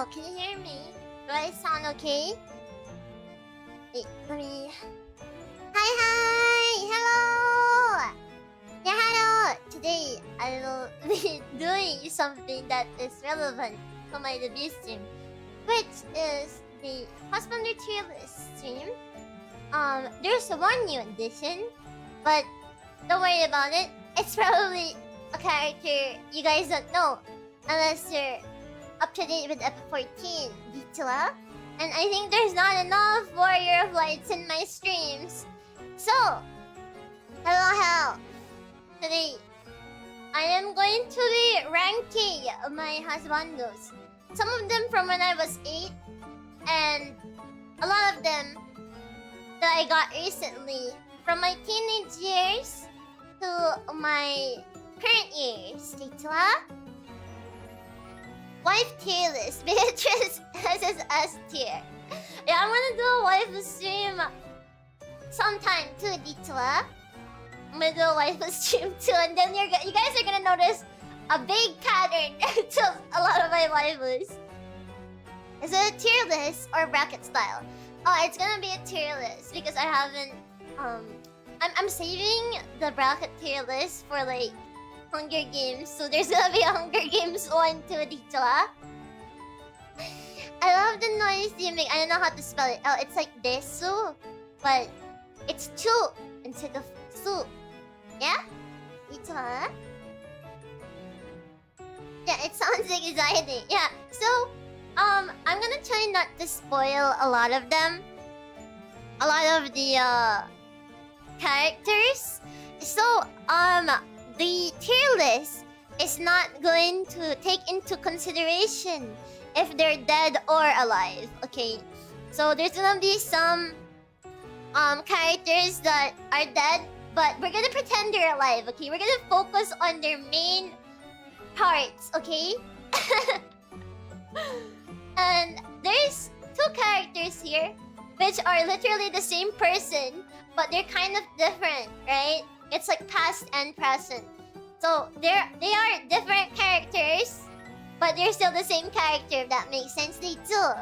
hello. Can you hear me? Do I sound okay? Wait, let me... Hi! Hello! Yeah, hello! Today, I will be doing something that is relevant to my debut stream, which is the Husbando tier list stream. There's one new addition, but don't worry about it. It's probably a character you guys don't know, unless you're up to date with episode 14, Ditula. And I think there's not enough Warrior of Lights in my streams. So, hello. Today, I am going to be ranking my husbandos. Some of them from when I was 8, and a lot of them that I got recently. From my teenage years to my current years. Ditula. Wife tier list. Beatrice has his S tier. Yeah, I'm gonna do a wife stream sometime too, Ditula. I'm gonna do a wife stream too, and then you guys are gonna notice a big pattern to a lot of my waifus. Is it a tier list or bracket style? Oh, it's gonna be a tier list because I haven't I'm saving the bracket tier list for like Hunger Games, so there's gonna be a Hunger Games 1 too, Ditula. I love the noise you make. I don't know how to spell it. Oh, it's like desu, but it's chu instead of su. Yeah? Ditula? Yeah, it sounds exciting. Yeah, so I'm gonna try not to spoil a lot of them. A lot of the characters. So the tier list is not going to take into consideration if they're dead or alive. Okay, so there's gonna be some characters that are dead, but we're gonna pretend they're alive. Okay, we're gonna focus on their main parts. Okay. And there's 2 characters here which are literally the same person, but they're kind of different, right? It's like past and present. So they are different characters, but they're still the same character, if that makes sense. They do.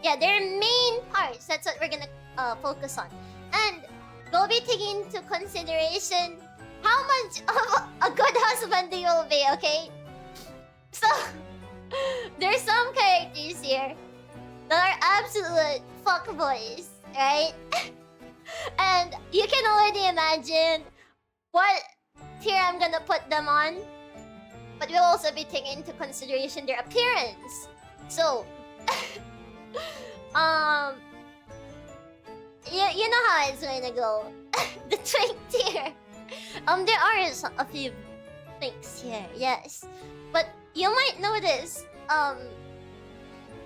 Yeah, they're main parts. That's what we're gonna focus on. And we'll be taking into consideration how much of a good husband you will be, okay? So there's some characters here that are absolute fuckboys, right? And you can already imagine what tier I'm gonna put them on. But we'll also be taking into consideration their appearance. So, you know how it's gonna go. The twink tier. There are a few twinks here, yes. But you might notice, a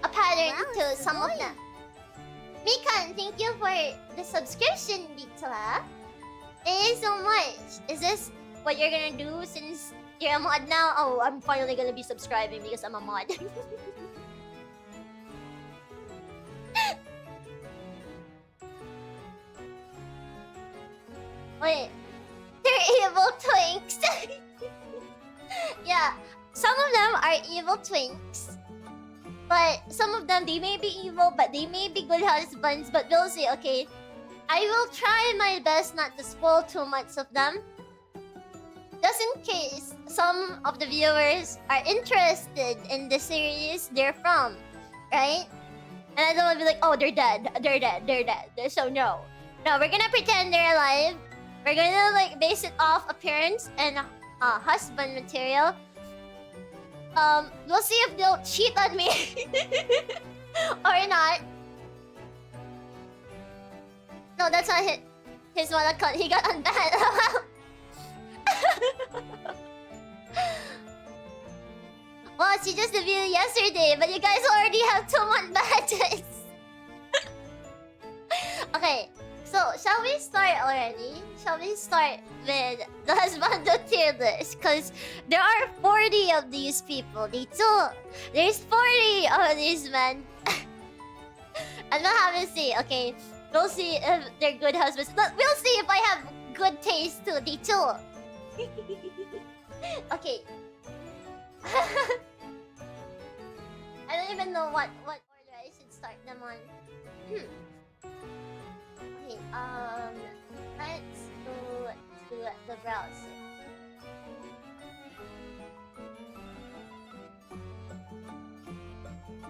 pattern to some of them. Mikan, thank you for the subscription, Ditula. Thank you so much. Is this what you're gonna do since you're a mod now? Oh, I'm finally gonna be subscribing because I'm a mod. Wait, they're evil twinks. Yeah, some of them are evil twinks. But some of them, they may be evil, but they may be good husbands. But we'll see, okay? I will try my best not to spoil too much of them. Just in case some of the viewers are interested in the series they're from, right? And I don't want to be like, oh, they're dead. So no. No, we're gonna pretend they're alive. We're gonna like base it off appearance and husband material. We'll see if they'll cheat on me or not. No, that's not his one account. He got unbanned. Well, she just debuted yesterday, but you guys already have 2-month badges. Okay, so shall we start already? Shall we start with the Husbando tier list? Because there are 40 of these people. There's 40 of these men. And we'll have to see, okay? We'll see if they're good husbands. We'll see if I have good taste too, D2. Okay. know what order I should start them on. Okay, let's go to the browser.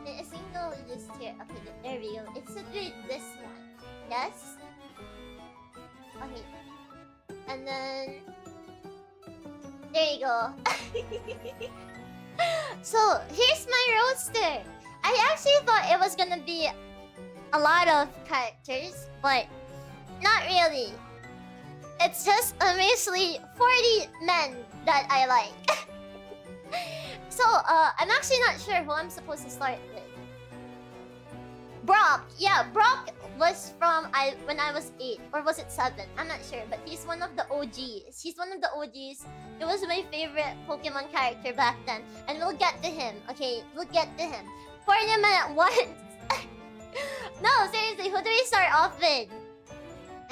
A single list here. Okay, there we go. It should be this one. Yes? Okay. And then... there you go. So, here's my roster. I actually thought it was gonna be a lot of characters, but not really. It's just measly 40 men that I like. So, I'm actually not sure who I'm supposed to start with. Brock. Yeah, Brock was from when I was 8. Or was it 7? I'm not sure. But he's one of the OGs. He's one of the OGs. He was my favorite Pokemon character back then. And we'll get to him. Okay, we'll get to him. 40 men at once. No, seriously, who do we start off with?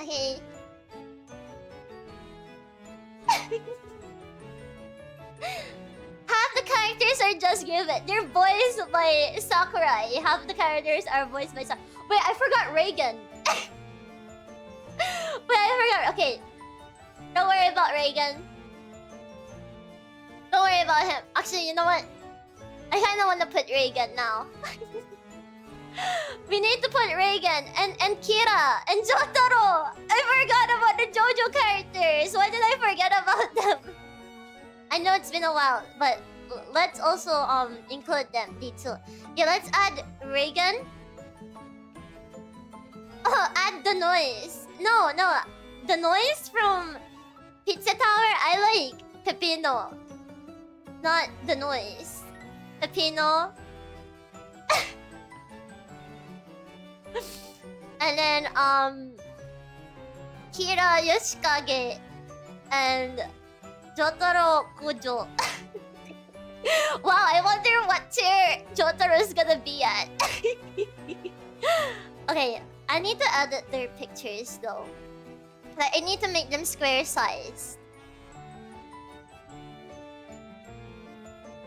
Okay. Half the characters are just given. They're voiced by Sakurai. Half the characters are voiced by Sakurai. Wait, I forgot Reagan. Wait, I forgot. Okay. Don't worry about Reagan. Don't worry about him. Actually, you know what? I kind of want to put Reagan now. We need to put Reagan and Kira and Jotaro. I forgot about the JoJo characters. Why did I forget about them? I know it's been a while, but let's also include them. D2. Yeah, let's add Reagan. Oh, add the noise. No, the noise from Pizza Tower. I like Pepino, not the noise. Pepino. And then Kira Yoshikage and Jotaro Kujo. Wow, I wonder what tier Jotaro is gonna be at. Okay, I need to edit their pictures though. Like, I need to make them square size.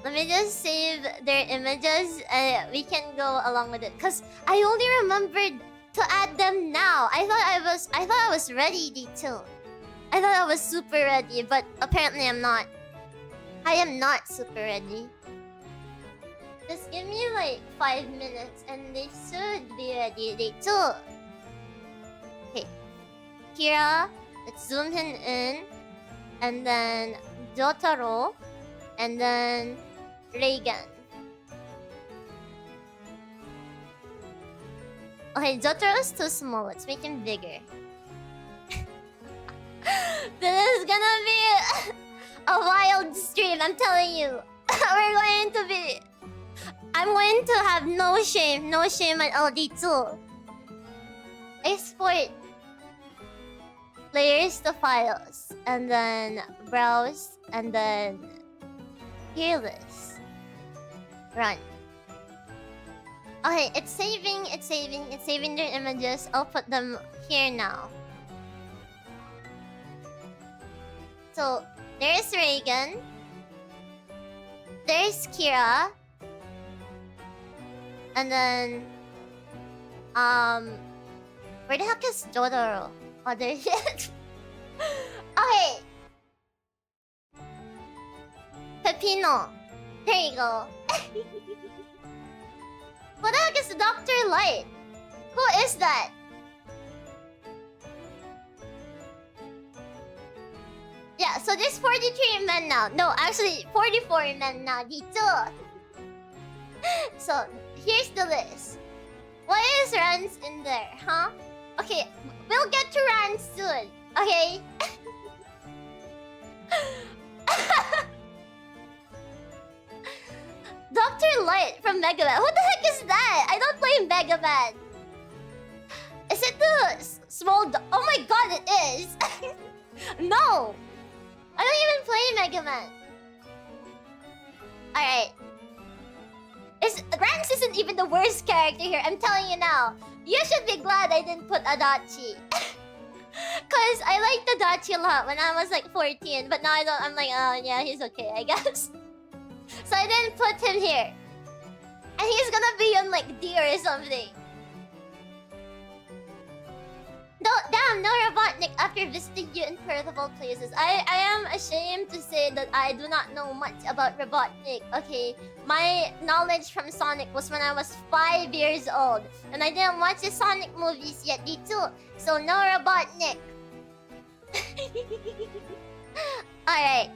Let me just save their images and we can go along with it. Cause I only remembered to add them now. I thought I was ready, D2. I thought I was super ready, but apparently I'm not. I am not super ready. Just give me like 5 minutes and they should be ready. They too. Okay. Kira, let's zoom him in. And then Jotaro. And then Reagan. Okay, Jotaro is too small. Let's make him bigger. This is gonna be a wild stream, I'm telling you. I'm going to have no shame at LD2. Export layers to files, and then browse, and then fearless. Run. Okay, it's saving their images. I'll put them here now. So, there's Reagan. There's Kira. And then... where the heck is Jotaro? Oh, there he is. Okay. Pepino. There you go. What the heck is Dr. Light? Who is that? Yeah, so there's 43 men now. No, actually 44 men now. Dito. So, here's the list. Why is Rans in there, huh? Okay, we'll get to Rans soon. Okay? Dr. Light from Mega Man. Who the heck is that? I don't play Mega Man. Is it the small oh my god, it is. No. I don't even play Mega Man. Alright. Rans isn't even the worst character here, I'm telling you now. You should be glad I didn't put Adachi. Cause I liked Adachi a lot when I was like 14, but now I don't. I'm like, oh yeah, he's okay, I guess. So I didn't put him here. And he's gonna be on like D or something. No, damn, no Robotnik after visiting you in Perth of all places. I am ashamed to say that I do not know much about Robotnik, okay? My knowledge from Sonic was when I was 5 years old. And I didn't watch the Sonic movies yet, too. So no Robotnik. Alright.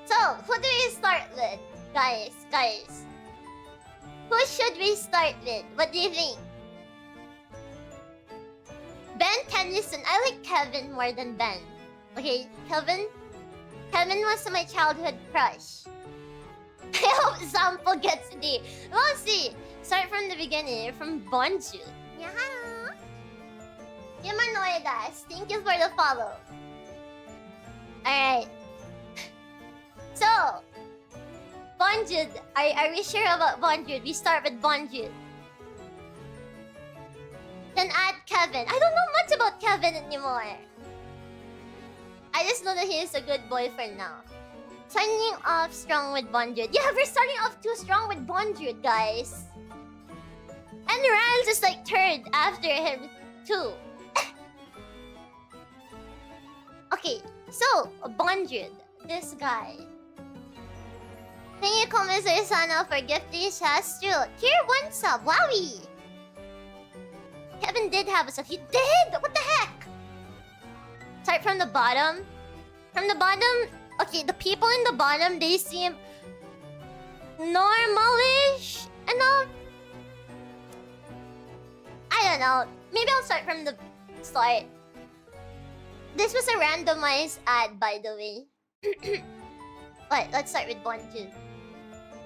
So, who do we start with? Guys. Who should we start with? What do you think? Ben Tennyson. I like Kevin more than Ben. Okay, Kevin was my childhood crush. I hope Sample gets D. We'll see. Start from the beginning. From Bonju. Yeah. Humanoidas. Thank you for the follow. Alright. So, Bonjud. Are we sure about Bonjud? We start with Bonjud. Then add Kevin. I don't know much about Kevin anymore. I just know that he is a good boyfriend now. Starting off strong with Bonjud. Yeah, we're starting off too strong with Bonjud, guys. And Rans is like third after him too. Okay, so Bonjud, this guy. Thank you, Commissar Sana, for gifting Shastru. Tier 1 sub, wowie! Kevin did have a sub. He did! What the heck? Start from the bottom. From the bottom, okay, the people in the bottom, they seem normalish enough. I don't know. Maybe I'll start from the start. This was a randomized ad, by the way. Wait, let's start with Bonjun.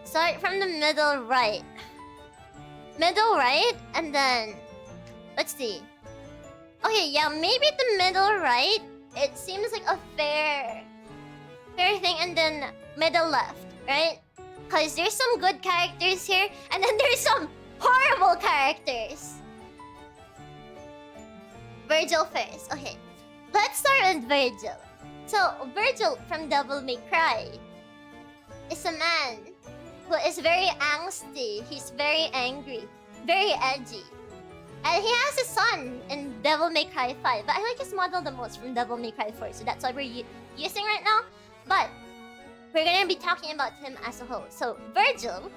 Start from the middle right. Middle right, and then... Let's see. Okay, yeah, maybe the middle right. It seems like a fair thing, and then middle left, right? Because there's some good characters here, and then there's some horrible characters. Virgil first. Okay, let's start with Virgil. So, Virgil from Devil May Cry is a man who is very angsty. He's very angry, very edgy. And he has a son in Devil May Cry 5. But I like his model the most from Devil May Cry 4. So that's what we're using right now. But we're gonna be talking about him as a whole. So Virgil,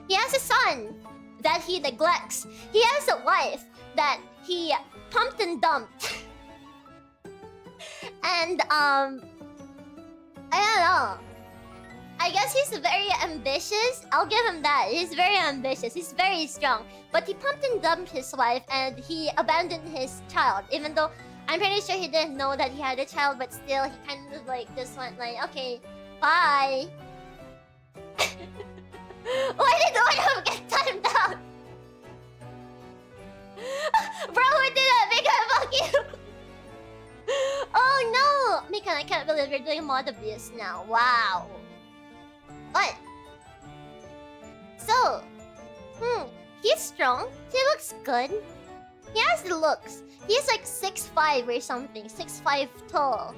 he has a son that he neglects. He has a wife that he pumped and dumped. And I don't know. I guess he's very ambitious. I'll give him that. He's very ambitious. He's very strong. But he pumped and dumped his wife and he abandoned his child. Even though I'm pretty sure he didn't know that he had a child, but still he kind of like just went like, okay, bye. Why did one of them get timed out? Bro, who did that? Mika, fuck you. Oh no! Mika, I can't believe you're doing mod abuse now. Wow. But so, he's strong. He looks good. He has the looks. He's like 6'5" or something. 6'5" tall.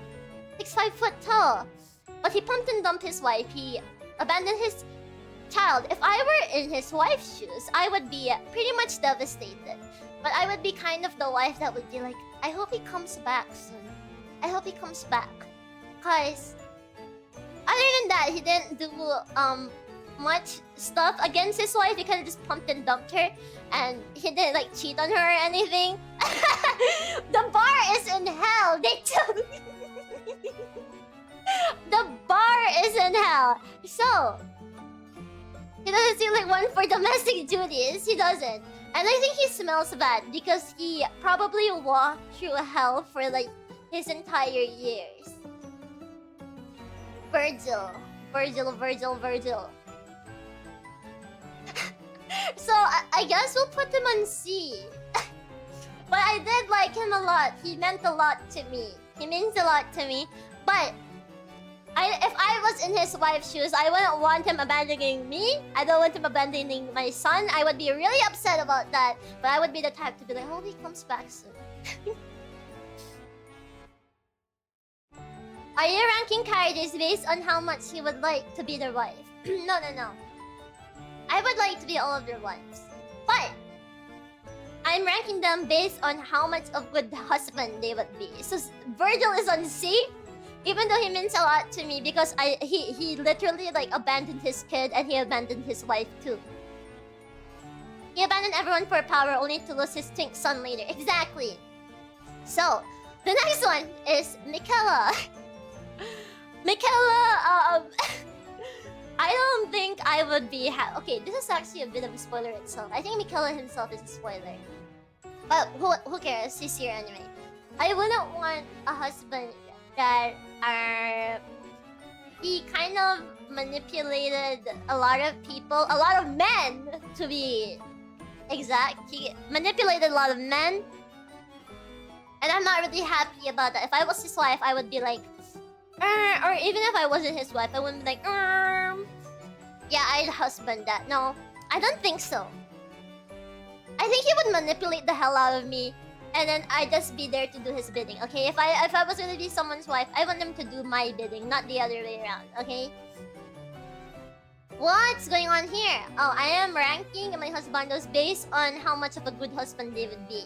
6'5" foot tall. But he pumped and dumped his wife. He abandoned his child. If I were in his wife's shoes, I would be pretty much devastated. But I would be kind of the wife that would be like, I hope he comes back soon. I hope he comes back. Cause other than that, he didn't do much stuff against his wife. He kind of just pumped and dumped her, and he didn't like cheat on her or anything. The bar is in hell. They tell me. The bar is in hell. So he doesn't seem like one for domestic duties. He doesn't, and I think he smells bad because he probably walked through hell for like his entire years. Virgil. So I guess we'll put him on C. But I did like him a lot. He meant a lot to me. He means a lot to me. But if I was in his wife's shoes, I wouldn't want him abandoning me. I don't want him abandoning my son. I would be really upset about that. But I would be the type to be like, oh, he comes back soon. Are you ranking characters based on how much you would like to be their wife? No. I would like to be all of their wives. But I'm ranking them based on how much of good husband they would be. So Virgil is on C, even though he means a lot to me because he literally like abandoned his kid and he abandoned his wife too. He abandoned everyone for power only to lose his twink son later. Exactly. So the next one is Michaela. Michaela, I don't think I would be okay, this is actually a bit of a spoiler itself. I think Michaela himself is a spoiler. But who cares? He's here anyway. I wouldn't want a husband that he kind of manipulated a lot of people, a lot of men to be exact. He manipulated a lot of men. And I'm not really happy about that. If I was his wife, I would be like, or even if I wasn't his wife, I wouldn't be like, yeah, I'd husband that. No, I don't think so. I think he would manipulate the hell out of me, and then I'd just be there to do his bidding. Okay, if I was gonna be someone's wife, I want them to do my bidding, not the other way around. Okay. What's going on here? Oh, I am ranking my husbandos based on how much of a good husband they would be.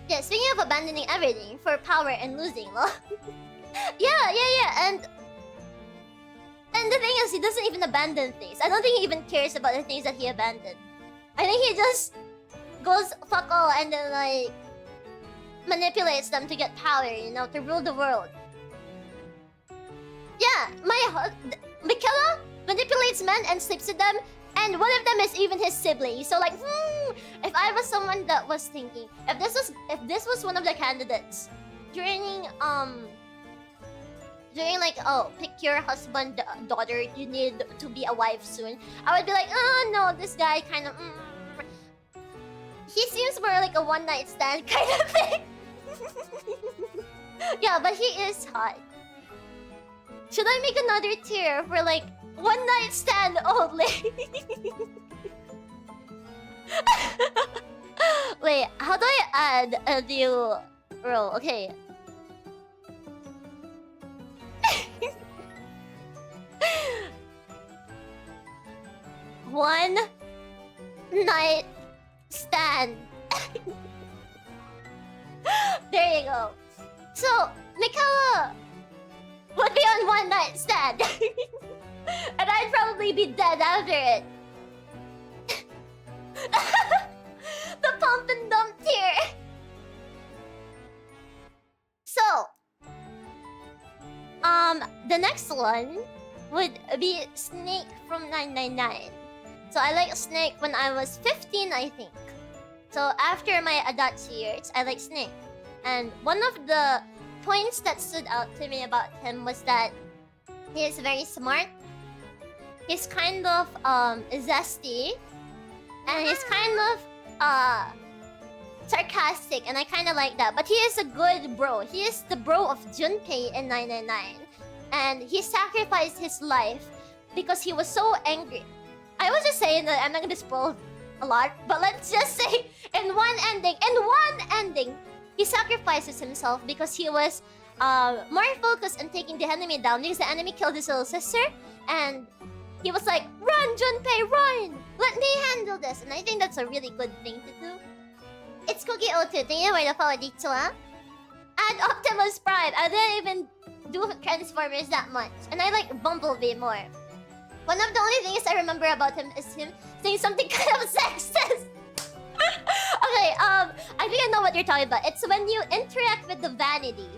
Yeah, speaking of abandoning everything for power and losing, well, yeah, and the thing is, he doesn't even abandon things. I don't think he even cares about the things that he abandoned. I think he just goes fuck all and then like manipulates them to get power, you know, to rule the world. Yeah, Michaela manipulates men and sleeps with them, and one of them is even his sibling. So like, if I was someone that was thinking, if this was one of the candidates during like, oh, pick your husband, daughter, you need to be a wife soon, I would be like, oh no, this guy kind of he seems more like a one-night stand kind of thing. Yeah, but he is hot. Should I make another tier for like one-night stand only? Wait, how do I add a new role? Okay. One night stand. There you go. So, Michaela would be on one night stand. And I'd probably be dead after it. The pump and dump tier. So, the next one would be Snake from 999. So I like Snake when I was 15, I think. So after my adult years, I like Snake. And one of the points that stood out to me about him was that he is very smart. He's kind of zesty. And he's kind of sarcastic, and I kind of like that. But he is a good bro. He is the bro of Junpei in 999. And he sacrificed his life because he was so angry. I was just saying that I'm not gonna spoil a lot, but let's just say in one ending, he sacrifices himself because he was more focused on taking the enemy down because the enemy killed his little sister, and he was like, "Run, Junpei, run! Let me handle this." And I think that's a really good thing to do. It's Cookie02. Thank you for the follow, Dichua. And Optimus Prime. I didn't even do Transformers that much, and I like Bumblebee more. One of the only things I remember about him is him saying something kind of sexist. Okay, I think I know what you're talking about. It's when you interact with the vanity.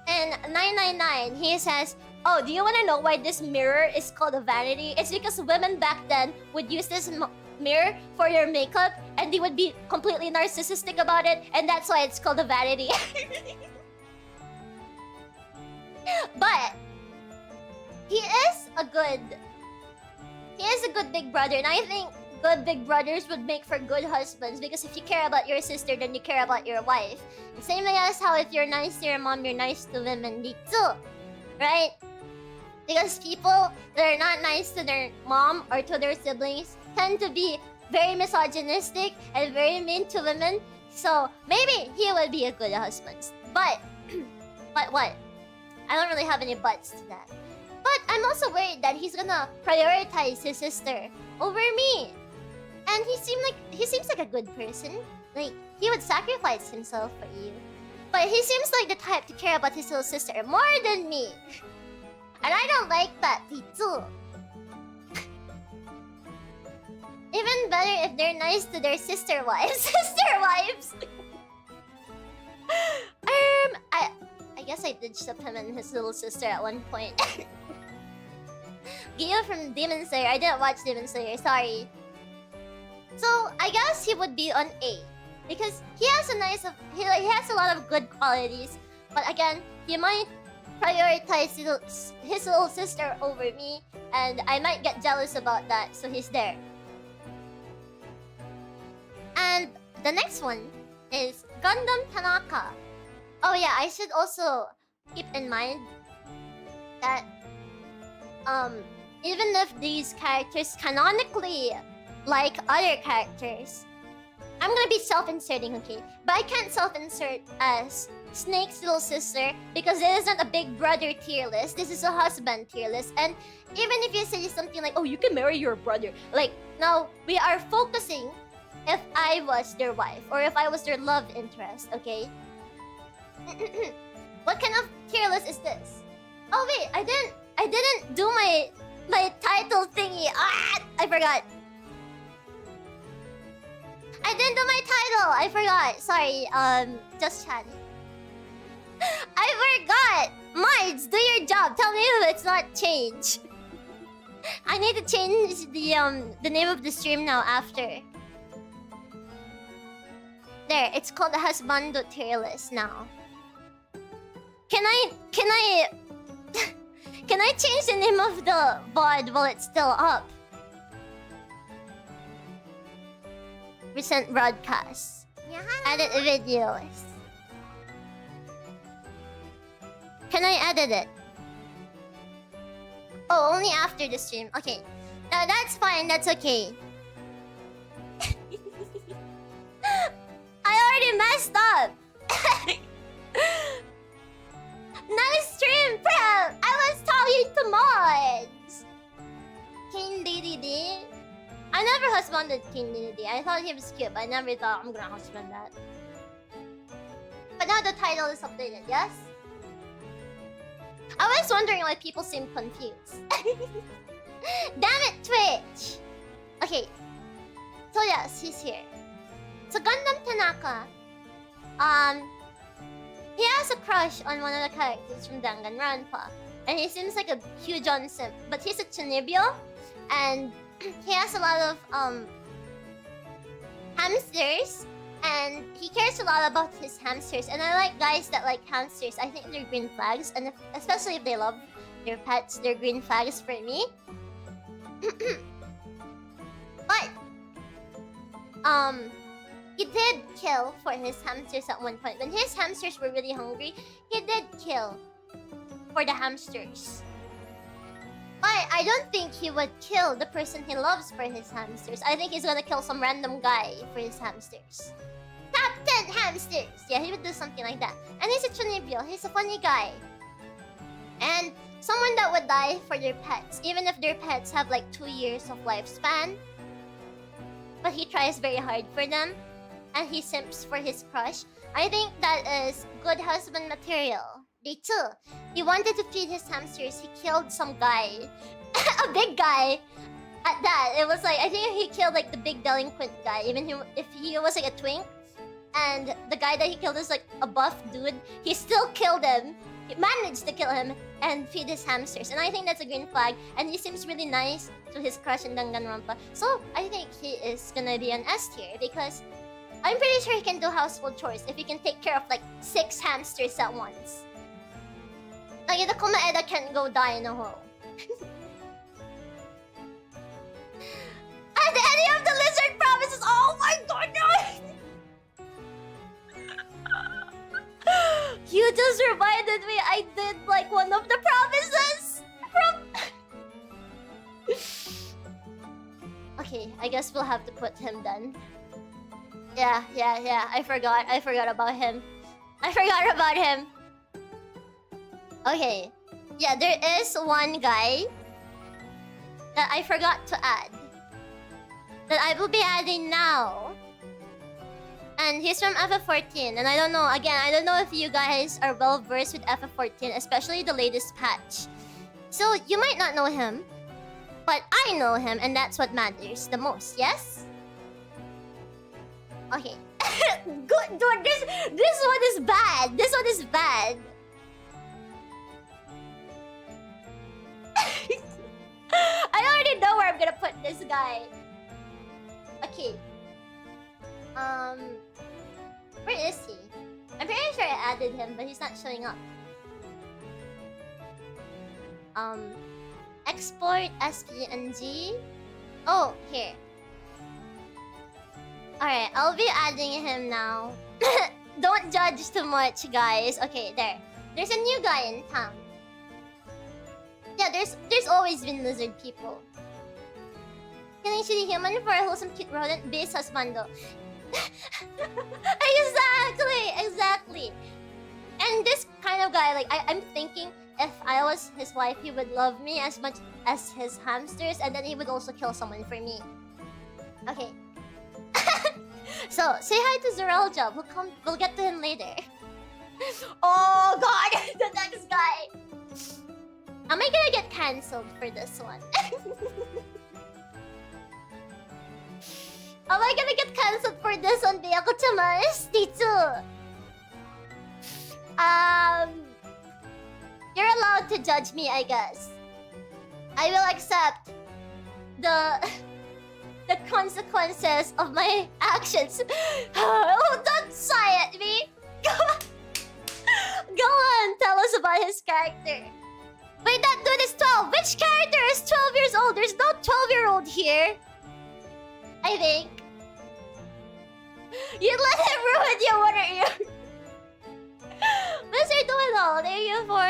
In 999, he says, "Oh, do you want to know why this mirror is called a vanity? It's because women back then would use this mirror for their makeup, and they would be completely narcissistic about it, and that's why it's called a vanity." But he is a good big brother, and I think good big brothers would make for good husbands, because if you care about your sister, then you care about your wife. The same way as how if you're nice to your mom, you're nice to women too, right? Because people that are not nice to their mom or to their siblings tend to be very misogynistic and very mean to women. So maybe he would be a good husband. But what? I don't really have any buts to that. But I'm also worried that he's gonna prioritize his sister over me. And he seems like a good person. Like, he would sacrifice himself for you. But he seems like the type to care about his little sister more than me. And I don't like that, too. Even better if they're nice to their sister wives. Sister wives! I guess I ditched up him and his little sister at one point. Gio from Demon Slayer. I didn't watch Demon Slayer, sorry. So I guess he would be on A. Because he has he has a lot of good qualities. But again, he might prioritize his little sister over me. And I might get jealous about that, so he's there. And the next one is Gundam Tanaka. Oh yeah, I should also keep in mind that even if these characters canonically like other characters, I'm gonna be self-inserting, okay? But I can't self-insert as Snake's little sister because it isn't a big brother tier list. This is a husband tier list. And even if you say something like, oh, you can marry your brother. Like, now, we are focusing if I was their wife or if I was their love interest, okay? What kind of tier list is this? Oh wait, I didn't do my title thingy. Ah, I forgot. I didn't do my title. I forgot. Sorry. Just chatting. I forgot. Mards, do your job. Tell me if it's not changed. I need to change the name of the stream now after. There, it's called the Husbando tier list now. Can I can I change the name of the VOD while it's still up? Recent broadcasts. Edit videos. Can I edit it? Oh, only after the stream. Okay. No, that's fine. That's okay. I already messed up. Nice stream, Prep! I was talking to mods! King DDD? I never husbanded King DDD. I thought he was cute, but I never thought I'm gonna husband that. But now the title is updated, yes? I was wondering why people seem confused. Damn it, Twitch! Okay. So yes, he's here. So Gundam Tanaka, he has a crush on one of the characters from Danganronpa. And he seems like a huge on simp. But he's a Chunibyo. And he has a lot of hamsters. And he cares a lot about his hamsters. And I like guys that like hamsters. I think they're green flags. And especially if they love their pets, they're green flags for me. But he did kill for his hamsters at one point. When his hamsters were really hungry, he did kill for the hamsters. But I don't think he would kill the person he loves for his hamsters. I think he's gonna kill some random guy for his hamsters. Top 10 hamsters! Yeah, he would do something like that. And he's a Chunibyo. He's a funny guy. And someone that would die for their pets, even if their pets have like 2 years of lifespan. But he tries very hard for them. And he simps for his crush. I think that is good husband material. Day 2. He wanted to feed his hamsters. He killed some guy. A big guy. At that. It was like, I think he killed like the big delinquent guy. Even if he was like a twink. And the guy that he killed is like a buff dude. He still killed him. He managed to kill him and feed his hamsters. And I think that's a green flag. And he seems really nice to his crush in Danganronpa. So I think he is gonna be an S tier because I'm pretty sure he can do household chores if he can take care of like 6 hamsters at once. Like the Komaeda can't go die in a hole. And any of the lizard provinces, oh my god, no! You just reminded me I did like one of the provinces from... Okay, I guess we'll have to put him then. Yeah. I forgot about him. Okay. Yeah, there is one guy that I forgot to add. That I will be adding now. And he's from FF14. And I don't know, again, I don't know if you guys are well versed with FF14, especially the latest patch. So you might not know him. But I know him, and that's what matters the most, yes? Okay. Good, dude, this one is bad. This one is bad. I already know where I'm gonna put this guy. Okay. Where is he? I'm pretty sure I added him, but he's not showing up. Export SPNG. Oh, here. Alright, I'll be adding him now. Don't judge too much, guys. Okay, there. There's a new guy in town. Yeah, there's always been lizard people. Killing shitty human for a wholesome cute rodent based husbando. Exactly. And this kind of guy, like I'm thinking if I was his wife, he would love me as much as his hamsters, and then he would also kill someone for me. Okay. So say hi to Zorelja. We'll get to him later. Oh god, the next guy. Am I gonna get cancelled for this one? Am I gonna get cancelled for this one, Byaku-chama? Dechu. You're allowed to judge me, I guess. I will accept the consequences of my actions. Oh, don't sigh at me. Go on, tell us about his character. Wait, that dude is 12. Which character is 12 years old? There's no 12-year-old here. I think. You let him ruin you, wouldn't you? Mr. Doyle, thank you for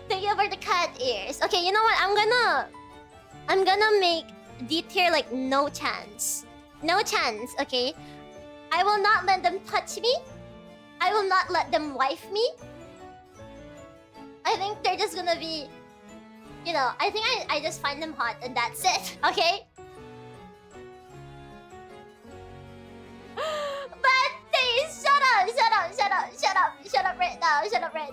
thank you for the cat ears. Okay, you know what? I'm gonna make D tier like no chance. No chance, okay? I will not let them touch me. I will not let them wife me. I think they're just gonna be, you know, I think I just find them hot and that's it, okay? But please, shut up right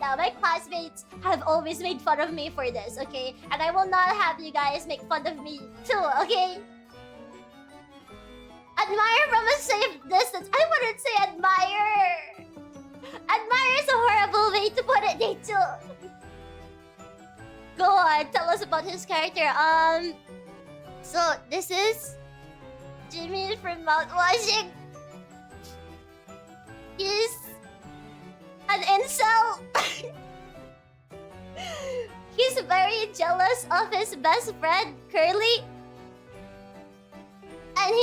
now. My classmates have always made fun of me for this, okay? And I will not have you guys make fun of me too, okay? Admire from a safe distance. I wouldn't say admire. Admire is a horrible way to put it, Dechu. Go on, tell us about his character. So this is Jimmy from Mount Washington. He's an incel. He's very jealous of his best friend, Curly. And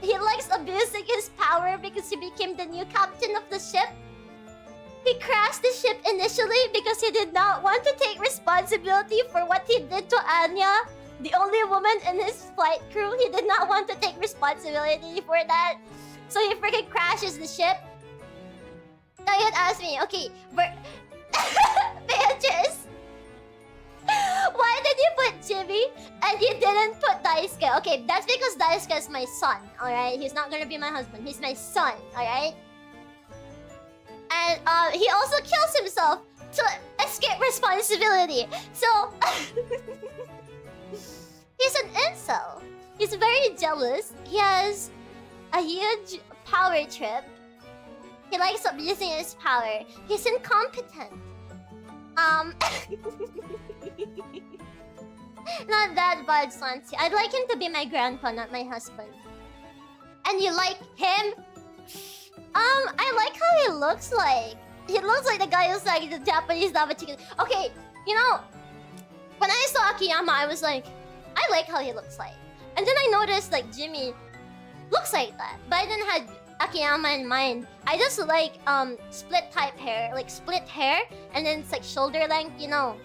he likes abusing his power because he became the new captain of the ship. He crashed the ship initially because he did not want to take responsibility for what he did to Anya, the only woman in his flight crew. He did not want to take responsibility for that. So he freaking crashes the ship. Now you'd ask me, okay, Beatrice, why did you put Jimmy and you didn't put Daisuke? Okay, that's because Daisuke is my son, alright? He's not gonna be my husband, he's my son, alright? And he also kills himself to escape responsibility. So he's an incel. He's very jealous. He has a huge power trip. He likes abusing his power. He's incompetent. Not that bad, Swansea. I'd like him to be my grandpa, not my husband. And you like him? I like how he looks like. He looks like the guy who's like the Japanese lava chicken. Okay, you know, when I saw Akiyama, I was like, I like how he looks like. And then I noticed like Jimmy looks like that. But I didn't have Akiyama in mind. I just like split type hair, like split hair, and then it's like shoulder length, you know,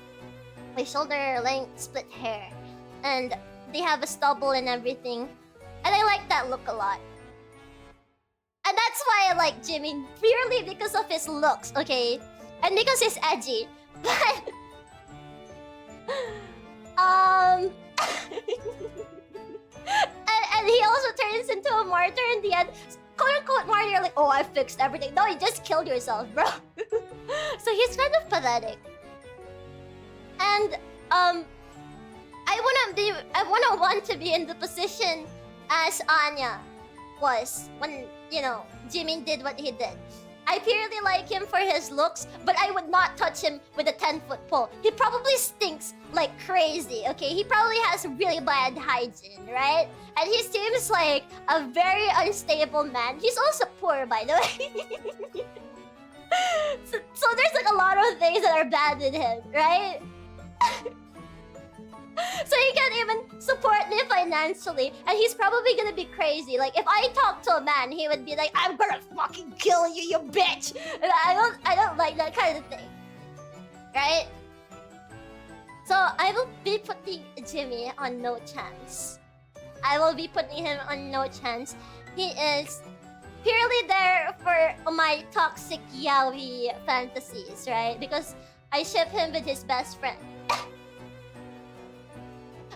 like shoulder length split hair, and they have a stubble and everything, and I like that look a lot. And that's why I like Jimmy, purely because of his looks, okay? And because he's edgy. But... and he also turns into a martyr in the end. Quote unquote martyr, like, oh, I fixed everything. No, you just killed yourself, bro. So he's kind of pathetic. And I wouldn't want to be in the position as Anya was when, you know, Jimin did what he did. I purely like him for his looks, but I would not touch him with a 10-foot pole. He probably stinks like crazy, okay? He probably has really bad hygiene, right? And he seems like a very unstable man. He's also poor, by the way. so there's like a lot of things that are bad with him, right? So he can't even support me financially, and he's probably gonna be crazy. Like, if I talk to a man, he would be like, "I'm gonna fucking kill you, you bitch!" And I don't like that kind of thing, right? So I will be putting Jimmy on no chance. I will be putting him on no chance. He is purely there for my toxic yaoi fantasies, right? Because I ship him with his best friend.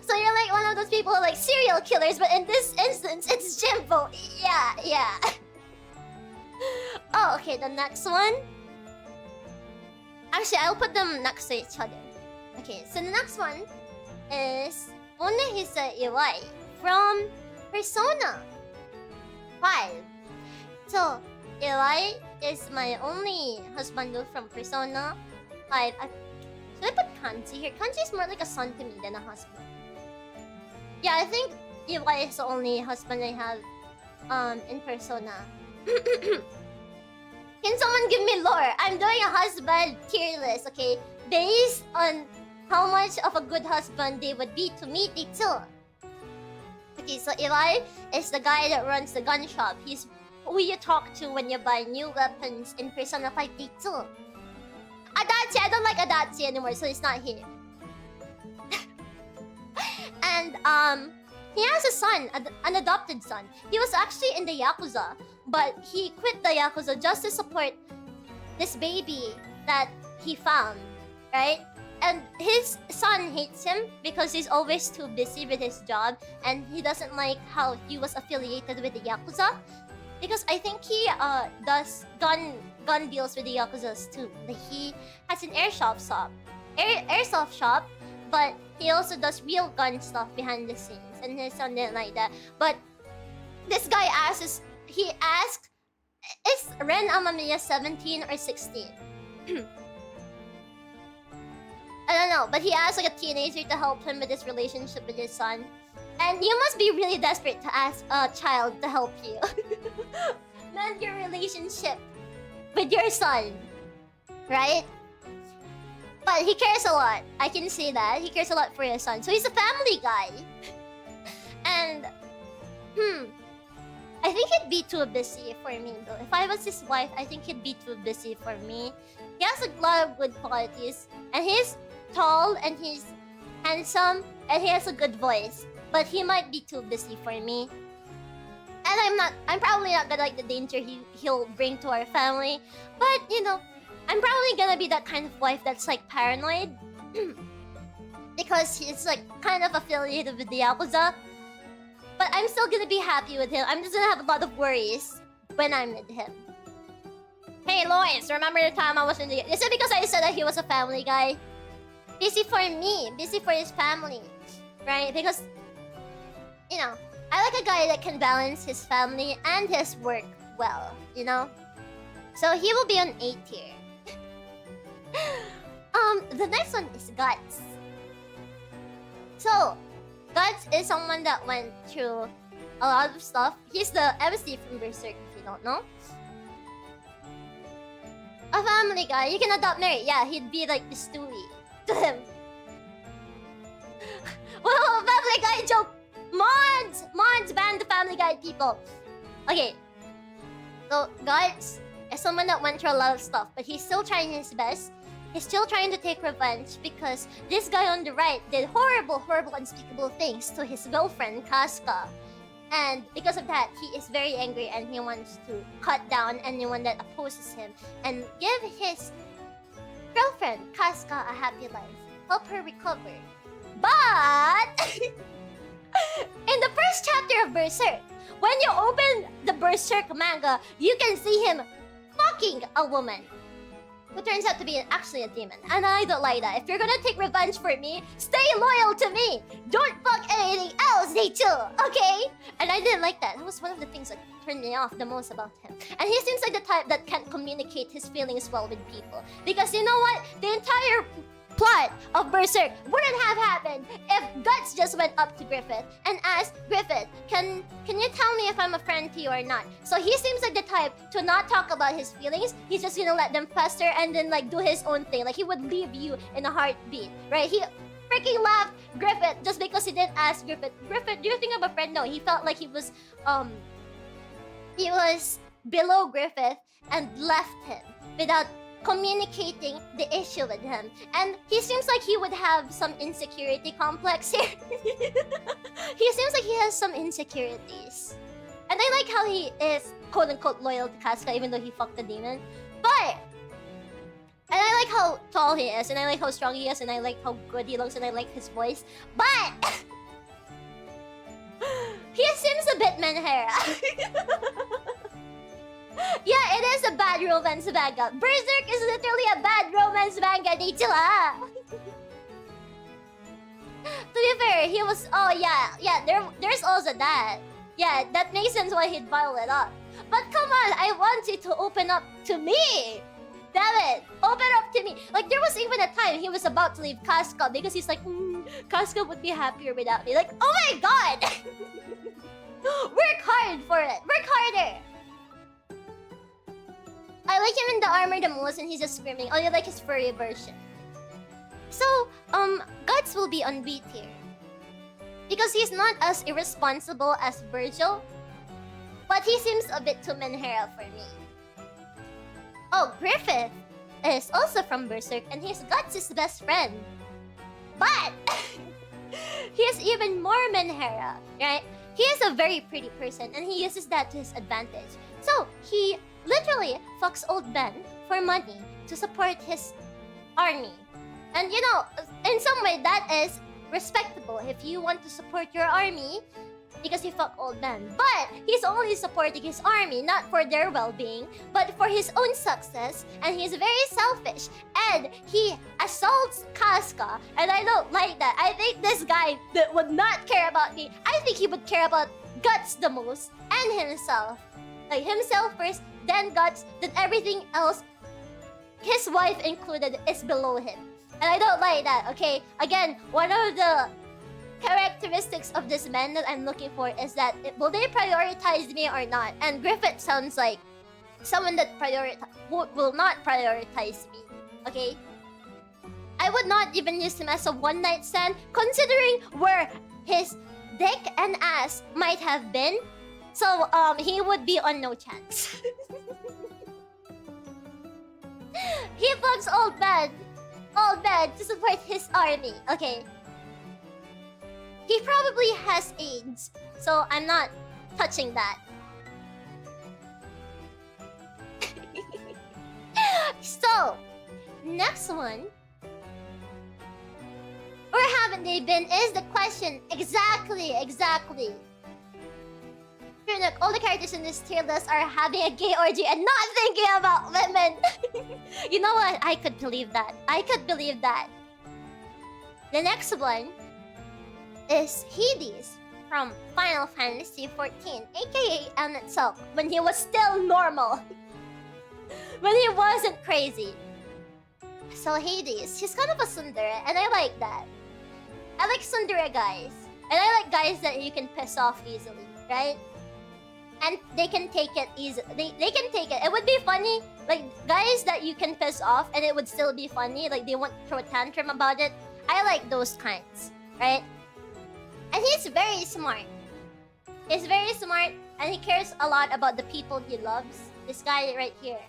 So you're like one of those people who are like serial killers, but in this instance, it's Jimbo. Yeah. Oh, okay, the next one. Actually, I'll put them next to each other. Okay, so the next one is Onehisa Iwai from Persona 5. So, Iwai is my only husbando from Persona 5. Should I put kanji here? Kanji is more like a son to me than a husband. Yeah, I think Iwai is the only husband I have in Persona. Can someone give me lore? I'm doing a husband tier list, okay? Based on how much of a good husband they would be to me, too. Okay, so Iwai is the guy that runs the gun shop. He's who you talk to when you buy new weapons in Persona 5 too. Adachi, I don't like Adachi anymore, so it's not here. And he has a son, an adopted son. He was actually in the Yakuza, but he quit the Yakuza just to support this baby that he found, right? And his son hates him because he's always too busy with his job, and he doesn't like how he was affiliated with the Yakuza. Because I think he does gun deals with the Yakuzas too. Like, he has an airsoft shop, but he also does real gun stuff behind the scenes, and his son didn't like that. But this guy asked, is Ren Amamiya 17 or 16? I don't know, but he asked like a teenager to help him with his relationship with his son. And you must be really desperate to ask a child to help you mend your relationship with your son, right? But he cares a lot. I can say that. He cares a lot for your son. So he's a family guy. And, I think he'd be too busy for me though. If I was his wife, I think he'd be too busy for me. He has a lot of good qualities. And he's tall, and he's handsome, and he has a good voice. But he might be too busy for me. And I'm probably not gonna like the danger he'll bring to our family. But, you know, I'm probably gonna be that kind of wife that's like paranoid. Because he's like kind of affiliated with the Yakuza. But I'm still gonna be happy with him. I'm just gonna have a lot of worries when I'm with him. Hey Lois, remember the time I was in the... Is it because I said that he was a family guy? Busy for me, busy for his family. Right? Because, you know, I like a guy that can balance his family and his work well, you know? So he will be on A tier. The next one is Guts. So, Guts is someone that went through a lot of stuff. He's the MC from Berserk, if you don't know. A family guy. You can adopt Mary. Yeah, he'd be like the Stewie to him. Well, family guy joke. Mods ban the family guy people. Okay. So, Guts is someone that went through a lot of stuff, but he's still trying his best. He's still trying to take revenge because this guy on the right did horrible, unspeakable things to his girlfriend, Casca. And because of that, he is very angry and he wants to cut down anyone that opposes him and give his girlfriend, Casca, a happy life. Help her recover. But in the first chapter of Berserk, when you open the Berserk manga, you can see him fucking a woman who turns out to be actually a demon. And I don't like that. If you're gonna take revenge for me, stay loyal to me. Don't fuck anything else, dechu, okay? And I didn't like that. That was one of the things that turned me off the most about him. And he seems like the type that can't communicate his feelings well with people. Because you know what? The entire plot of Berserk wouldn't have happened if Guts just went up to Griffith and asked Griffith, can you tell me if I'm a friend to you or not? So he seems like the type to not talk about his feelings. He's just gonna let them fester and then like do his own thing. Like he would leave you in a heartbeat, right? He freaking laughed Griffith just because he didn't ask Griffith, do you think I'm a friend? No, he felt like he was below Griffith and left him without communicating the issue with him. And he seems like he would have some insecurity complex here. He seems like he has some insecurities. And I like how he is quote-unquote loyal to Casca even though he fucked the demon. But and I like how tall he is, and I like how strong he is, and I like how good he looks, and I like his voice. But he seems a bit Menhera. Yeah, it is a bad romance manga. Berserk is literally a bad romance manga, Nichila. To be fair, he was... Oh, yeah, there's also that. Yeah, that makes sense why he'd bottle it up. But come on, I want you to open up to me. Damn it, open up to me. Like, there was even a time he was about to leave Casca because he's like, Casca would be happier without me. Like, oh my god! Work hard for it. Work harder. I like him in the armor the most and he's just screaming. Oh, you like his furry version. So, Guts will be on B tier. Because he's not as irresponsible as Virgil. But he seems a bit too Menhera for me. Oh, Griffith is also from Berserk and he's Guts' best friend. But he is even more Menhera, right? He is a very pretty person and he uses that to his advantage. So, he literally fucks old Ben for money to support his army. And you know, in some way that is respectable if you want to support your army because you fuck old Ben. But he's only supporting his army not for their well-being, but for his own success, and he's very selfish. And he assaults Casca, and I don't like that. I think this guy that would not care about me. I think he would care about Guts the most and himself. Like himself first, then Guts, then everything else, his wife included, is below him. And I don't like that, okay? Again, one of the characteristics of this man that I'm looking for is that will they prioritize me or not? And Griffith sounds like someone that will not prioritize me, okay? I would not even use him as a one-night stand, considering where his dick and ass might have been. So, he would be on no chance. He fucks old man to support his army, okay? He probably has AIDS, so I'm not touching that. So, next one. Where haven't they been is the question. Exactly. Look, all the characters in this tier list are having a gay orgy and not thinking about women. You know what? I could believe that. The next one is Hades from Final Fantasy XIV, aka Anatsuki, when he was still normal. When he wasn't crazy. So Hades, he's kind of a tsundere, and I like that. I like tsundere guys. And I like guys that you can piss off easily, right? And they can take it easily. They can take it. It would be funny, like guys that you can piss off and it would still be funny, like they won't throw a tantrum about it. I like those kinds, right? And he's very smart. He's very smart and he cares a lot about the people he loves. This guy right here.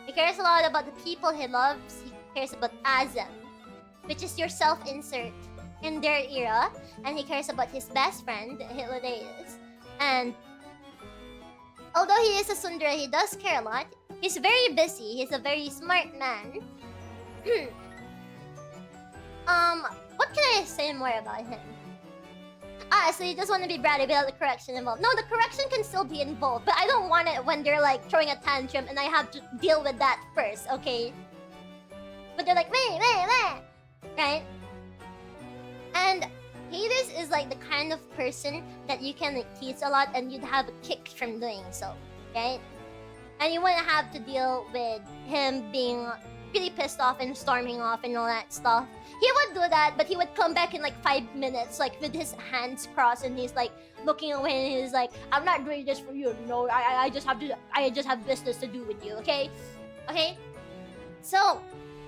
He cares a lot about the people he loves. He cares about Azem, which is your self-insert in their era. And he cares about his best friend, Hylodeus. And although he is a tsundere, he does care a lot. He's very busy. He's a very smart man. What can I say more about him? So you just want to be bratty without the correction involved. No, the correction can still be involved, but I don't want it when they're like throwing a tantrum and I have to deal with that first, okay? But they're like, wait, right? And Hades is like the kind of person that you can like, tease a lot and you'd have a kick from doing so, right? And you wouldn't have to deal with him being really pissed off and storming off and all that stuff. He would do that, but he would come back in like 5 minutes, like with his hands crossed, and he's like looking away, and he's like, "I'm not doing this for you, you know. I just have business to do with you, okay? Okay." So,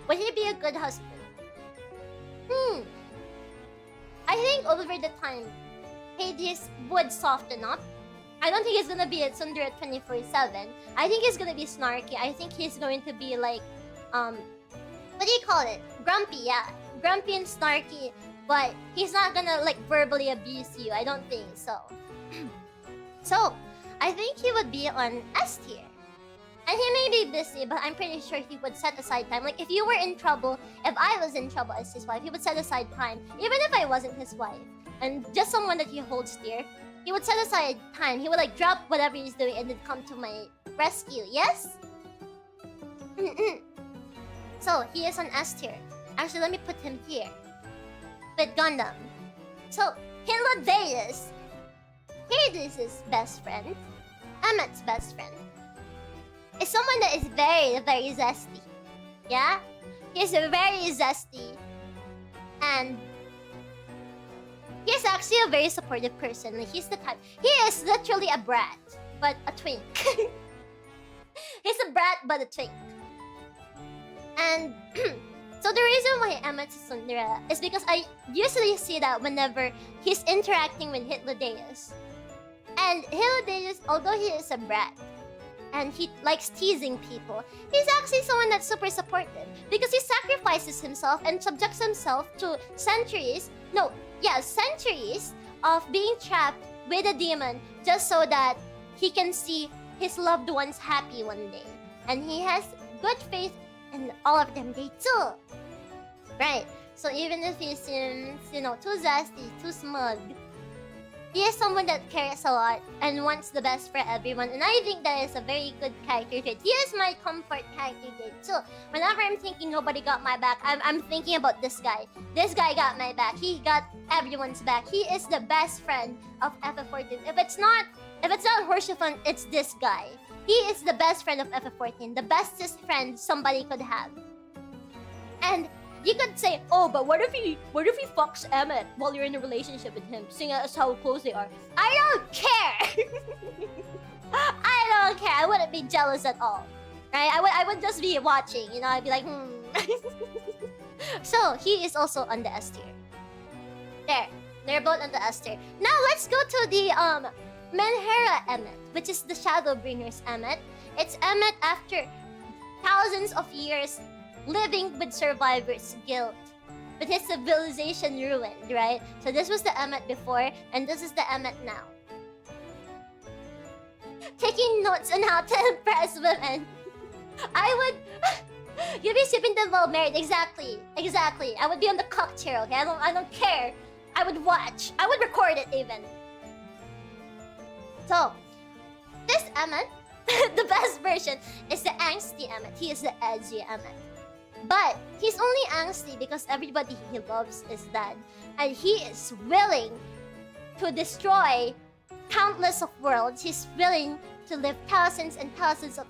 would he be a good husband? I think over the time, Hades would soften up. I don't think he's gonna be a tsundere 24/7. I think he's gonna be snarky. I think he's going to be like, what do you call it? Grumpy, yeah. Grumpy and snarky, but he's not gonna like verbally abuse you. I don't think so. So, I think he would be on S tier. And he may be busy, but I'm pretty sure he would set aside time. Like, if you were in trouble, if I was in trouble as his wife, he would set aside time. Even if I wasn't his wife, and just someone that he holds dear, he would set aside time. He would like drop whatever he's doing and then come to my rescue. Yes? So, he is on S tier. Actually, let me put him here. With Gundam. So, Hades. Hades' best friend. Emmet's best friend. Is someone that is very, very zesty. Yeah? He's very zesty. And he's actually a very supportive person. Like, he's the type. He is literally a brat, but a twink. He's a brat, but a twink. And so the reason why Emmet's a tsundere is because I usually see that whenever he's interacting with Hitler-Deus. And Hitler-Deus, although he is a brat, and he likes teasing people, he's actually someone that's super supportive because he sacrifices himself and subjects himself to centuries of being trapped with a demon just so that he can see his loved ones happy one day. And he has good faith in all of them, they too. Right, so even if he seems, too zesty, too smug, he is someone that cares a lot and wants the best for everyone, and I think that is a very good character trait. He is my comfort character trait. So whenever I'm thinking nobody got my back, I'm thinking about this guy. This guy got my back. He got everyone's back. He is the best friend of FF14. If it's not Horsefun, it's this guy. He is the best friend of FF14, the bestest friend somebody could have. And you could say, oh, but what if he fucks Emmet while you're in a relationship with him, seeing as how close they are? I don't care. I don't care. I wouldn't be jealous at all, right? I would just be watching, I'd be like, So he is also on the S tier. They're both on the S tier. Now let's go to the Menhera Emmet, which is the Shadowbringers Emmet. It's Emmet after thousands of years living with survivors' guilt, with his civilization ruined, right? So this was the Emmet before, and this is the Emmet now. Taking notes on how to impress women. I would... You'd be shipping them while married, exactly. I would be on the cock chair, okay? I don't care. I would watch. I would record it even. So, this Emmet, the best version, is the angsty Emmet. He is the edgy Emmet. But he's only angsty because everybody he loves is dead. And he is willing to destroy countless of worlds. He's willing to live thousands and thousands of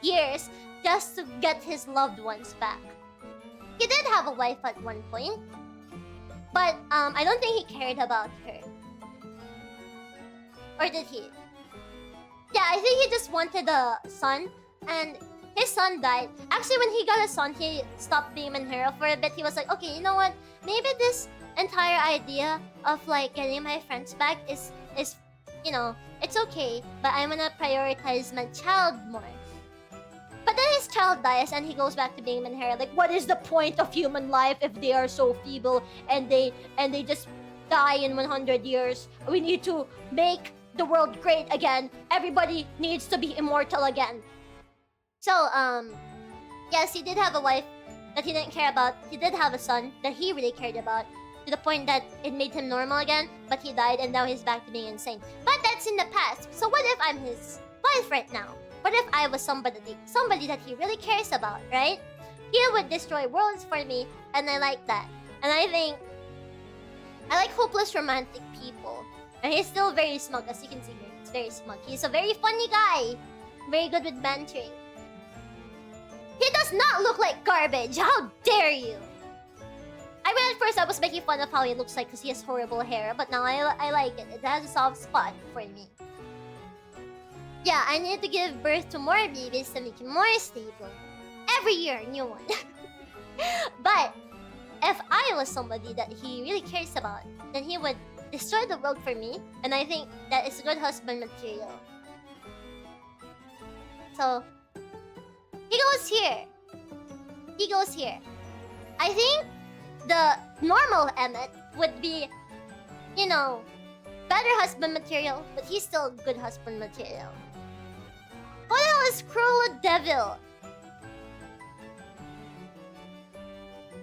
years just to get his loved ones back. He did have a wife at one point, but I don't think he cared about her. Or did he? Yeah, I think he just wanted a son, and his son died. Actually, when he got a son, he stopped being Menhera for a bit. He was like, okay, you know what? Maybe this entire idea of like getting my friends back is it's okay, but I'm gonna prioritize my child more. But then his child dies and he goes back to being Menhera. Like, what is the point of human life if they are so feeble and they just die in 100 years? We need to make the world great again. Everybody needs to be immortal again. So, yes, he did have a wife that he didn't care about. He did have a son that he really cared about, to the point that it made him normal again, but he died and now he's back to being insane. But that's in the past. So what if I'm his wife right now? What if I was somebody that he really cares about, right? He would destroy worlds for me, and I like that. And I think I like hopeless romantic people. And he's still very smug, as you can see here. He's very smug. He's a very funny guy. Very good with bantering. He does not look like garbage. How dare you? I mean, at first I was making fun of how he looks like because he has horrible hair. But now I like it. It has a soft spot for me. Yeah, I need to give birth to more babies to make him more stable. Every year, a new one. But if I was somebody that he really cares about, then he would destroy the world for me. And I think that is good husband material. So, he goes here. He goes here. I think the normal Emmet would be, you know, better husband material, but he's still good husband material. What else is Cruel Devil?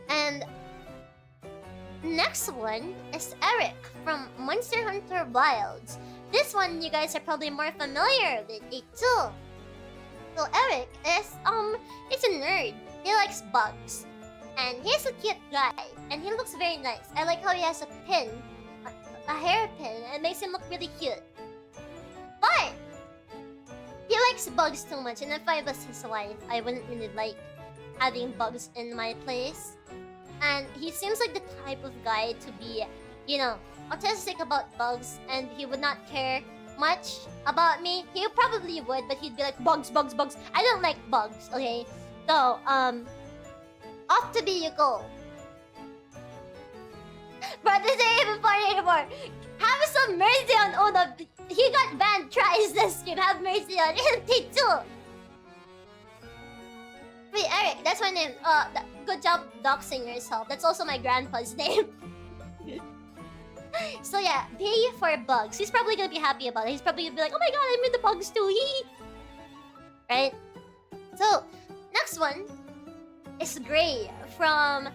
And next one is Eric from Monster Hunter Wilds. This one you guys are probably more familiar with it too. So Eric is he's a nerd. He likes bugs. And he's a cute guy. And he looks very nice. I like how he has a pin. A hairpin. It makes him look really cute. But he likes bugs too much. And if I was his wife, I wouldn't really like having bugs in my place. And he seems like the type of guy to be, you know, autistic about bugs. And he would not care much about me. He probably would, but he'd be like, bugs, bugs, bugs. I don't like bugs, okay? So, off to be you go. But this ain't even funny anymore. Have some mercy on Oda. He got banned twice this stream. Have mercy on him too. Wait, Eric, that's my name. Good job doxing yourself. That's also my grandpa's name. So yeah, pay for bugs. He's probably gonna be happy about it. He's probably gonna be like, oh my god, I made the bugs too. Hee. Right? So, next one is Gray from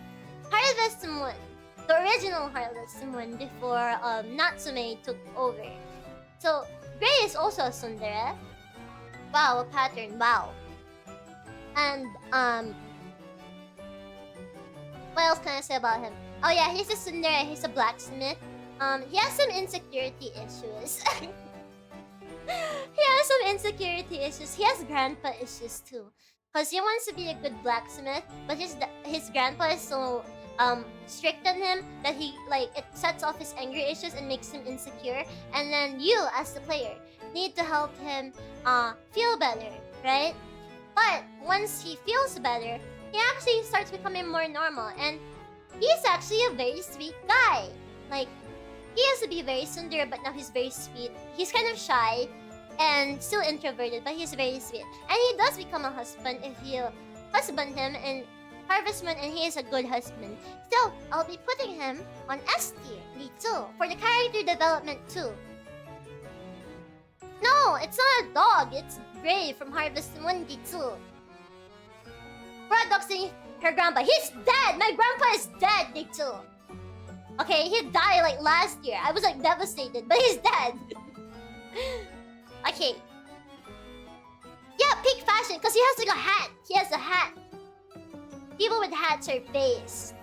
Harvest Moon. The original Harvest Moon before Natsume took over. So, Gray is also a tsundere. Wow, a pattern. Wow. And, what else can I say about him? Oh yeah, he's a tsundere. He's a blacksmith. He has some insecurity issues. He has some insecurity issues. He has grandpa issues too. Because he wants to be a good blacksmith, but his grandpa is so strict on him that he it sets off his anger issues and makes him insecure. And then you, as the player, need to help him feel better, right? But once he feels better, he actually starts becoming more normal. And he's actually a very sweet guy. Like, he used to be very tsundere, but now he's very sweet. He's kind of shy and still introverted, but he's very sweet. And he does become a husband if you husband him in Harvest Moon, and he is a good husband. So, I'll be putting him on S tier, me too, for the character development too. No, it's not a dog, it's Gray from Harvest Moon too. Doxing her grandpa. He's dead! My grandpa is dead, too. Okay, he died like last year. I was like devastated, but he's dead. Okay. Yeah, peak fashion, because he has like a hat. He has a hat. People with hats are based.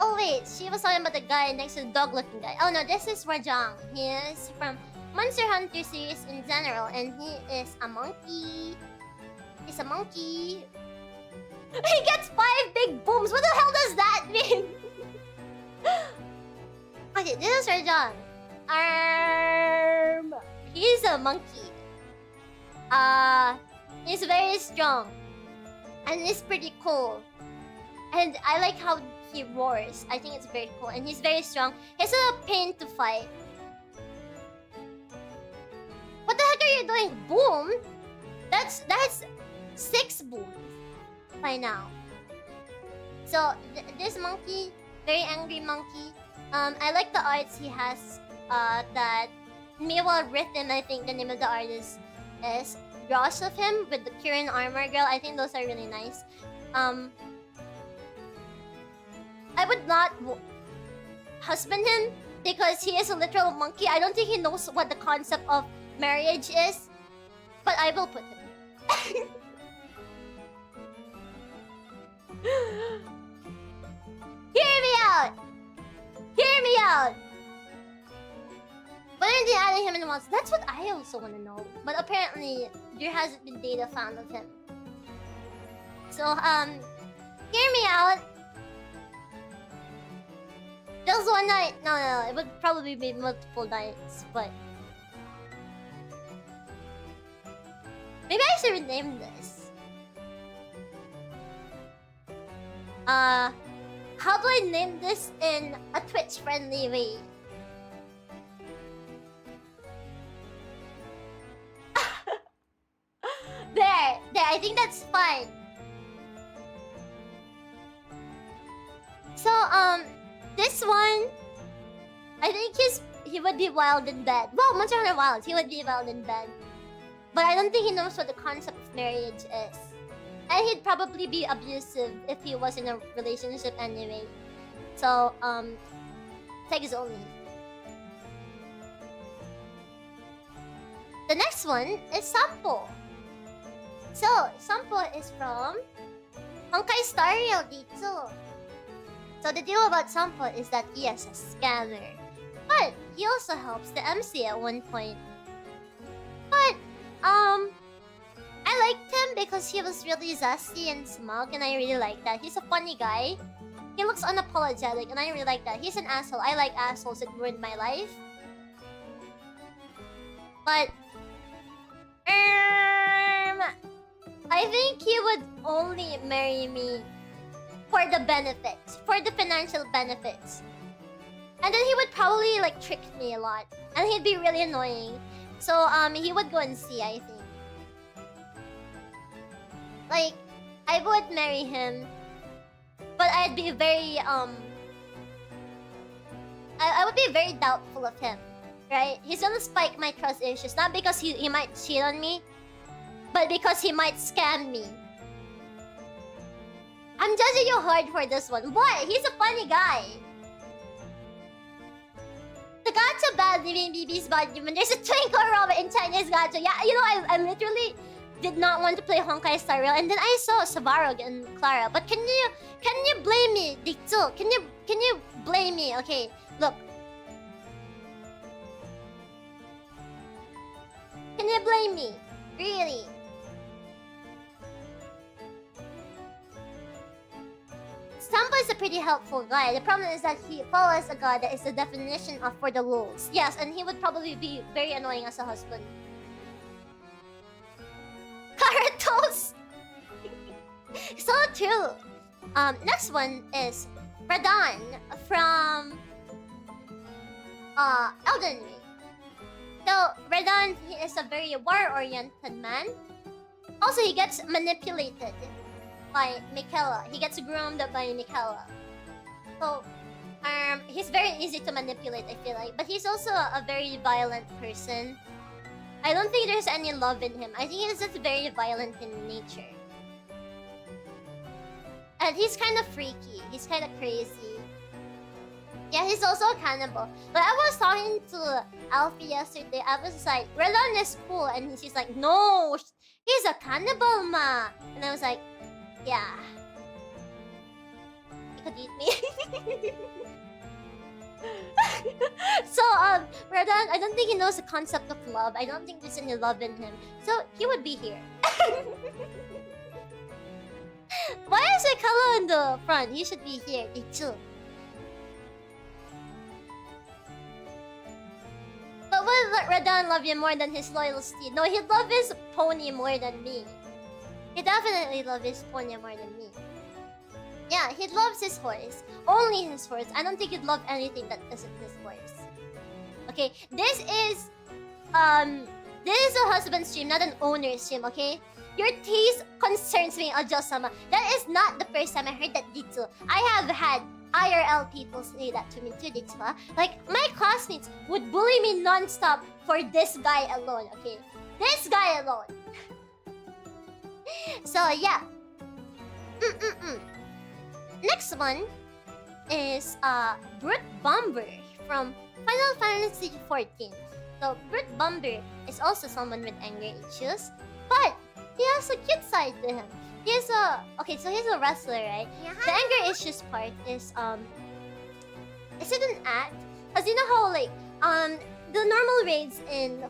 Oh wait, she was talking about the guy next to the dog-looking guy. Oh no, this is Rajang. He is from Monster Hunter series in general, and he is a monkey. He's a monkey. He gets 5 big booms. What the hell does that mean? Okay, this is Rajang. He's a monkey. He's very strong. And he's pretty cool. And I like how he roars. I think it's very cool. And he's very strong. He's a pain to fight. What the heck are you doing? Boom? That's 6 booms by now. So this monkey, very angry monkey, I like the arts he has. That Miwa Rhythm, I think the name of the artist is, draws of him with the Kirin armor girl. I think those are really nice. I would not husband him because he is a literal monkey. I don't think he knows what the concept of marriage is. But I will put him. Hear me out! Hear me out! But are they adding him in once? That's what I also want to know. But apparently, there hasn't been data found of him. So, hear me out. Just one night. No, it would probably be multiple nights, but... Maybe I should rename this. How do I name this in a Twitch-friendly way? There, I think that's fine. So, this one, I think he would be wild in bed. Well, Monster Hunter Wilds, he would be wild in bed. But I don't think he knows what the concept of marriage is. And he'd probably be abusive if he was in a relationship anyway. So, Tegs only. The next one is Sampo. So, Sampo is from Honkai Star Rail D2. So the deal about Sampo is that he is a scammer. But he also helps the MC at one point. But, I liked him because he was really zesty and smug, and I really like that. He's a funny guy. He looks unapologetic, and I really like that. He's an asshole. I like assholes that ruined my life. But, I think he would only marry me for the benefits, for the financial benefits. And then he would probably like trick me a lot, and he'd be really annoying. So he would go and see, I think. Like, I would marry him, but I'd be very I would be very doubtful of him, right? He's gonna spike my trust issues, not because he might cheat on me, but because he might scam me. I'm judging you hard for this one. What? He's a funny guy. The gacha bad living BB's bad human. There's a twinkle robot in Chinese gacha. Yeah, you know, I literally did not want to play Honkai Star Rail, and then I saw Savarog and Clara. But can you blame me, Dikzu? Can you blame me? Okay, look. Can you blame me? Really? Sampo is a pretty helpful guy. The problem is that he follows a god that is the definition of for the lulz. Yes, and he would probably be very annoying as a husband. Karatos! So true. Next one is Radon from Elden Ring. So Radon, he is a very war-oriented man. Also, he gets manipulated by Michaela. He gets groomed by Michaela. So, he's very easy to manipulate, I feel like. But he's also a very violent person. I don't think there's any love in him. I think he's just very violent in nature. And he's kind of freaky. He's kind of crazy. Yeah, he's also a cannibal. But I was talking to Alfie yesterday. I was like, Relon is cool. And she's like, no, he's a cannibal, ma. And I was like, yeah. He could eat me. So, Radon, I don't think he knows the concept of love. I don't think there's any love in him. So, he would be here. Why is Ekalo in the front? He should be here. Dechu. But would Radon love you more than his loyalty? No, he'd love his pony more than me. He definitely loves his pony more than me. Yeah, he loves his horse. Only his horse. I don't think he'd love anything that isn't his horse. Okay, this is a husband stream, not an owner stream, okay? Your taste concerns me, Ojo-sama. That is not the first time I heard that Ditsu. I have had IRL people say that to me too, diba? Like, my classmates would bully me non-stop for this guy alone, okay? This guy alone. So, yeah. Next one is Brute Bomber from Final Fantasy XIV. So, Brute Bomber is also someone with anger issues, but he has a cute side to him. He's a wrestler, right? Yeah. The anger issues part is it an act? Cause you know how like the normal raids in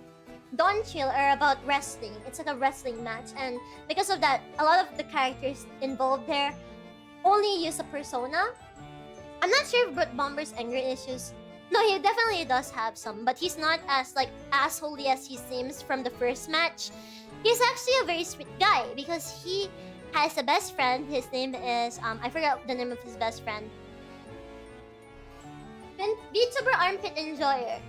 Dawn Chill are about wrestling. It's like a wrestling match, and because of that, a lot of the characters involved there only use a persona. I'm not sure if Brute Bomber's anger issues. No, he definitely does have some, but he's not as like assholey as he seems from the first match. He's actually a very sweet guy because he has a best friend. His name is I forgot the name of his best friend. VTuber Armpit Enjoyer.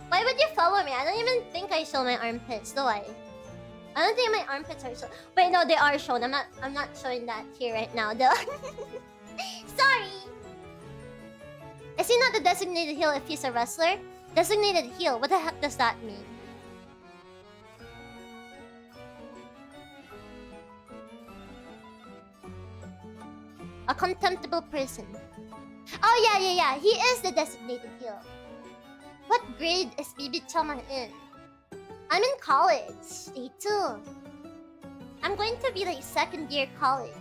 Why would you follow me? I don't even think I show my armpits, do I? I don't think my armpits are shown. Wait, no, they are shown. I'm not showing that here right now, though. Sorry. Is he not the designated heel if he's a wrestler? Designated heel. What the heck does that mean? A contemptible person. Oh, yeah. He is the designated heel. What grade is BB Chama in? I'm in college. Day 2. I'm going to be like second year college.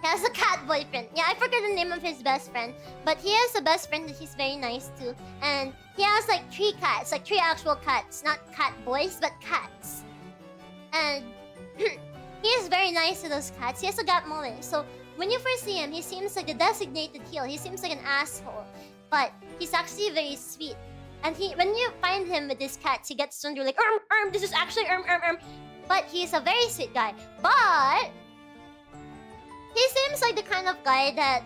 He has a cat boyfriend. Yeah, I forget the name of his best friend. But he has a best friend that he's very nice to. And he has like 3 cats. Like 3 actual cats. Not cat boys, but cats. And he is very nice to those cats. He has a gat mullet. So when you first see him, he seems like a designated heel. He seems like an asshole. But he's actually very sweet. And when you find him with his cats, he gets under like, this is actually, But he's a very sweet guy. But he seems like the kind of guy that...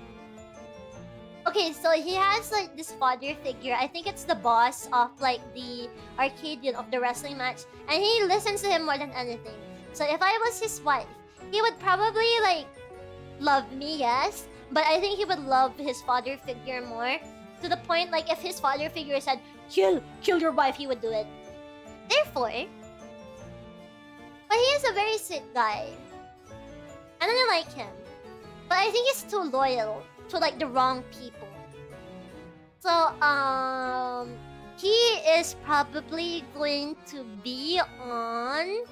Okay, so he has like this father figure. I think it's the boss of like the Arcadian of the wrestling match. And he listens to him more than anything. So if I was his wife, he would probably like love me, yes. But I think he would love his father figure more. To the point like if his father figure said, kill your wife, he would do it. Therefore... But he is a very sweet guy. I don't like him. But I think he's too loyal to like the wrong people. So, he is probably going to be on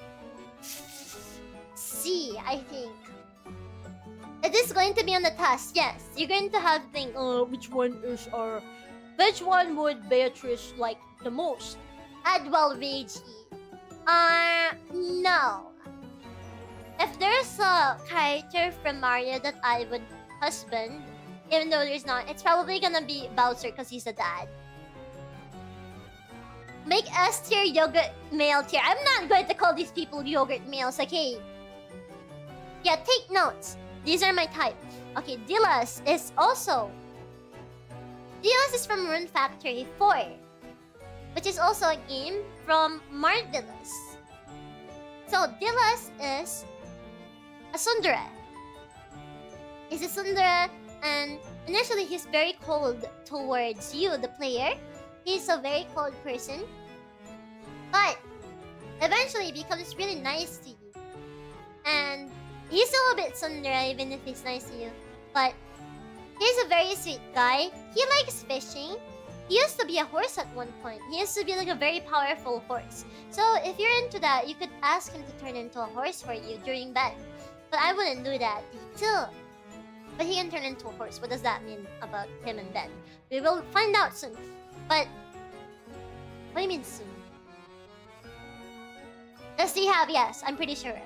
C, I think. It is going to be on the task, yes. You're going to have to think, which one would Beatrice like the most? Adwell Rage E. No. If there's a character from Mario that I would husband, even though there's not, it's probably gonna be Bowser because he's a dad. Make S tier yogurt male tier. I'm not going to call these people yogurt males, okay? Yeah, take notes. These are my type. Okay, Dilas is also... Dilas is from Rune Factory 4. Which is also a game from Marvelous. So, Dilas is a tsundere. He's a tsundere, and initially he's very cold towards you, the player. He's a very cold person. But eventually becomes really nice to you. And he's still a bit tsundere even if he's nice to you. But he's a very sweet guy. He likes fishing. He used to be a horse at one point. He used to be like a very powerful horse. So if you're into that, you could ask him to turn into a horse for you during bed. But I wouldn't do that. Too. But he can turn into a horse. What does that mean about him and Ben? We will find out soon. But what do you mean soon? Does he have? Yes, I'm pretty sure.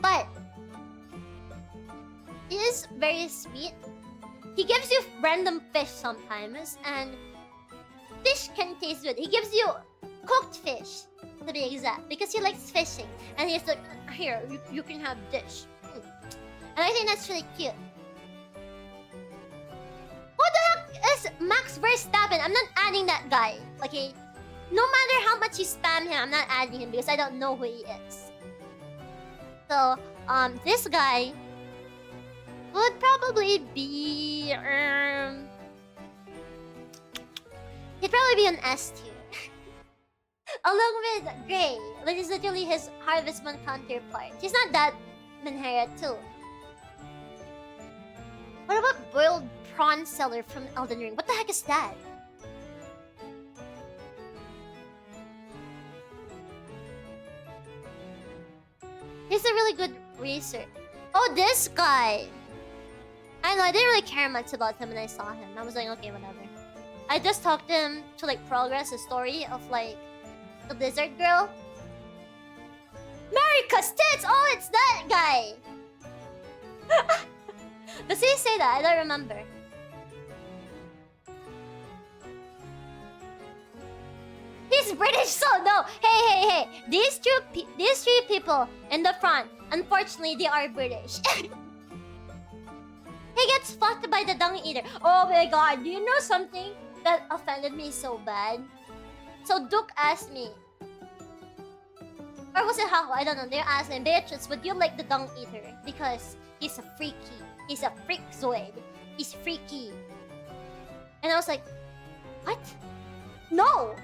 But he is very sweet. He gives you random fish sometimes, and fish can taste good. He gives you cooked fish, to be exact, because he likes fishing. And he's like, here, you can have dish. And I think that's really cute. Who the heck is Max Verstappen? I'm not adding that guy, okay? No matter how much you spam him, I'm not adding him because I don't know who he is. So, this guy would probably be he'd probably be an S tier. Along with Gray, which is literally his Harvestman counterpart. He's not that Menhera too. What about boiled prawn seller from Elden Ring? What the heck is that? He's a really good racer. Oh, this guy! I know, I didn't really care much about him when I saw him. I was like, okay, whatever. I just talked to him to like progress the story of like the lizard girl. Marika's tits! Oh, it's that guy! Does he say that? I don't remember. He's British, so no! Hey! These three people in the front, unfortunately, they are British. He gets fucked by the dung eater. Oh my god, do you know something that offended me so bad? So Duke asked me, or was it Hako? I don't know. They're asking, Beatrice, would you like the dung eater? Because he's a freaky. He's a freakzoid. He's freaky. And I was like, what? No!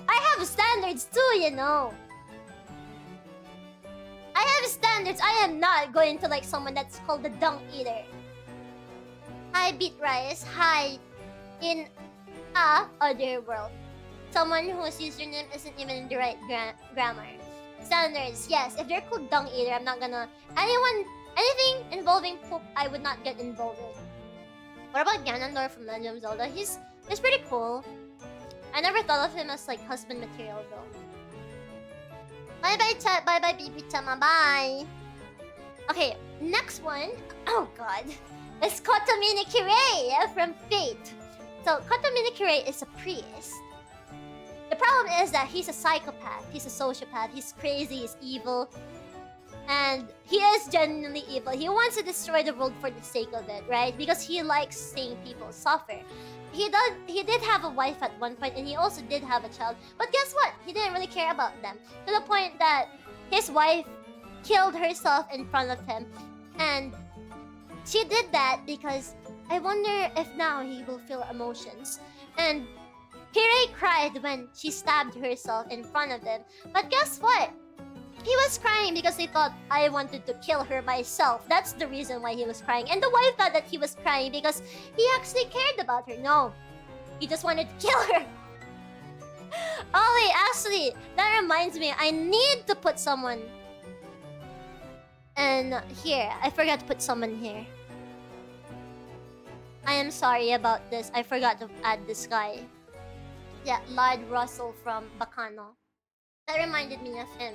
I have standards too, you know. I have standards. I am not going to like someone that's called the dung eater. Hi, BEATRICE'S. Hi, in a other world. Someone whose username isn't even in the right grammar. Standards, yes. If they're called dung eater, I'm not gonna... Anything involving poop, I would not get involved with. What about Ganondorf from Legend of Zelda? He's pretty cool. I never thought of him as like husband material though. Bye bye chat, bye bye BB Tama, bye. Okay, next one. Oh god. It's Kotomini Kirei from Fate. So Kotomini Kirei is a priest. The problem is that he's a psychopath, he's a sociopath, he's crazy, he's evil. And he is genuinely evil. He wants to destroy the world for the sake of it, right? Because he likes seeing people suffer. He did have a wife at one point, and he also did have a child. But guess what? He didn't really care about them. To the point that his wife killed herself in front of him. And she did that because I wonder if now he will feel emotions. And Kirei cried when she stabbed herself in front of him. But guess what? He was crying because he thought, I wanted to kill her myself. That's the reason why he was crying. And the wife thought that he was crying because he actually cared about her. No, he just wanted to kill her. Ollie, actually, that reminds me, I need to put someone in here. I forgot to put someone here. I am sorry about this. I forgot to add this guy. Yeah, Lard Russell from Bacano. That reminded me of him.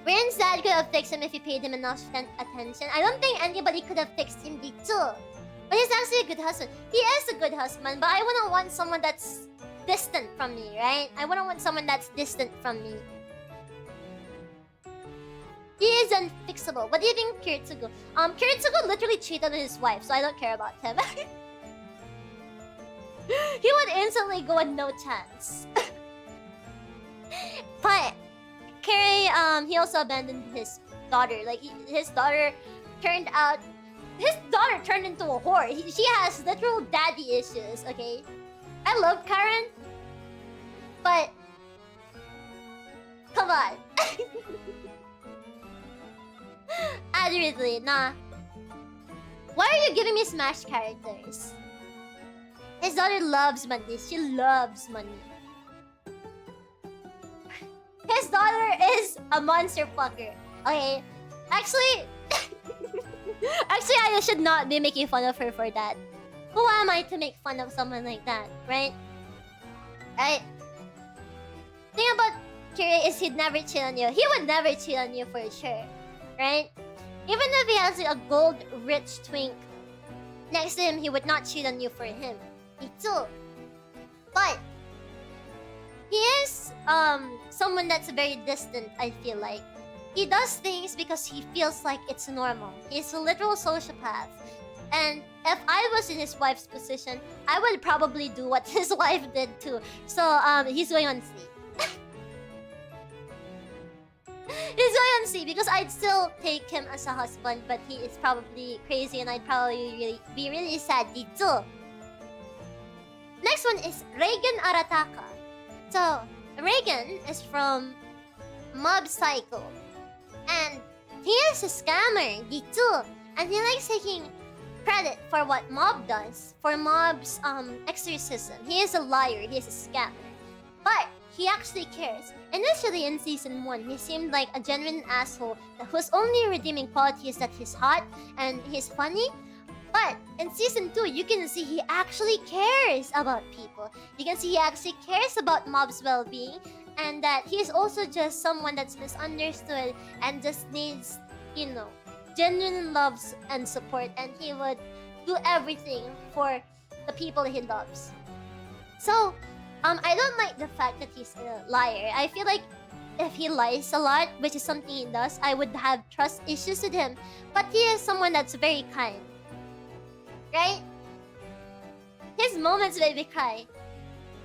Ryan's dad could have fixed him if he paid him enough attention. I don't think anybody could have fixed him too. But he's actually a good husband. He is a good husband, but I wouldn't want someone that's distant from me, right? I wouldn't want someone that's distant from me. He is unfixable. What do you think, Kiritsugu? Kiritsugu literally cheated on his wife, so I don't care about him. He would instantly go with no chance. But Kirei, he also abandoned his daughter. Like, his daughter turned out... His daughter turned into a whore. She has literal daddy issues, okay? I love Karen. But... Come on. Admittedly, nah. Why are you giving me Smash characters? His daughter loves money. She loves money. His daughter is a monster fucker. Okay. Actually... Actually, I should not be making fun of her for that. Who am I to make fun of someone like that, right? Right? The thing about Kirei is he'd never cheat on you. He would never cheat on you for sure. Right? Even if he has like, a gold rich twink next to him, he would not cheat on you for him. Me too. But he is someone that's very distant, I feel like. He does things because he feels like it's normal. He's a literal sociopath. And if I was in his wife's position, I would probably do what his wife did too. So he's going on sleep. He's going on see, because I'd still take him as a husband, but he is probably crazy and I'd probably be really sad too. Next one is Reagan Arataka. So, Reagan is from Mob Psycho. And he is a scammer, too. And he likes taking credit for what Mob does, for Mob's exorcism. He is a liar, he is a scammer. But he actually cares. Initially in season 1, he seemed like a genuine asshole whose only redeeming quality is that he's hot and he's funny. But in season 2, you can see he actually cares about people. You can see he actually cares about Mob's well-being, and that he's also just someone that's misunderstood and just needs, you know, genuine loves and support, and he would do everything for the people he loves. So, I don't like the fact that he's a liar. I feel like if he lies a lot, which is something he does, I would have trust issues with him. But he is someone that's very kind. Right? His moments made me cry.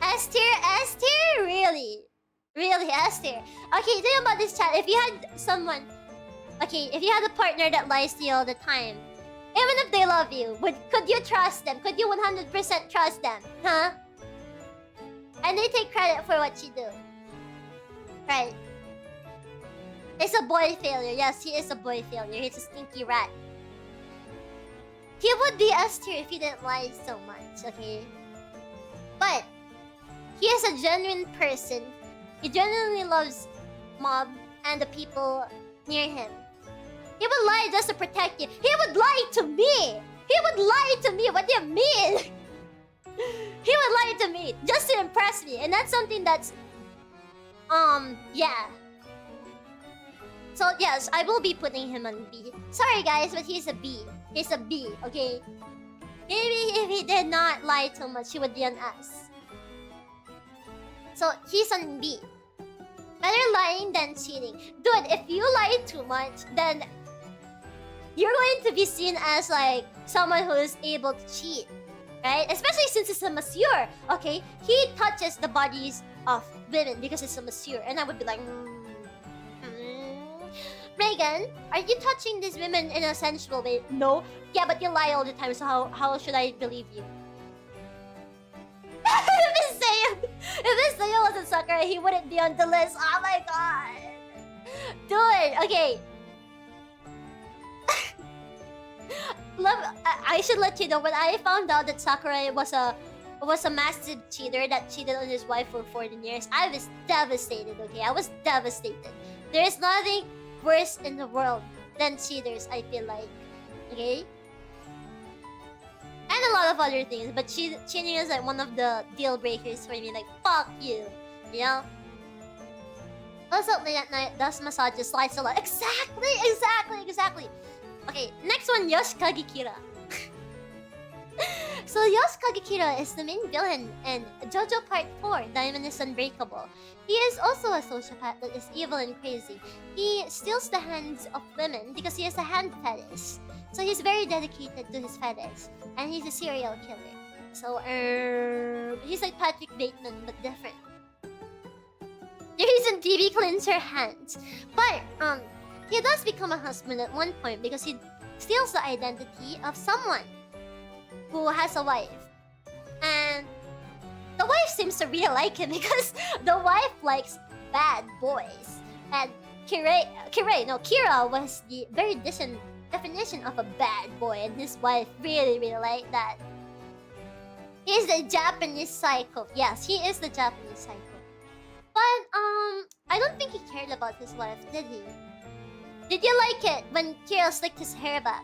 S tier, really? Really, S tier. Okay, think about this, chat. If you had someone... Okay, if you had a partner that lies to you all the time, even if they love you, could you trust them? Could you 100% trust them? Huh? And they take credit for what you do. Right. It's a boy failure. Yes, he is a boy failure. He's a stinky rat. He would be S tier if he didn't lie so much, okay? But he is a genuine person. He genuinely loves Mob and the people near him. He would lie just to protect you. He would lie to me! He would lie to me! What do you mean? He would lie to me just to impress me. And that's something that's... yeah. So yes, I will be putting him on B. Sorry guys, but he's a B. He's a B, okay? Maybe if he did not lie too much, he would be an S. So he's on B. Better lying than cheating. Dude, if you lie too much, then you're going to be seen as like someone who is able to cheat. Right? Especially since it's a masseur. Okay? He touches the bodies of women because it's a masseur. And I would be like... Reagan, are you touching these women in a sensual way? No. Yeah, but you lie all the time, so how should I believe you? If Seiya wasn't Sakura, he wouldn't be on the list. Oh my god. Dude, okay. I should let you know, when I found out that Sakura was a massive cheater that cheated on his wife for 14 years, I was devastated, okay? I was devastated. There is nothing worse in the world than cheaters, I feel like. Okay? And a lot of other things, but cheating is like one of the deal breakers for me. Like, fuck you. You know? Also, late at night, does massages, slides a lot. Exactly. Okay, next one, Yoshikage Kira. So Yoshikage Kira is the main villain in JoJo Part 4, Diamond is Unbreakable. He is also a sociopath that is evil and crazy. He steals the hands of women because he has a hand fetish. So he's very dedicated to his fetish. And he's a serial killer. So, he's like Patrick Bateman, but different. The reason TV cleans her hands. But, he does become a husband at one point because he steals the identity of someone who has a wife. And the wife seems to really like him because the wife likes bad boys. And Kira was the very definition of a bad boy, and his wife really liked that. He's the Japanese psycho. Yes, he is the Japanese psycho. But I don't think he cared about his wife, did he? Did you like it when Kira slicked his hair back?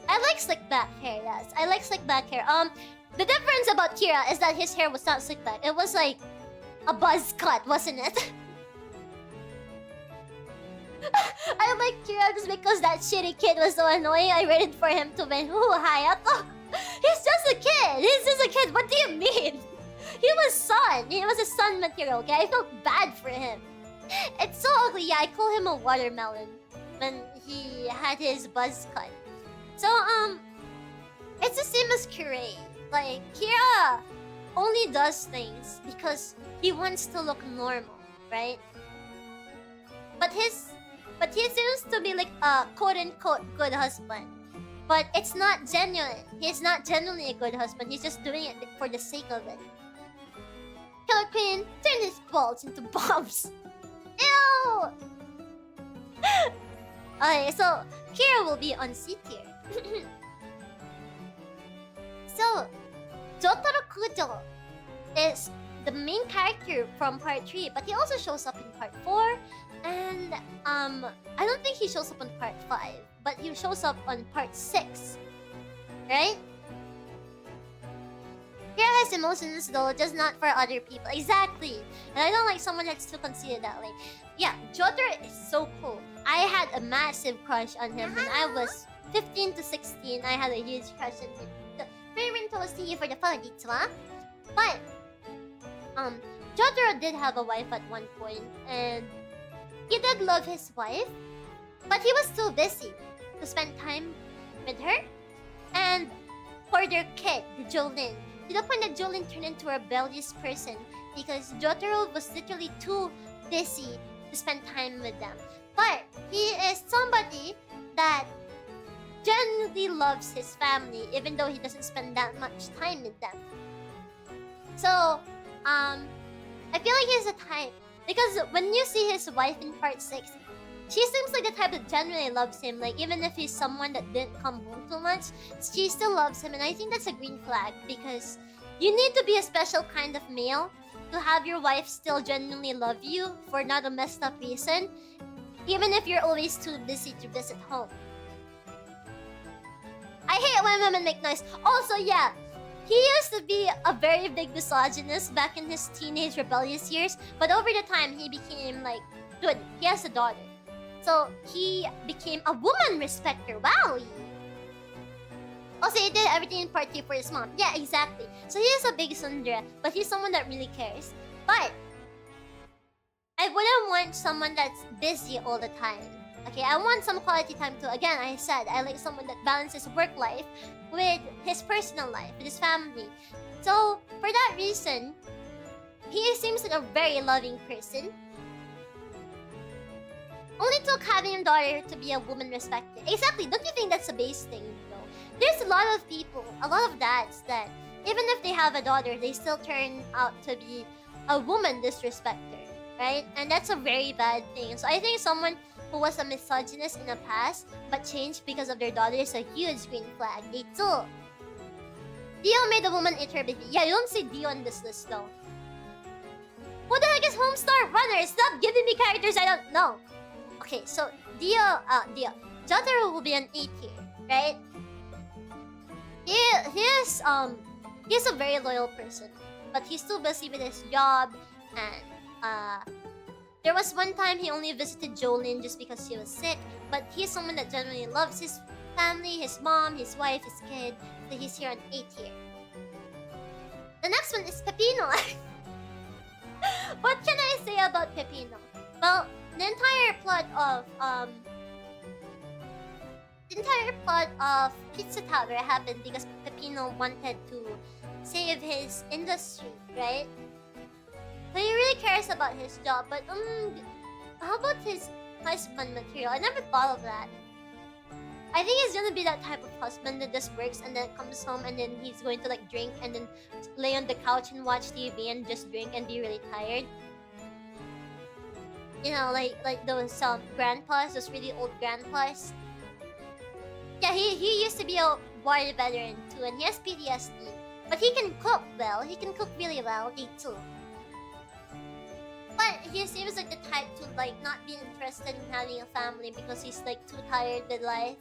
I like slick back hair, yes. I like slick back hair. The difference about Kira is that his hair was not slick back. It was like a buzz cut, wasn't it? I like Kira just because that shitty kid was so annoying. I waited for him to win. Ooh, Hayato. He's just a kid. He's just a kid. What do you mean? He was son. He was a son material, okay? I felt bad for him. It's so ugly. Yeah, I call him a watermelon when he had his buzz cut. So, it's the same as Kirei. Like, Kira only does things because he wants to look normal, right? But his But he seems to be like a quote-unquote good husband. But it's not genuine. He's not genuinely a good husband. He's just doing it for the sake of it. Killer Queen turned his balls into bombs. Ew! Okay, so Kira will be on C tier. So, Jotaro Kujo is the main character from part 3, but he also shows up in part 4. And I don't think he shows up on part 5, but he shows up on part 6. Right? Kira has emotions though, just not for other people. Exactly. And I don't like someone that's too conceited that way. Yeah, Jotaro is so cool. I had a massive crush on him when I was 15 to 16. I had a huge crush on him. Very toast to you for the follow, Ditsuwa. But Jotaro did have a wife at one point, and he did love his wife, but he was too busy to spend time with her and for their kid, Jolin. To the point that Jolin turned into a rebellious person because Jotaro was literally too busy to spend time with them. But he is somebody that genuinely loves his family, even though he doesn't spend that much time with them. So, I feel like he's the type, because when you see his wife in part 6, she seems like the type that genuinely loves him. Like, even if he's someone that didn't come home too much, she still loves him. And I think that's a green flag, because you need to be a special kind of male to have your wife still genuinely love you for not a messed up reason, even if you're always too busy to visit home. I hate when women make noise. Also, yeah, he used to be a very big misogynist back in his teenage rebellious years, but over the time he became like, dude, he has a daughter. So he became a woman respecter. Wow. Also, he did everything in part 3 for his mom. Yeah, exactly. So he is a big sundere, but he's someone that really cares. But I wouldn't want someone that's busy all the time. Okay, I want some quality time too. Again, I said I like someone that balances work life with his personal life, with his family. So for that reason, he seems like a very loving person. Only took having a daughter to be a woman respected. Exactly. Don't you think that's a base thing, though? There's a lot of people, a lot of dads that even if they have a daughter, they still turn out to be a woman disrespecter, right? And that's a very bad thing. So I think someone who was a misogynist in the past but changed because of their daughter is a huge green flag. They too. Dio made a woman eat her baby. Yeah, you don't see Dio on this list though. Who the heck is Homestar Runner? Stop giving me characters I don't know. Okay, so Dio. Jotaro will be an A tier, right? He's a very loyal person, but he's too busy with his job, and there was one time he only visited Jolin just because she was sick, but he's someone that genuinely loves his family, his mom, his wife, his kid, so he's here on A tier. The next one is Pepino. What can I say about Pepino? Well, the entire plot of Pizza Tower happened because Pepino wanted to save his industry, right? So he really cares about his job, but how about his husband material? I never thought of that. I think he's gonna be that type of husband that just works and then comes home and then he's going to like drink and then lay on the couch and watch TV and just drink and be really tired. You know, like those grandpas, those really old grandpas. Yeah, he used to be a war veteran too, and he has PTSD. But he can cook well. He can cook really well. He too. But he seems like the type to like not be interested in having a family because he's like too tired with life.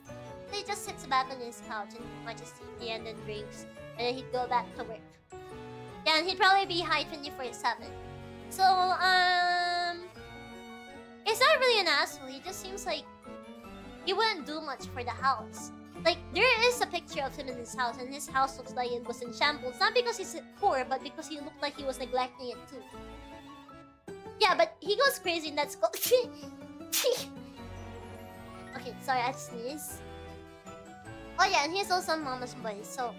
So he just sits back on his couch and watches TV and then drinks, and then he'd go back to work. Yeah, and he'd probably be high 24/7. So he's not really an asshole. He just seems like he wouldn't do much for the house. Like, there is a picture of him in his house, and his house looks like it was in shambles. Not because he's poor, but because he looked like he was neglecting it too. Yeah, but he goes crazy in that school. Okay, sorry, I sneezed. Oh yeah, and he's also mama's boy, so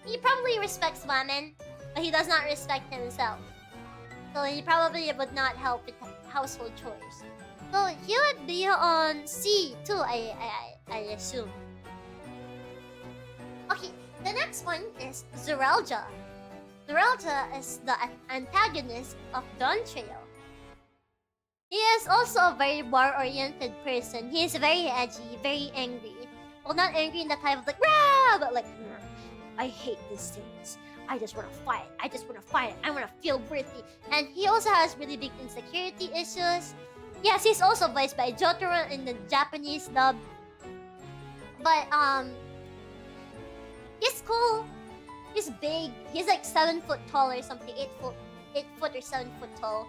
he probably respects women, but he does not respect himself. So he probably would not help with household chores. So he would be on C too, I assume. Okay, the next one is Zeralja. Zeralja is the antagonist of Dawn Trail. He is also a very war-oriented person. He is very edgy, very angry. Well, not angry in the type of like, rah, but like, I hate these things. I just want to fight. I just want to fight. I want to feel worthy. And he also has really big insecurity issues. Yes, he's also voiced by Jotaro in the Japanese dub. But, he's cool. He's big. He's like 7 foot tall or something. 8 foot or 7 foot tall.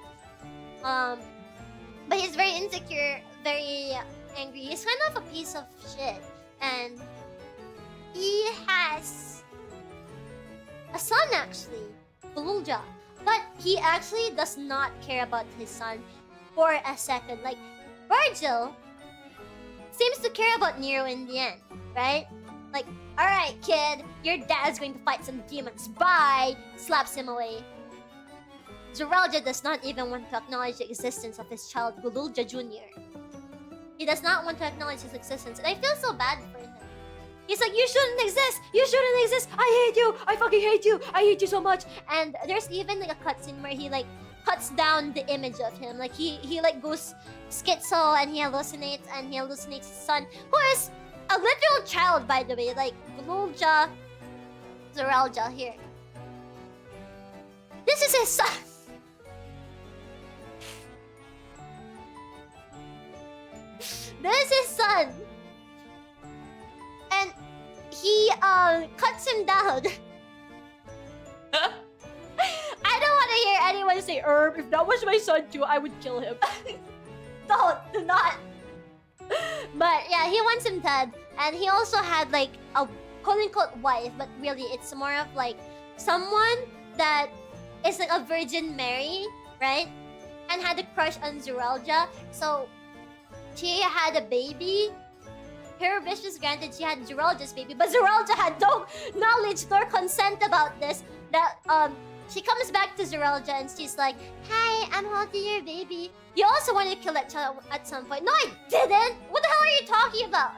But he's very insecure, very angry. He's kind of a piece of shit. And he has a son actually, Bulja. But he actually does not care about his son for a second. Like, Virgil seems to care about Nero in the end, right? Like, alright kid, your dad's going to fight some demons, bye! Slaps him away. Zeralja does not even want to acknowledge the existence of his child, Gululja Jr. He does not want to acknowledge his existence, and I feel so bad for him. He's like, you shouldn't exist! You shouldn't exist! I hate you! I fucking hate you! I hate you so much! And there's even like a cutscene where he like cuts down the image of him. Like he like goes schizo and he hallucinates his son, who is a literal child, by the way. Like, Gululja Zeralja here. This is his son! This is his son! And he cuts him down. I don't want to hear anyone say, if that was my son too, I would kill him. Do not. But yeah, he wants him dead. And he also had like a quote-unquote wife, but really it's more of like someone that is like a Virgin Mary, right? And had a crush on Zeralja. So she had a baby. Her wish was granted. She had Zeralja's baby, but Zeralja had no knowledge nor consent about this. That she comes back to Zeralja and she's like, "Hi, I'm holding your baby. You also wanted to kill that child at some point." No, I didn't. What the hell are you talking about?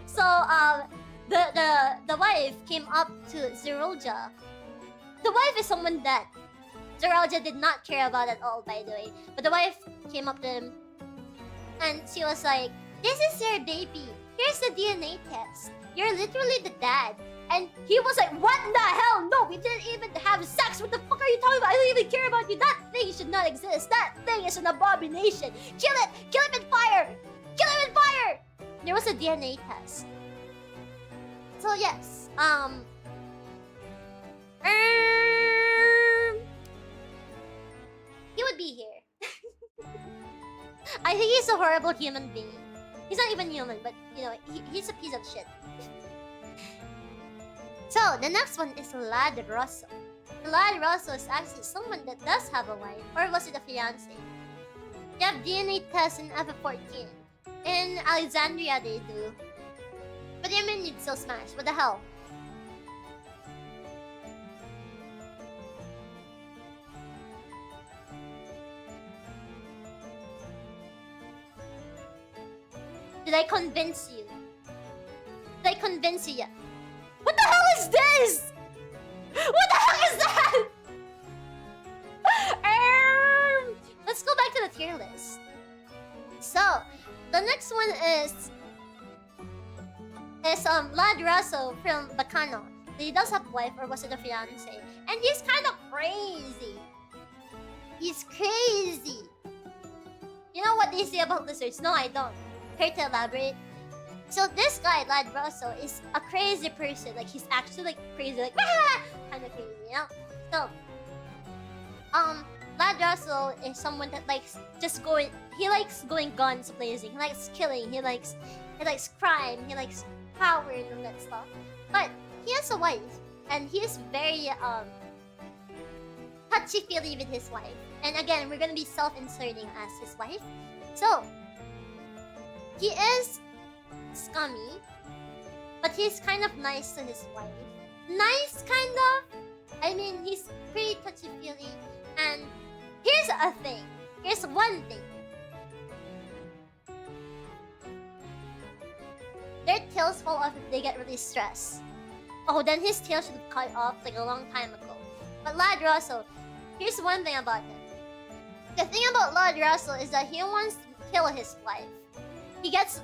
So the wife came up to Zeralja. The wife is someone that Zeralja did not care about at all, by the way. But the wife came up to him and she was like, "This is your baby. Here's the DNA test. You're literally the dad." And he was like, "What the hell? No, we didn't even have sex. What the fuck are you talking about? I don't even care about you. That thing should not exist. That thing is an abomination. Kill it. Kill him in fire. Kill him in fire." There was a DNA test. So yes, he would be here. I think he's a horrible human being. He's not even human, but you know, he's a piece of shit. So the next one is Lad Rosso. Lad Rosso is actually someone that does have a wife, or was it a fiance? You have DNA tests in FF14. In Alexandria they do. But I mean, you'd still smash. What the hell? Did I convince you? Did I convince you yet? What the hell is this? What the hell is that? Let's go back to the tier list. So, the next one is Lad Rosso from Bacano. He does have a wife, or was it a fiance? And he's kind of crazy. He's crazy. You know what they say about lizards? No, I don't. Care to elaborate? So this guy, Lad Rosso, is a crazy person. Like, he's actually like crazy, like kind of crazy, you know? So, Lad Rosso is someone that likes just going. He likes going guns blazing. He likes killing. He likes crime. He likes power and all that stuff. But he has a wife, and he is very touchy-feely with his wife. And again, we're gonna be self-inserting as his wife. So he is scummy, but he's kind of nice to his wife. Nice, kind of. I mean, he's pretty touchy-feely, and Here's a thing. Here's one thing. Their tails fall off if they get really stressed. Oh, then his tail should have cut off like a long time ago. But Lad Russell, here's one thing about him. The thing about Lad Russell is that he wants to kill his wife. He gets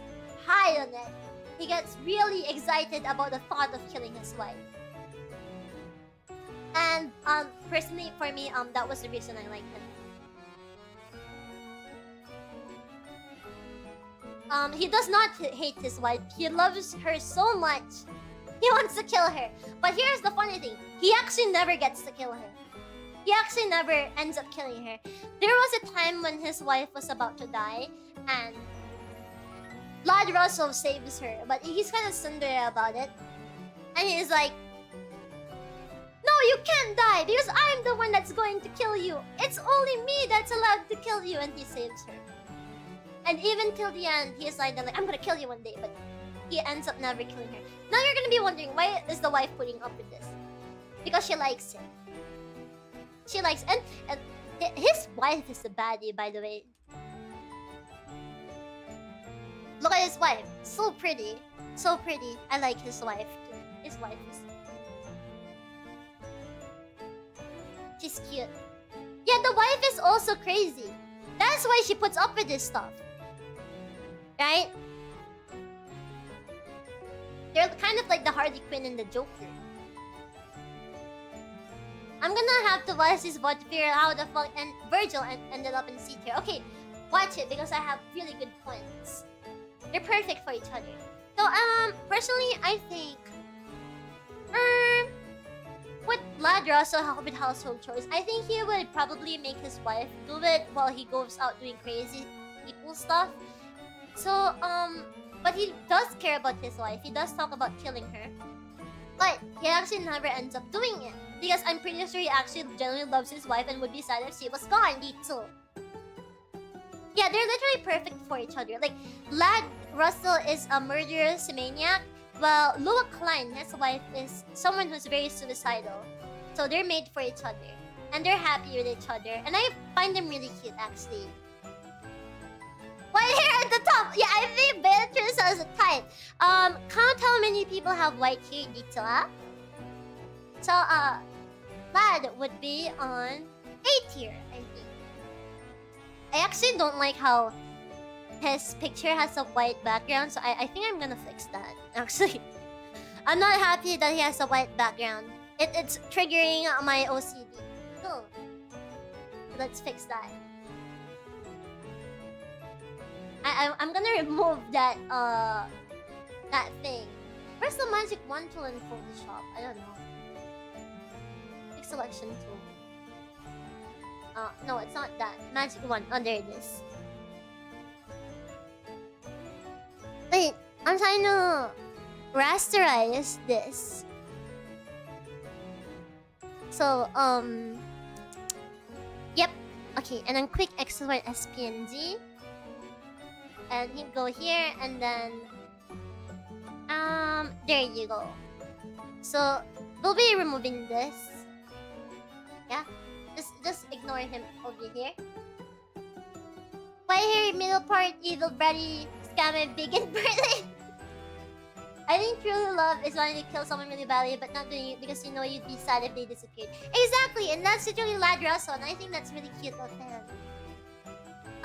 high on it. He gets really excited about the thought of killing his wife. And personally for me, that was the reason I liked him. He does not hate his wife. He loves her so much. He wants to kill her. But here's the funny thing. He actually never gets to kill her. He actually never ends up killing her. There was a time when his wife was about to die, and Lad Russell saves her, but he's kind of tsundere about it. And he's like, no, you can't die because I'm the one that's going to kill you. It's only me that's allowed to kill you. And he saves her. And even till the end, he's like, I'm gonna kill you one day, but he ends up never killing her. Now you're gonna be wondering, why is the wife putting up with this? Because she likes him. She likes, and his wife is a baddie, by the way. Look at his wife. So pretty. So pretty. I like his wife too. His wife is... she's cute. Yeah, the wife is also crazy. That's why she puts up with this stuff. Right? They're kind of like the Harley Quinn and the Joker. I'm gonna have to watch this VOD to figure out how the fuck and Virgil ended up in C tier. Okay, watch it because I have really good points. They're perfect for each other. So, personally, I think... with Lad Russell with household chores, I think he would probably make his wife do it while he goes out doing crazy people stuff. So, but he does care about his wife. He does talk about killing her. But he actually never ends up doing it. Because I'm pretty sure he actually genuinely loves his wife and would be sad if she was gone, too. Yeah, they're literally perfect for each other. Like, Lad Russell is a murderous maniac, while Lua Klein, his wife, is someone who's very suicidal. So they're made for each other. And they're happy with each other. And I find them really cute, actually. White hair at the top! Yeah, I think Beatrice has a type. Count how many people have white hair, Ditila. So, Lad would be on A tier, I think. I actually don't like how his picture has a white background, so I think I'm gonna fix that, actually. I'm not happy that he has a white background. It's triggering my OCD. So, let's fix that. I'm gonna remove that, that thing. Where's the magic wand tool in Photoshop? I don't know. Selection tool. No, it's not that. Magic one. Oh, there it is. Wait, I'm trying to rasterize this. So, yep. Okay, and then quick export SPNG. And you go here, and then... there you go. So, we'll be removing this. Yeah, just ignore him over here. White hair, middle part, evil, bratty, scammer, big and burly. I think truly love is wanting to kill someone really badly, but not doing it because you know you'd be sad if they disappeared. Exactly, and that's literally Lad Russell, and I think that's really cute of him.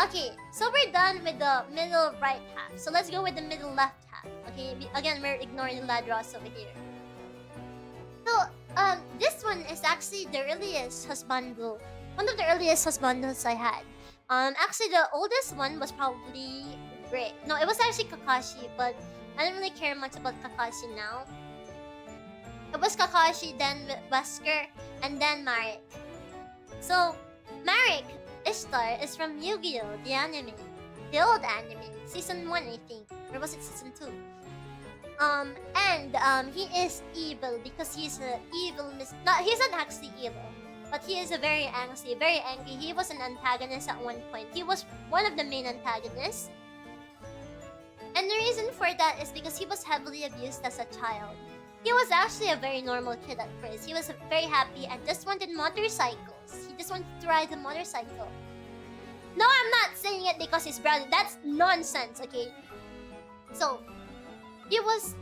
Okay, so we're done with the middle right half. So let's go with the middle left half. Okay, again, we're ignoring Lad Russell over here. So, this one is actually the earliest Husbando. One of the earliest Husbandos I had. Actually, the oldest one was probably Gray. No, it was actually Kakashi, but I don't really care much about Kakashi now. It was Kakashi, then Wesker, and then Marek. So, Marek Ishtar is from Yu-Gi-Oh! The anime. The old anime. Season 1, I think. Or was it Season 2? He is evil because he's an evil no, he's not actually evil, but he is a very angry. He was an antagonist at one point. He was one of the main antagonists. And the reason for that is because he was heavily abused as a child. He was actually a very normal kid at first. He was very happy and just wanted motorcycles. else. He just wanted to ride a motorcycle. No, I'm not saying it because he's brown. That's nonsense, okay? So, he was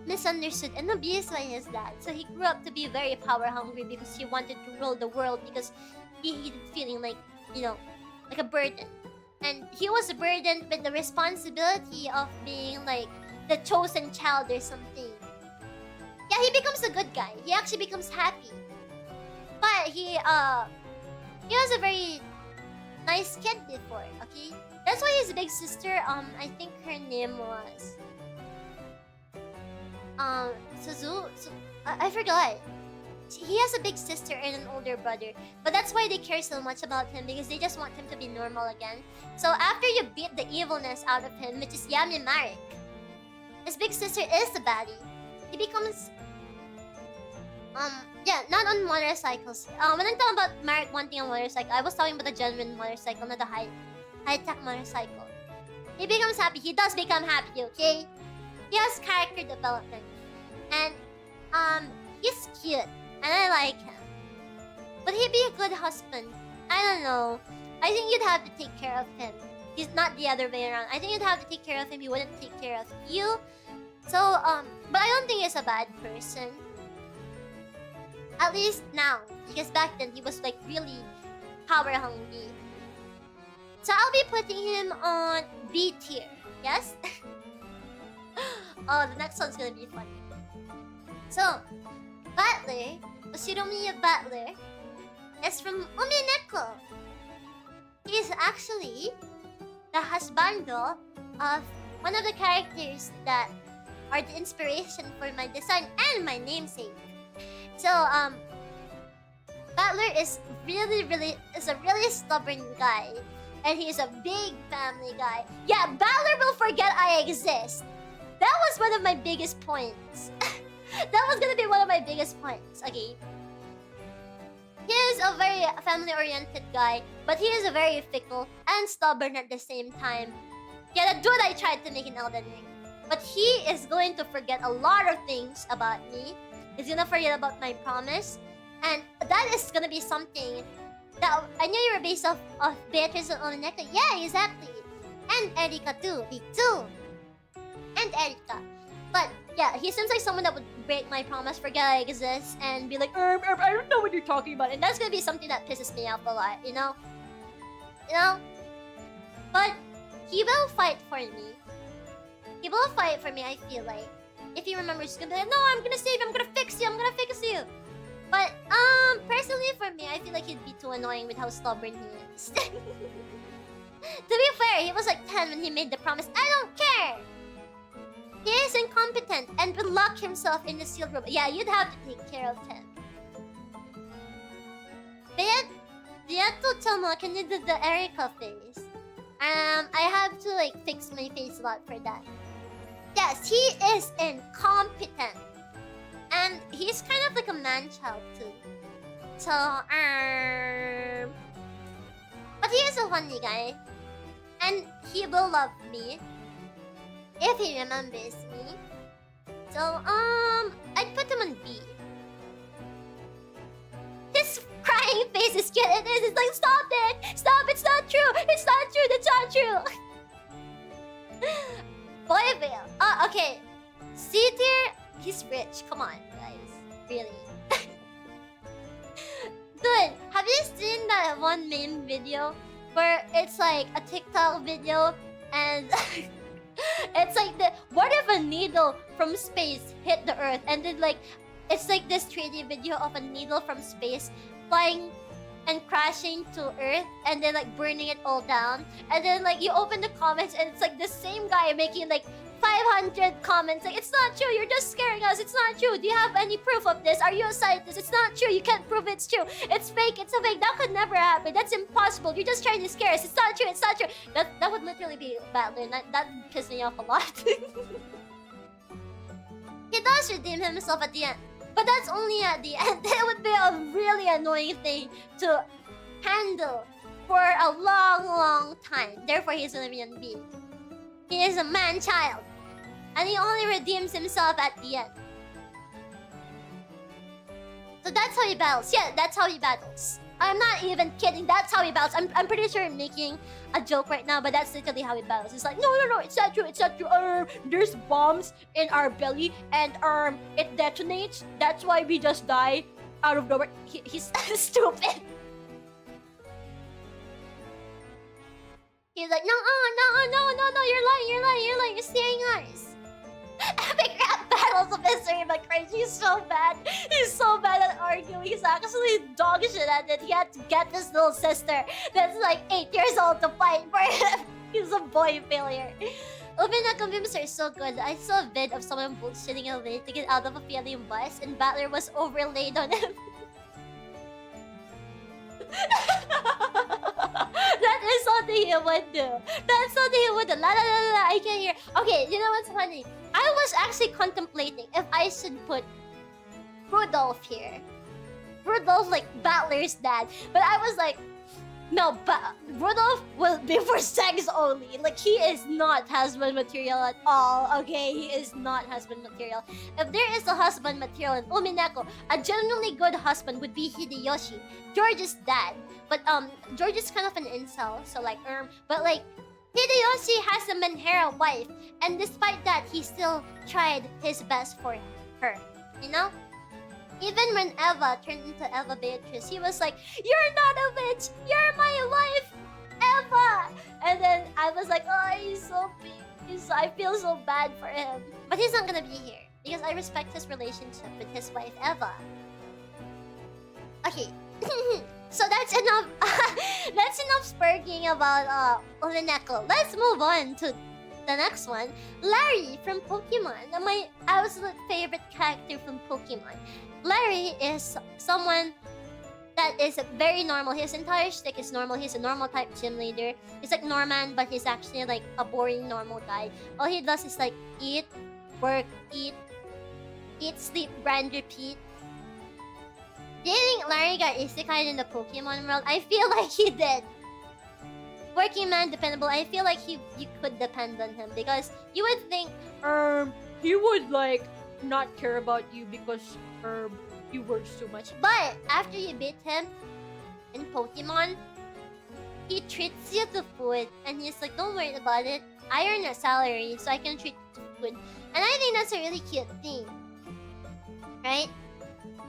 misunderstood and abused by his dad. So he grew up to be very power hungry because he wanted to rule the world because he hated feeling like, you know, like a burden. And he was burdened with the responsibility of being like the chosen child or something. Yeah, he becomes a good guy. He actually becomes happy. But he was a very nice kid before, okay? That's why his big sister, I think her name was I forgot. He has a big sister and an older brother, but that's why they care so much about him, because they just want him to be normal again. So after you beat the evilness out of him, which is Yami Marek, his big sister is the baddie. He becomes yeah, not on motorcycles. When I'm talking about Marek wanting a motorcycle, I was talking about a genuine motorcycle, not a high-tech motorcycle. He becomes happy. He does become happy, okay? He has character development. And he's cute. And I like him. Would he be a good husband? I don't know. I think you'd have to take care of him. He's not the other way around. I think you'd have to take care of him. He wouldn't take care of you. So, but I don't think he's a bad person. At least now. Because back then, he was like really power hungry. So I'll be putting him on B tier. Yes? Oh, the next one's gonna be fun. So, Butler, Oshiromiya Butler, is from Umineko. He is actually the husbando of one of the characters that are the inspiration for my design and my namesake. So, Butler is a really stubborn guy. And he's a big family guy. Yeah, Butler will forget I exist. That was one of my biggest points. That was gonna be one of my biggest points, okay? He is a very family-oriented guy, but he is a very fickle and stubborn at the same time. Yeah, the dude I tried to make an Elden Ring. But he is going to forget a lot of things about me. He's gonna forget about my promise. And that is gonna be something that I knew you were based off of Beatrice and Ononeko. Yeah, exactly. And Erika too. Me too. And Erika. But yeah, he seems like someone that would break my promise, forget I exist, and be like, I don't know what you're talking about. And that's gonna be something that pisses me off a lot, you know? You know? But he will fight for me. He will fight for me, I feel like. If he remembers, he's gonna be like, no, I'm gonna save you, I'm gonna fix you, I'm gonna fix you. But, personally for me, I feel like he'd be too annoying with how stubborn he is. To be fair, he was like 10 when he made the promise. I don't care! He is incompetent and will lock himself in the sealed room. Yeah, you'd have to take care of him. Beato Tomo, can you do the Erika face? I have to like fix my face a lot for that. Yes, he is incompetent. And he's kind of like a man-child too. So, but he is a funny guy. And he will love me. If he remembers me. So, I'd put him on B. His crying face is cute. It is. It's like, stop it! Stop! It's not true! It's not true! That's not true! Boyville. Oh, okay. C tier, he's rich. Come on, guys. Really. Dude, have you seen that one meme video where it's like a TikTok video and it's like what if a needle from space hit the earth, and then like it's like this 3D video of a needle from space flying and crashing to earth and then like burning it all down, and then like you open the comments and it's like the same guy making like 500 comments like, it's not true, you're just scaring us, it's not true, do you have any proof of this, are you a scientist, it's not true, you can't prove it's true, it's fake, it's a fake, that could never happen, that's impossible, you're just trying to scare us, it's not true, it's not true. That would literally be Battler. That pissed me off a lot. He does redeem himself at the end, but that's only at the end. It would be a really annoying thing to handle for a long time. Therefore, he's gonna be on B. He is a man-child. And he only redeems himself at the end. So that's how he battles. Yeah, that's how he battles. I'm not even kidding. That's how he bows. I'm pretty sure I'm making a joke right now, but that's literally how he bows. It's like, no, it's not true. It's not true. There's bombs in our belly, and it detonates. That's why we just die out of nowhere. He's stupid. He's like, no, you're lying. You're scaring us. Epic rap battles of history, but crazy. He's so bad. He's so bad at arguing. He's actually dog shit at it. He had to get this little sister that's like 8 years old to fight for him. He's a boy failure. Ubinaka memes are so good. I saw a vid of someone bullshitting a way to get out of a failing bus, and Battler was overlaid on him. That is something he would do. That's something he would do. La la la la. I can hear. Okay, you know what's funny? I was actually contemplating if I should put Rudolph here. Rudolph, like Battler's dad. But I was like, no, but Rudolph will be for sex only. Like, he is not husband material at all. Okay, he is not husband material. If there is a husband material in Umineko, a genuinely good husband would be Hideyoshi, George's dad. But George is kind of an incel, so like but like Hideyoshi has a Menhera wife, and despite that, he still tried his best for her. You know? Even when Eva turned into Eva Beatrice, he was like, "You're not a bitch! You're my wife, Eva!" And then I was like, "Oh, he's so big. I feel so bad for him." But he's not gonna be here because I respect his relationship with his wife, Eva. Okay. So that's enough. That's enough spurging about Umineko. Let's move on to the next one. Larry from Pokemon. My absolute favorite character from Pokemon. Larry is someone that is very normal. His entire shtick is normal. He's a normal type gym leader. He's like Norman, but he's actually like a boring normal guy. All he does is like eat, work, eat, sleep, grind, repeat. Do you think Larry got isekai in the Pokemon world? I feel like he did. Working man, dependable. I feel like you could depend on him because you would think he would like not care about you because you work so much. But after you beat him in Pokemon, he treats you to food and he's like, "Don't worry about it. I earn a salary so I can treat you to food." And I think that's a really cute thing, right?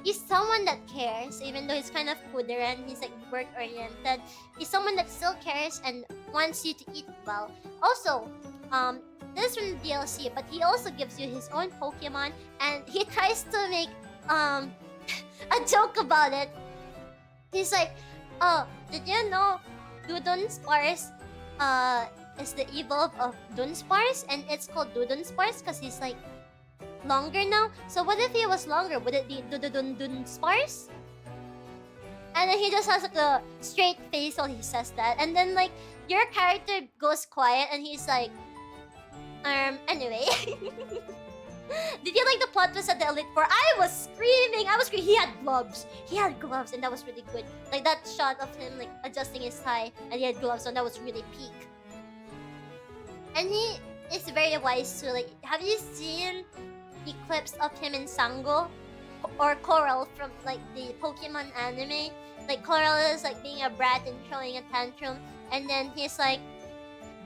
He's someone that cares, even though he's kind of kudera and he's like work-oriented. He's someone that still cares and wants you to eat well. Also, this is from the DLC, but he also gives you his own Pokemon, and he tries to make a joke about it. He's like, "Oh, did you know Dudunsparce is the evolve of Dunsparce, and it's called Dudunsparce because he's like longer now. So what if he was longer? Would it be Dudunsparce?" And then he just has like a straight face while he says that. And then like your character goes quiet and he's like, anyway. Did you like the plot twist at the Elite Four? I was screaming. He had gloves. And that was really good. Like that shot of him like adjusting his tie and he had gloves on. That was really peak. And he is very wise too. Like, have you seen the clips of him in Sango or Coral from like the Pokemon anime? Like Coral is like being a brat and throwing a tantrum, and then he's like,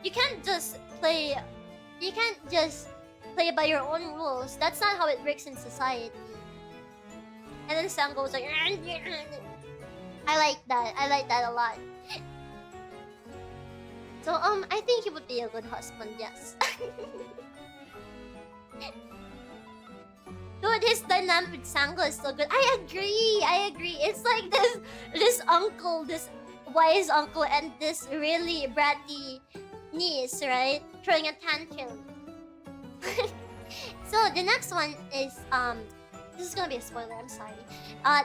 you can't just play by your own rules. That's not how it works in society. And then Sango was like, I like that a lot. So I think he would be a good husband, yes. Dude, his dynamic with Sango is so good. I agree. It's like this uncle, this wise uncle, and this really bratty niece, right? Throwing a tantrum. So the next one is this is gonna be a spoiler, I'm sorry.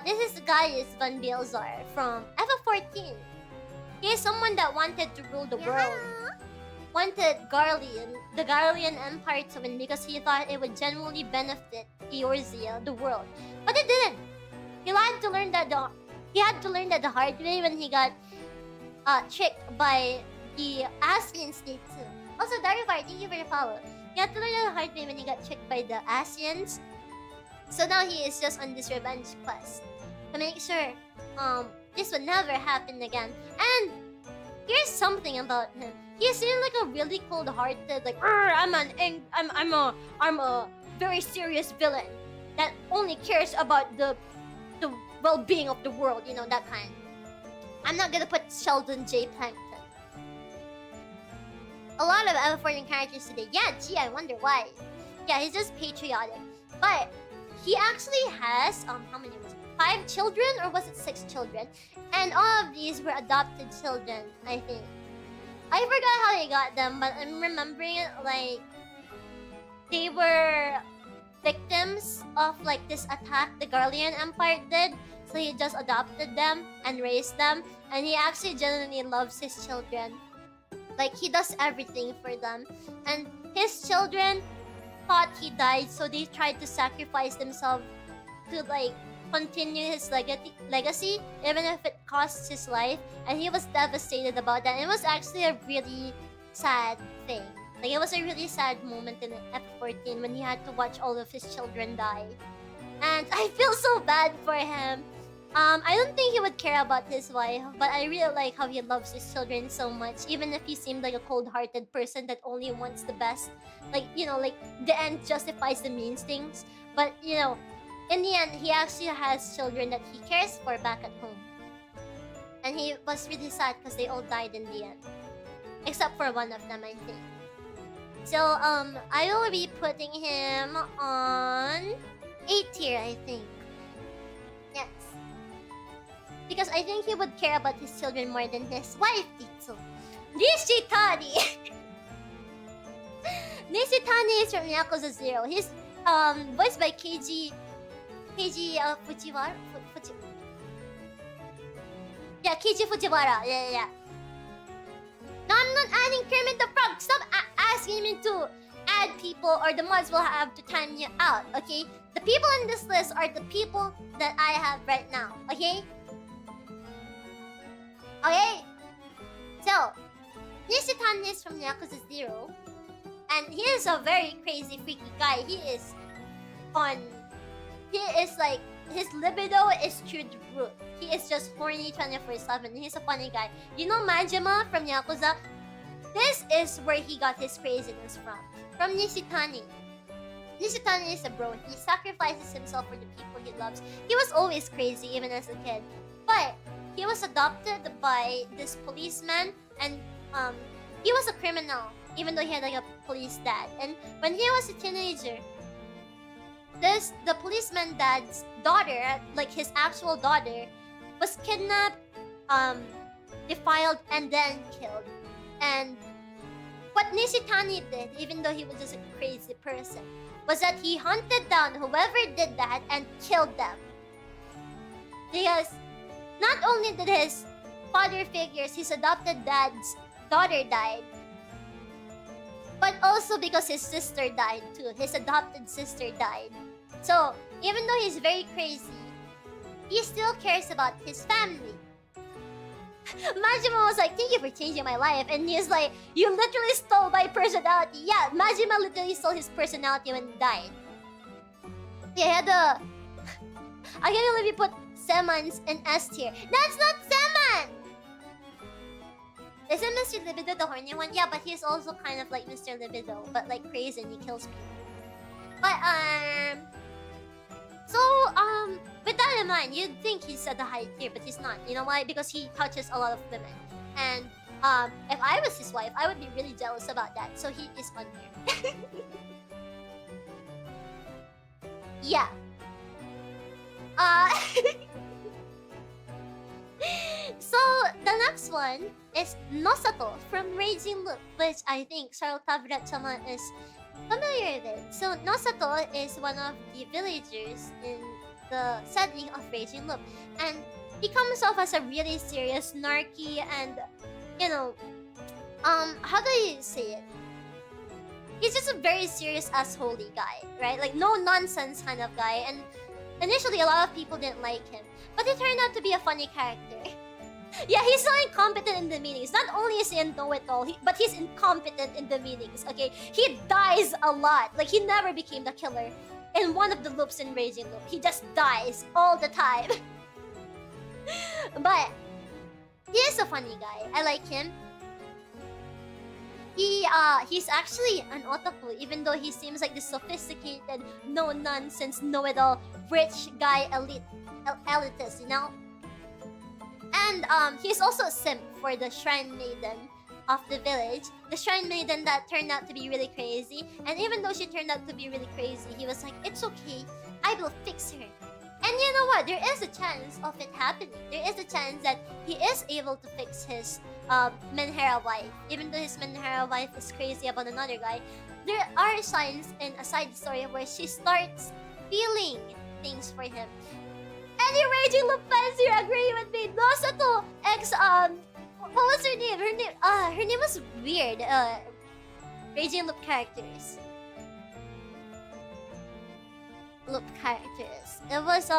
This is Gaius Van Bielzar from FF14. He is someone that wanted to rule the world. Wanted the Garlean Empire to win because he thought it would genuinely benefit Eorzea, the world. But it didn't. He had to learn that the hard way when he got tricked by the Ascian state too. Also, Darifire, thank you for your follow. He had to learn that the hard way when he got tricked by the Ascians. So now he is just on this revenge quest to make sure this would never happen again. And here's something about him. He seemed like a really cold-hearted, like I'm a very serious villain that only cares about the well-being of the world, you know, that kind. I'm not gonna put Sheldon J. Plankton. A lot of other foreign characters today. Yeah, gee, I wonder why. Yeah, he's just patriotic. But he actually has how many was it? 5 children, or was it 6 children? And all of these were adopted children, I think. I forgot how they got them, but I'm remembering it like they were victims of like this attack the Garlean Empire did. So he just adopted them and raised them, and he actually genuinely loves his children. Like, he does everything for them. And his children thought he died, so they tried to sacrifice themselves to like continue his legacy, even if it costs his life. And he was devastated about that. It was actually a really sad thing. Like, it was a really sad moment in F14 when he had to watch all of his children die. And I feel so bad for him. I don't think he would care about his wife, but I really like how he loves his children so much, even if he seemed like a cold-hearted person that only wants the best. Like, you know, like, the end justifies the means things. But, you know, in the end, he actually has children that he cares for back at home. And he was really sad because they all died in the end. Except for one of them, I think. So, I will be putting him on 8 tier, I think. Yes. Because I think he would care about his children more than his wife, Titsu. Nishitani! Nishitani is from Yakuza 0. He's voiced by Keiji Fujiwara? Yeah, Keiji Fujiwara. Yeah. No, I'm not adding Kermit the Frog. Stop asking me to add people, or the mods will have to time you out, okay? The people in this list are the people that I have right now, okay? Okay? So, Nishitani is from Yakuza 0. And he is a very crazy, freaky guy. He is like, his libido is through the roof. He is just horny 24/7. He's a funny guy. You know Majima from Yakuza? This is where he got his craziness from Nishitani. Nishitani is a bro. He sacrifices himself for the people he loves. He was always crazy, even as a kid. But he was adopted by this policeman, and he was a criminal, even though he had like a police dad. And when he was a teenager, the policeman dad's daughter, like his actual daughter, was kidnapped, defiled, and then killed. And what Nishitani did, even though he was just a crazy person, was that he hunted down whoever did that and killed them. Because not only did his father figures, his adopted dad's daughter died, but also because his sister died too. His adopted sister died. So, even though he's very crazy, he still cares about his family. Majima was like, thank you for changing my life. And he's like, you literally stole my personality. Yeah, Majima literally stole his personality when he died. Yeah, he had the... I can't believe you put Semon's in S tier. That's not Semon! Isn't Mr. Libido the horny one? Yeah, but he's also kind of like Mr. Libido, but like crazy and he kills people. But, so, with that in mind, you'd think he's at the high tier, but he's not. You know why? Because he touches a lot of women. And, if I was his wife, I would be really jealous about that. So he is on here. Yeah. So, the next one is Nosato from Raging Loop, which I think Sarotavrat-sama is familiar with. So, Nosato is one of the villagers in the setting of Raging Loop. And he comes off as a really serious, narky, and, you know, how do you say it? He's just a very serious, assholey guy, right? Like, no nonsense kind of guy. And initially, a lot of people didn't like him. But he turned out to be a funny character. Yeah, he's so incompetent in the meetings. Not only is he in know-it-all, but he's incompetent in the meetings, okay? He dies a lot. Like, he never became the killer in one of the loops in Raging Loop. He just dies all the time. But he is a funny guy. I like him. He's actually an otaku, even though he seems like this sophisticated, no nonsense, know it all, rich guy, elitist, you know. And he's also a simp for the shrine maiden of the village, the shrine maiden that turned out to be really crazy. And even though she turned out to be really crazy, he was like, "It's okay, I will fix her." And you know what? There is a chance of it happening. There is a chance that he is able to fix his Menhera wife. Even though his Menhera wife is crazy about another guy, there are signs in a side story where she starts feeling things for him. Any raging loop fans here agree with me? Nosato X what was her name? Her name was weird. Raging loop characters. Loop characters. It was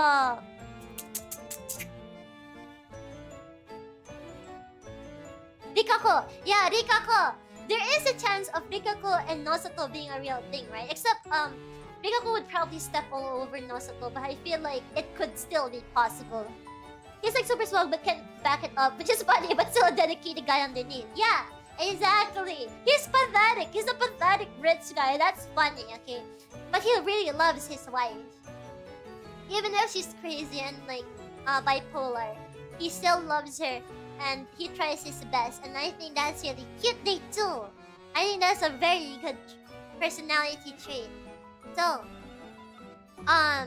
Rikako. Yeah, Rikako. There is a chance of Rikako and Nosato being a real thing, right? Except Rikako would probably step all over Nosato, but I feel like it could still be possible. He's like super swag but can't back it up, which is funny, but still a dedicated guy underneath. Yeah, exactly. He's pathetic. He's a pathetic rich guy. That's funny, okay? But he really loves his wife. Even though she's crazy and like bipolar, he still loves her and he tries his best. And I think that's really cute. They too. I think that's a very good personality trait. So, I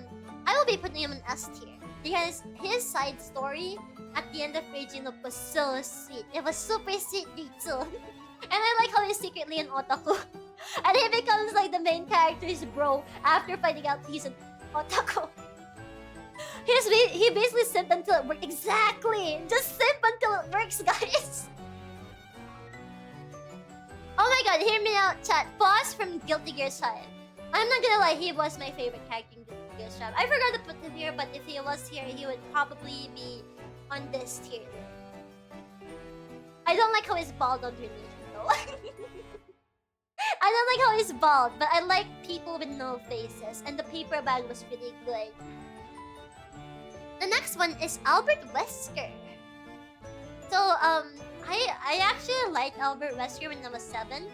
will be putting him in S tier because his side story at the end of Raging Loop was so sweet. It was super sweet, they too. And I like how he's secretly an otaku. And he becomes like the main character's bro after finding out he's an otaku. He basically simped until it worked. Exactly! Just simp until it works, guys! Oh my god, hear me out, chat. Boss from Guilty Gear 5. I'm not gonna lie, he was my favorite character in Guilty Gear 5. I forgot to put him here, but if he was here, he would probably be on this tier. I don't like how he's bald underneath, though. I don't like how he's bald, but I like people with no faces, and the paper bag was really good. The next one is Albert Wesker. So, I actually liked Albert Wesker when I was 7.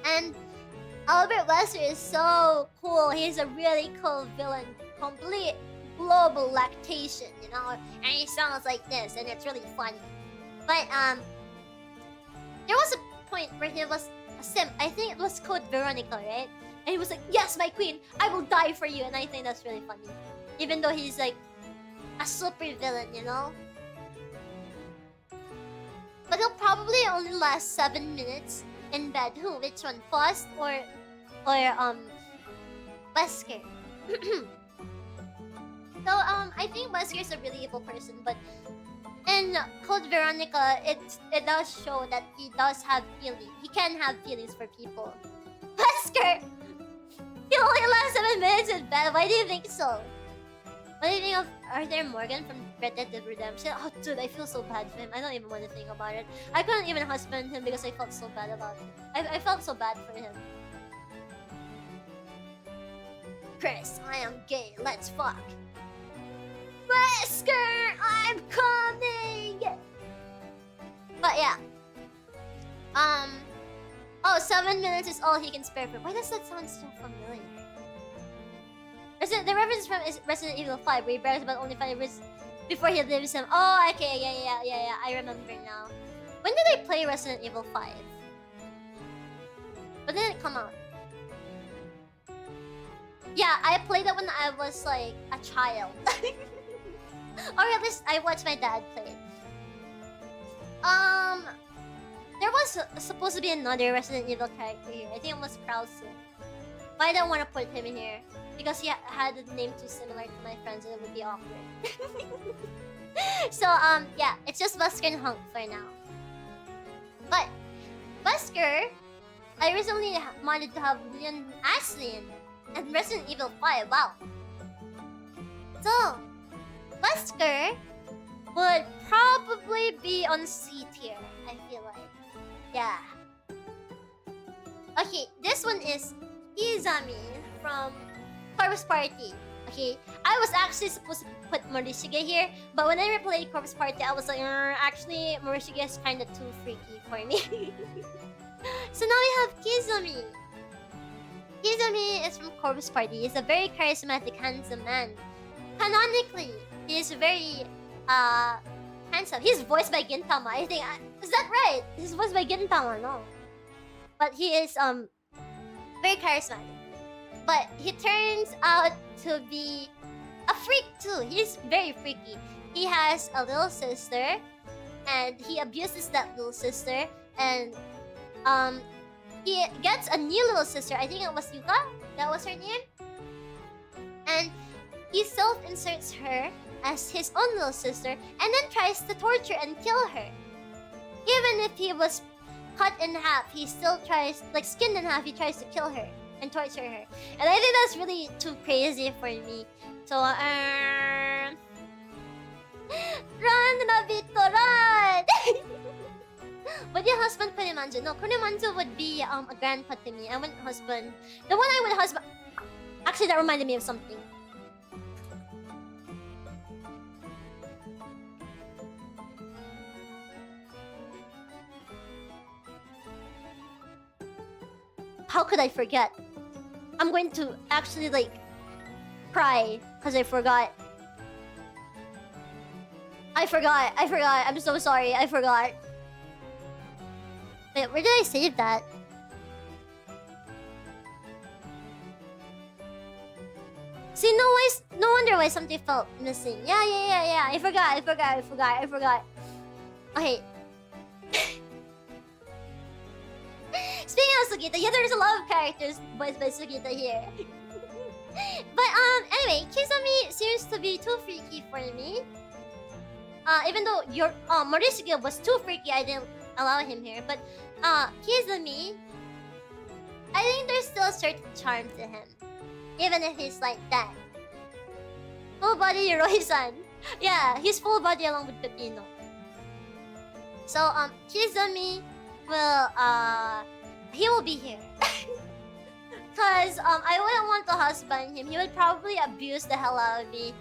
And Albert Wesker is so cool. He's a really cool villain. Complete global lactation, you know? And he sounds like this, and it's really funny. But, there was a point where he was a simp. I think it was called Veronica, right? And he was like, "Yes, my queen, I will die for you." And I think that's really funny. Even though he's like a super villain, you know? But he'll probably only last 7 minutes in bed. Who? Which one? Faust or Wesker? So I think Wesker is a really evil person, but in Code Veronica, it does show that he does have feelings. He can have feelings for people. Wesker! He only lasts 7 minutes in bed. Why do you think so? What do you think of Arthur Morgan from Red Dead Redemption? Oh, dude, I feel so bad for him. I don't even want to think about it. I couldn't even husband him because I felt so bad about it. I felt so bad for him. Chris, I am gay. Let's fuck. Wesker, I'm coming! But yeah. Oh, 7 minutes is all he can spare for. Why does that sound so familiar? The reference from is Resident Evil 5, where he brags about only 5 years before he leaves him. Oh, okay, yeah, I remember now. When did I play Resident Evil 5? When did it come out? Yeah, I played it when I was like a child. Or at least I watched my dad play it. There was supposed to be another Resident Evil character here. I think it was Krause. But I don't want to put him in here because he had a name too similar to my friends and it would be awkward. So yeah, it's just Wesker and Hunk for now. But Wesker, I recently wanted to have Leon Ashley and Resident Evil 5. Wow. So Wesker would probably be on C tier, I feel like. Yeah. Okay, this one is Izami from Corpse Party. Okay, I was actually supposed to put Morishige here, but when I replayed Corpse Party, I was like, actually, Morishige is kind of too freaky for me. So now we have Kizumi. Kizumi is from Corpse Party. He's a very charismatic, handsome man. Canonically, he is very handsome. He's voiced by Gintama. I think is that right? He's voiced by Gintama, no? But he is very charismatic. But he turns out to be a freak too. He's very freaky. He has a little sister, and he abuses that little sister, and he gets a new little sister. I think it was Yuka. That was her name. And he self-inserts her as his own little sister, and then tries to torture and kill her. Even if he was cut in half, he still tries, like skinned in half, he tries to kill her and torture her. And I think that's really too crazy for me. So, run, Nabito, run! Would your husband Kurimanju? No, Kurimanju would be a grandpa to me. I wouldn't husband. The one I would husband... Actually, that reminded me of something. How could I forget? I'm going to actually, like, cry because I forgot. I forgot. I'm so sorry. I forgot. Wait, where did I save that? See, no wonder why something felt missing. Yeah. I forgot. Okay. Speaking of Sugita, yeah, there's a lot of characters voiced by Sugita here. But anyway, Kizumi seems to be too freaky for me. Even though your Morishige was too freaky, I didn't allow him here. But Kizumi, I think there's still a certain charm to him, even if he's like that. Full body Yoroi-san. Yeah, he's full body along with Pepino. So Kizumi will he will be here. Cause I wouldn't want to husband him. He would probably abuse the hell out of me,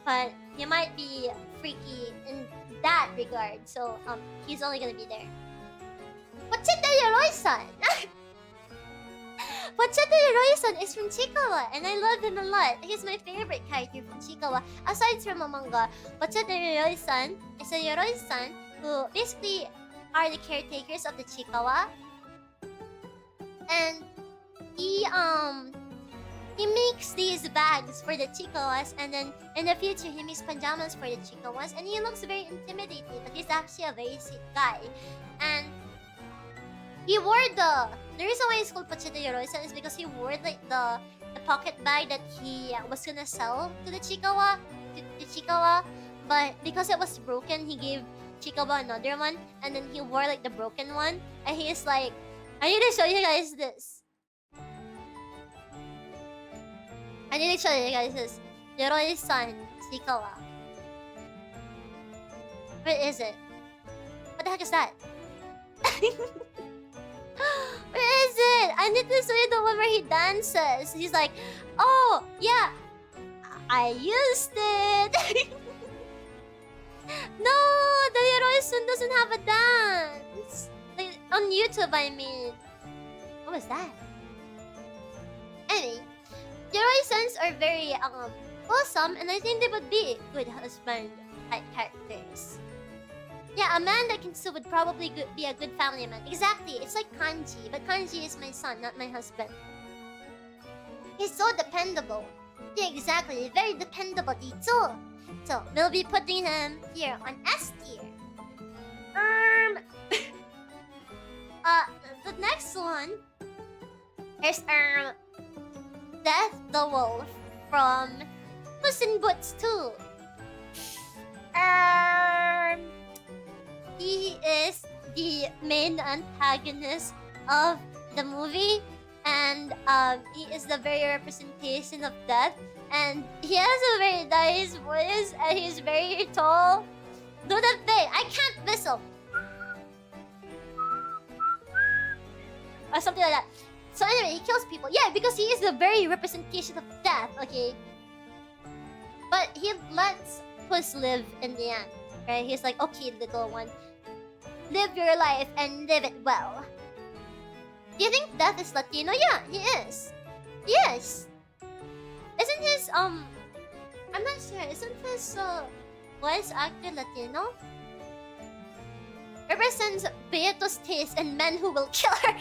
but he might be freaky in that regard. So he's only gonna be there. Pochetta Yoroi-san. Pochetta Yoroi-san is from Chikawa, and I love him a lot. He's my favorite character from Chikawa. Aside from a manga, Pochetta Yoroi-san is a Yoroi-san who basically are the caretakers of the Chikawa. And he makes these bags for the Chikawas, and then in the future he makes pajamas for the Chikawas, and he looks very intimidating, but he's actually a very sweet guy. And he wore the reason why he's called Pochetta Yoroi-san is because he wore like the pocket bag that he was gonna sell to the Chikawa, but because it was broken, he gave Chikawa another one, and then he wore like the broken one, and he's like, I need to show you guys this. Yoroi-san Chikawa. Where is it? What the heck is that? Where is it? I need to show you the one where he dances. He's like, oh yeah, I used it. No, the Yoroi-san doesn't have a dance. Like, on YouTube, I mean. What was that? Anyway, Yoroi-sans are very wholesome, and I think they would be good husband type characters. Yeah, a man that can still would probably be a good family man. Exactly, it's like Kanji, but Kanji is my son, not my husband. He's so dependable. Yeah, exactly, he's very dependable, too. So we'll be putting him here on S tier. The next one is Death the Wolf from Puss in Boots 2. He is the main antagonist of the movie, and he is the very representation of death. And he has a very nice voice, and he's very tall. Do the thing. I can't whistle. Or something like that. So anyway, he kills people. Yeah, because he is the very representation of death, okay? But he lets Puss live in the end, right? He's like, okay, little one, live your life and live it well. Do you think Death is Latino? Yeah, he is. Yes. Isn't his I'm not sure. Isn't his voice actor Latino? Represents Beato's taste and men who will kill her.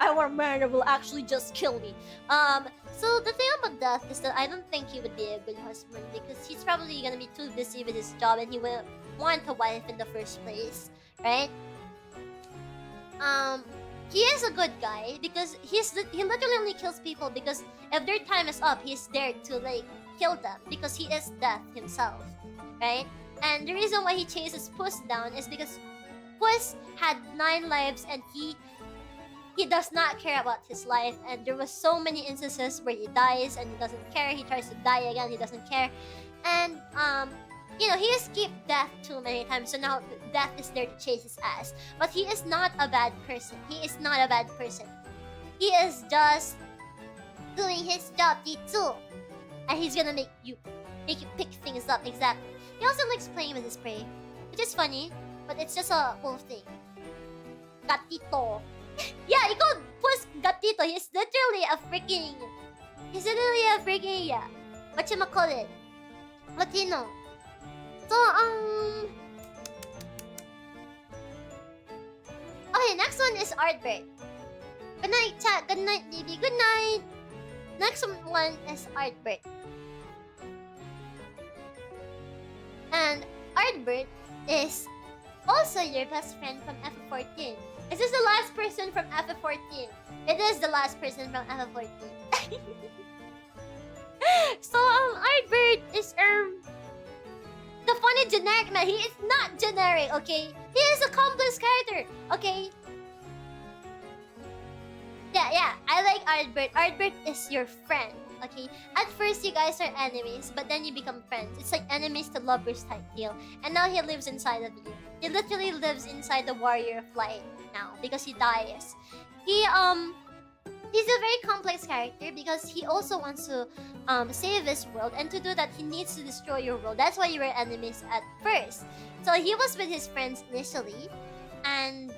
I want men who will actually just kill me. So the thing about Death is that I don't think he would be a good husband because he's probably gonna be too busy with his job and he will want a wife in the first place, right? He is a good guy because he literally only kills people because if their time is up, he's there to like kill them because he is Death himself, right? And the reason why he chases Puss down is because Puss had 9 lives and he does not care about his life, and there was so many instances where he dies and he doesn't care. He tries to die again, he doesn't care, and you know, he escaped Death too many times, so now Death is there to chase his ass. But he is not a bad person. He is not a bad person. He is just doing his job, too, and he's gonna make you pick things up. Exactly. He also likes playing with his prey, which is funny. But it's just a whole thing. Gatito. Yeah, he called Puss Gatito. He's literally a freaking... whatchamacallit? Latino. So, okay, next one is Artbird. Good night, chat. Good night, baby. Good night. Next one is Artbird. And Artbird is also your best friend from FF14. Is this the last person from FF14? It is the last person from FF14. So Artbird is the funny generic man. He is not generic, okay? He is a complex character, okay? Yeah, I like Artbird. Artbird is your friend, okay? At first, you guys are enemies, but then you become friends. It's like enemies to lovers type deal. And now he lives inside of you. He literally lives inside the Warrior of Light now because he dies. He's a very complex character because he also wants to save this world, and to do that, he needs to destroy your world. That's why you were enemies at first. So he was with his friends initially, and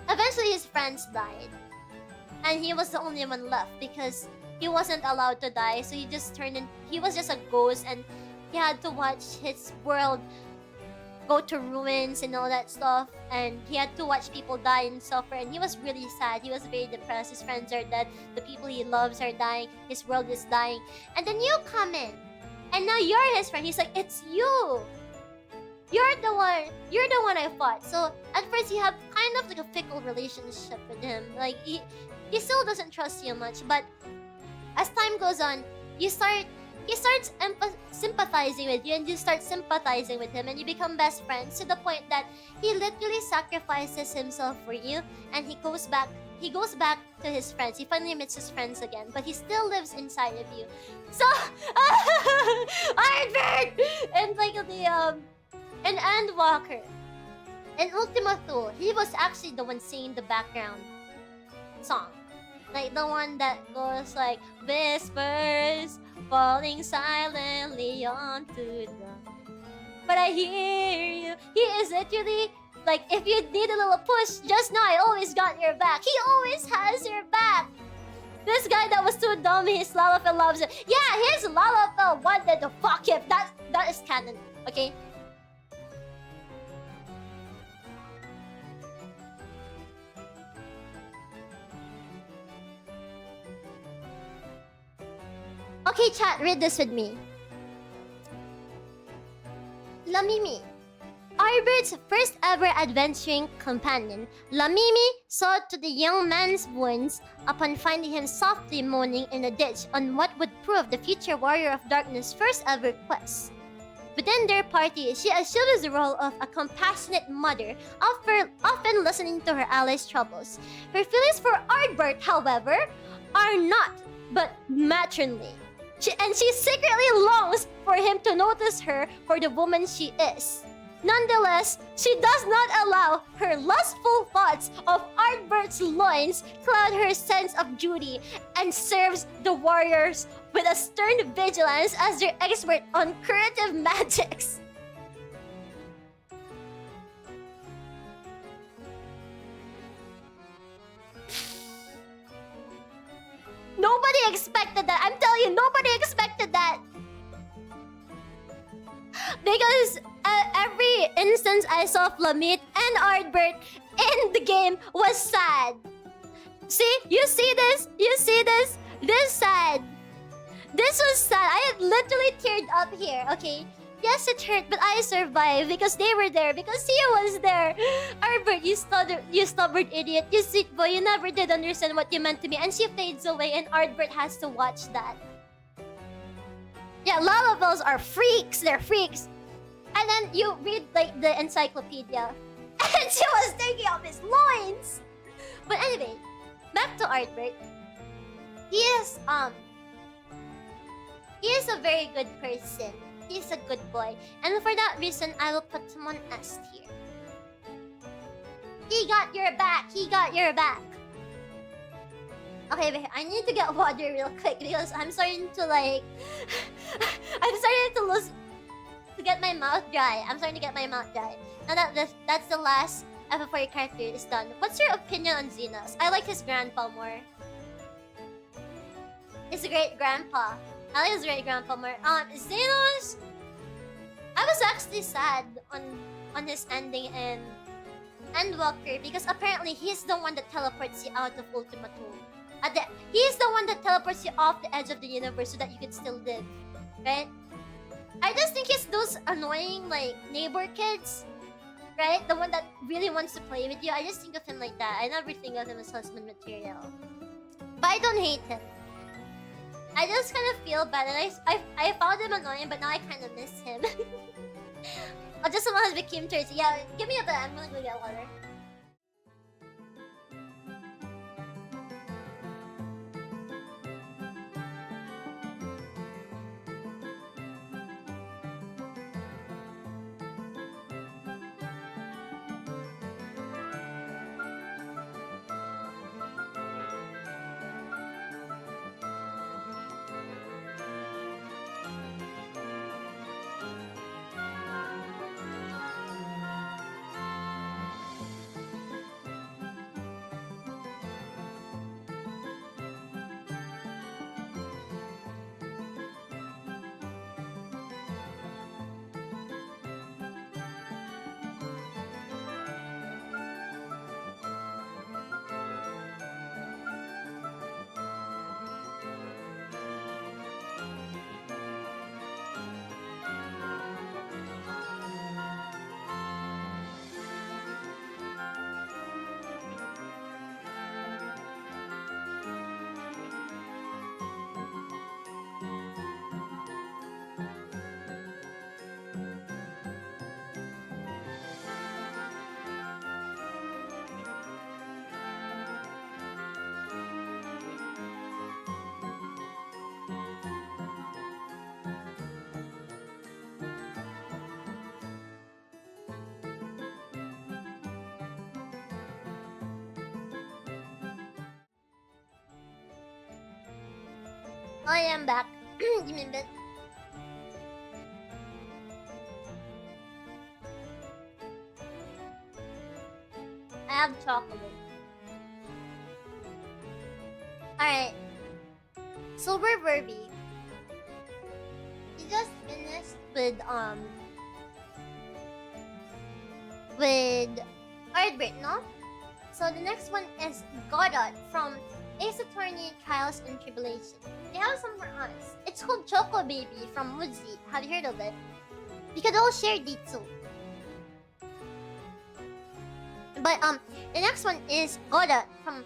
eventually his friends died. And he was the only one left because he wasn't allowed to die, so he just turned in. He was just a ghost, and he had to watch his world go to ruins and all that stuff. And he had to watch people die and suffer, and he was really sad. He was very depressed. His friends are dead. The people he loves are dying. His world is dying. And then you come in, and now you're his friend. He's like, it's you. You're the one I fought. So at first you have kind of like a fickle relationship with him. Like he still doesn't trust you much, but as time goes on, he starts sympathizing with you, and you start sympathizing with him, and you become best friends to the point that he literally sacrifices himself for you, and he goes back to his friends. He finally meets his friends again, but he still lives inside of you. So Artbird and like the and Endwalker and Ultima Thule, he was actually the one singing the background song. Like the one that goes like whispers falling silently onto the... But I hear you. He is literally like, if you need a little push, just know I always got your back. He always has your back. This guy that was too dumb, his Lalafell loves it. Yeah, his Lalafell wanted to fuck him. That is canon, okay? Okay, chat, read this with me. Lamimi. Artbird's first ever adventuring companion, Lamimi saw to the young man's wounds upon finding him softly moaning in a ditch on what would prove the future warrior of darkness' first ever quest. Within their party, she assumes the role of a compassionate mother, often listening to her allies' troubles. Her feelings for Artbird, however, are not but matronly. She secretly longs for him to notice her for the woman she is. Nonetheless, she does not allow her lustful thoughts of Ardbert's loins cloud her sense of duty and serves the warriors with a stern vigilance as their expert on curative magics. Nobody expected that. I'm telling you, nobody expected that. Because every instance I saw Flamit and Ardbert in the game was sad. See? You see this? You see this? This sad. This was sad. I had literally teared up here, okay? Yes, it hurt, but I survived because they were there, because he was there. Ardbert, you stubborn idiot. You sweet boy, you never did understand what you meant to me. And she fades away and Ardbert has to watch that. Yeah, Lalabels are freaks. They're freaks. And then you read like the encyclopedia. And she was taking off his loins. But anyway, back to Ardbert. He is a very good person. He's a good boy. And for that reason, I will put him on S tier. He got your back. He got your back. Okay, wait. I need to get water real quick because I'm starting to like... I'm starting to lose... To get my mouth dry. I'm starting to get my mouth dry. Now that's the last FF4 character is done. What's your opinion on Xenos? I like his grandpa more. His great-grandpa. I like his great-grandpa more. Xenos... I was actually sad on his ending in Endwalker because apparently he's the one that teleports you out of Ultima 2. He's the one that teleports you off the edge of the universe so that you can still live. Right? I just think he's those annoying, like, neighbor kids. Right? The one that really wants to play with you. I just think of him like that. I never think of him as husband material. But I don't hate him. I just kind of feel bad, and I found him annoying, but now I kind of miss him. Oh, just someone has become thirsty. Yeah, give me a bit. I'm gonna go get water. I am back. Give me a bit. I have chocolate. Alright. Sober Verby. He just finished with Ardbert, no? So the next one is Godot from Ace Attorney Trials and Tribulation. They have some for us. It's called Choco Baby from Woodsy. Have you heard of it? We could all share Ditsu. But the next one is Godot from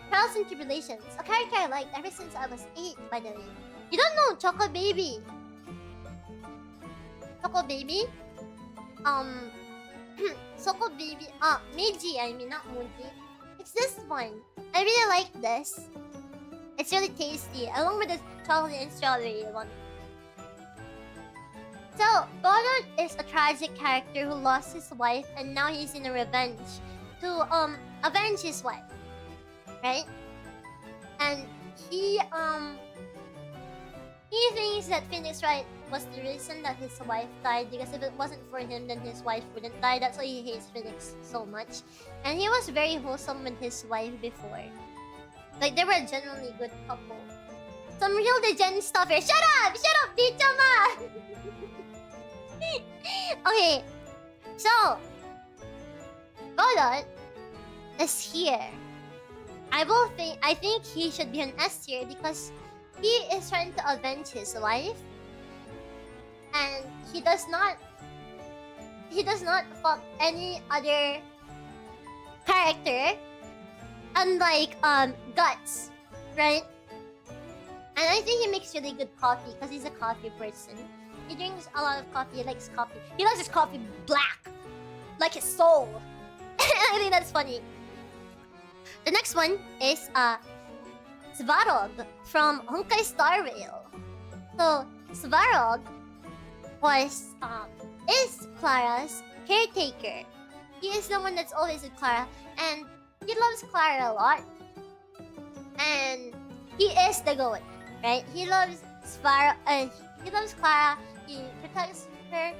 Trials and Tribulations. A character I liked ever since I was 8, by the way. You don't know Choco Baby? Choco Baby? Choco Baby. Meiji, I mean, not Muji. It's this one. I really like this. It's really tasty, along with the chocolate and strawberry one. So, Godot is a tragic character who lost his wife and now he's in a revenge to avenge his wife. Right? And he thinks that Phoenix Wright was the reason that his wife died, because if it wasn't for him then his wife wouldn't die. That's why he hates Phoenix so much. And he was very wholesome with his wife before. Like, they were a genuinely good couple. Some real degen stuff here. Shut up! Shut up, Bichama! Okay, so Godot is here. I think he should be an S tier because he is trying to avenge his wife, and he does not fuck any other character, unlike Guts, right? And I think he makes really good coffee because he's a coffee person. He drinks a lot of coffee. He likes coffee. He likes his coffee black, like his soul. I think that's funny. The next one is Svarog from Honkai Star Rail. So Svarog is Clara's caretaker. He is the one that's always with Clara, and he loves Clara a lot. And he is the goat, right? He loves he loves Clara. He protects her.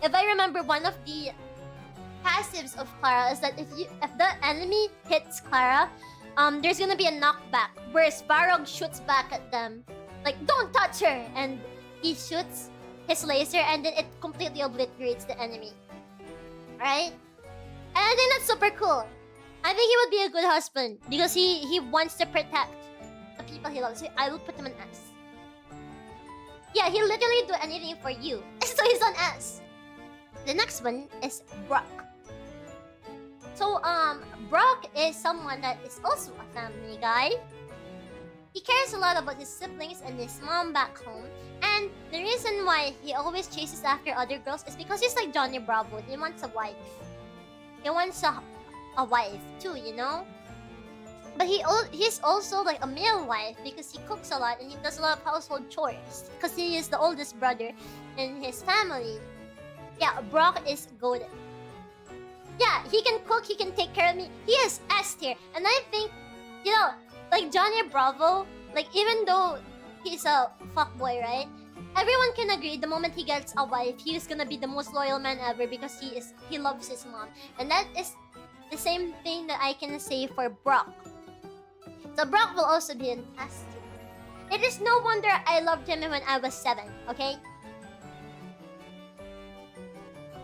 If I remember, one of the passives of Clara is that if the enemy hits Clara, there's gonna be a knockback where Svarog shoots back at them, like, don't touch her, and he shoots his laser and then it completely obliterates the enemy, right? And I think that's super cool. I think he would be a good husband because he wants to protect the people he loves. So I will put him on S. Yeah, he'll literally do anything for you. So he's on S. The next one is Brock. So Brock is someone that is also a family guy. He cares a lot about his siblings and his mom back home. And the reason why he always chases after other girls is because he's like Johnny Bravo. He wants a wife. He wants a wife too, you know? But he's also like a male wife because he cooks a lot and he does a lot of household chores because he is the oldest brother in his family. Yeah, Brock is good. Yeah, he can cook, he can take care of me. He is S tier. And I think, you know, like Johnny Bravo, like even though he's a fuckboy, right? Everyone can agree the moment he gets a wife, he is gonna be the most loyal man ever because he loves his mom. And that is the same thing that I can say for Brock. So Brock will also be an S tier. It is no wonder I loved him when I was 7, okay?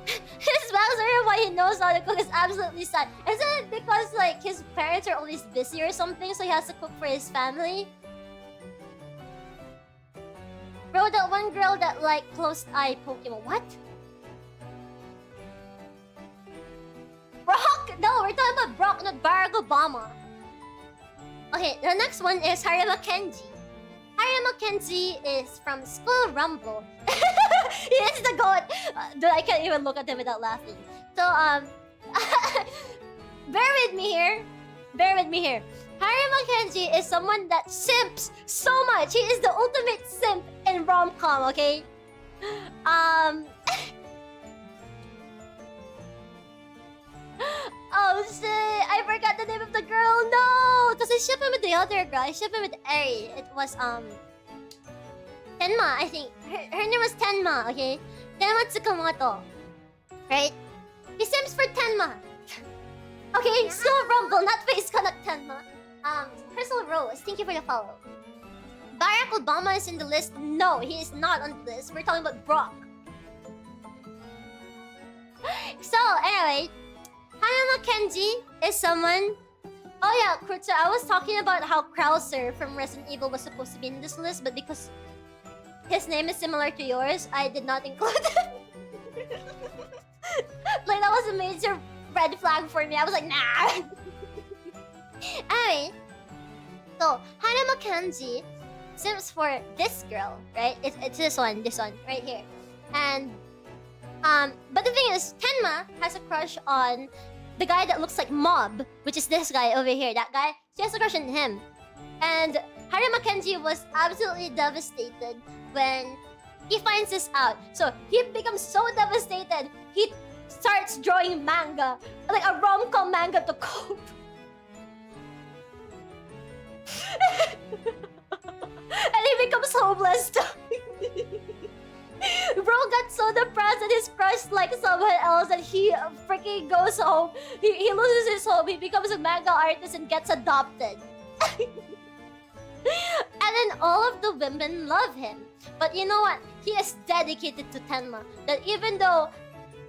His backstory why he knows how to cook is absolutely sad. Isn't it because like his parents are always busy or something, so he has to cook for his family? Bro, that one girl that like closed eye Pokemon. What? Brock? No, we're talking about Brock, not Barack Obama. Okay, the next one is Harima Kenji. Harima Kenji is from School Rumble. He is the goat. Dude, I can't even look at him without laughing. So, bear with me here. Bear with me here. Harima Kenji is someone that simps so much. He is the ultimate simp in rom-com, okay? Oh shit, I forgot the name of the girl. No! Because I ship him with the other girl. I ship him with Eri. It was, Tenma, I think. Her name was Tenma, okay? Tenma Tsukamoto. Right? He sims for Tenma. Okay, School Rumble, not Face not Tenma. Crystal Rose, thank you for the follow. Barack Obama is in the list. No, he is not on the list. We're talking about Brock. So, anyway, Hanama Kenji is someone... Oh yeah, Kurtza, I was talking about how Krauser from Resident Evil was supposed to be in this list, but because his name is similar to yours, I did not include him. Like, that was a major red flag for me. I was like, nah. Anyway, so Hanama Kenji sims for this girl, right? It's this one right here. And but the thing is, Tenma has a crush on the guy that looks like Mob, which is this guy over here. That guy, she has a crush on him. And Harima Kenji was absolutely devastated when He finds this out. So he becomes so devastated, he starts drawing manga. Like a rom-com manga to cope. And he becomes homeless too. Bro got so depressed that he's crushed like someone else that he freaking goes home. He loses his home, he becomes a manga artist and gets adopted. And then all of the women love him. But you know what? He is dedicated to Tenma. That even though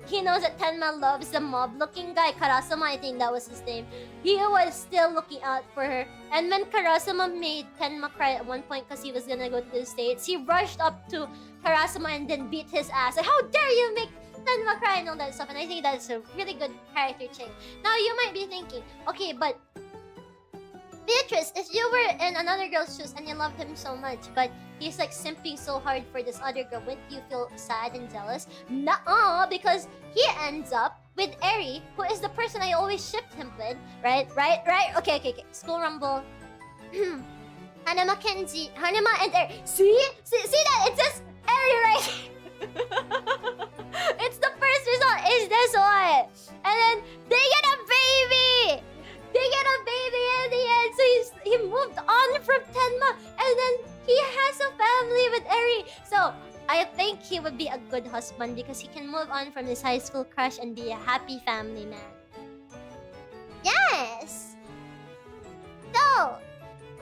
he knows that Tenma loves the mob-looking guy, Karasama, I think that was his name, he was still looking out for her. And when Karasama made Tenma cry at one point because he was gonna go to the States, he rushed up to Karasama and then beat his ass. Like, how dare you make Tenma cry and all that stuff. And I think that's a really good character change. Now you might be thinking, okay, but Beatrice, if you were in another girl's shoes and you loved him so much, but he's like simping so hard for this other girl, wouldn't you feel sad and jealous? Nuh-uh, because he ends up with Eri, who is the person I always shipped him with. Right? Okay. School Rumble. Hanema Kenji, Hanema and Eri. See that? It says Eri right here. It's the first result is this one. And then they get a baby. They get a baby in the end. So he moved on from Tenma. And then he has a family with Eri. So I think he would be a good husband because he can move on from his high school crush and be a happy family man. Yes! So,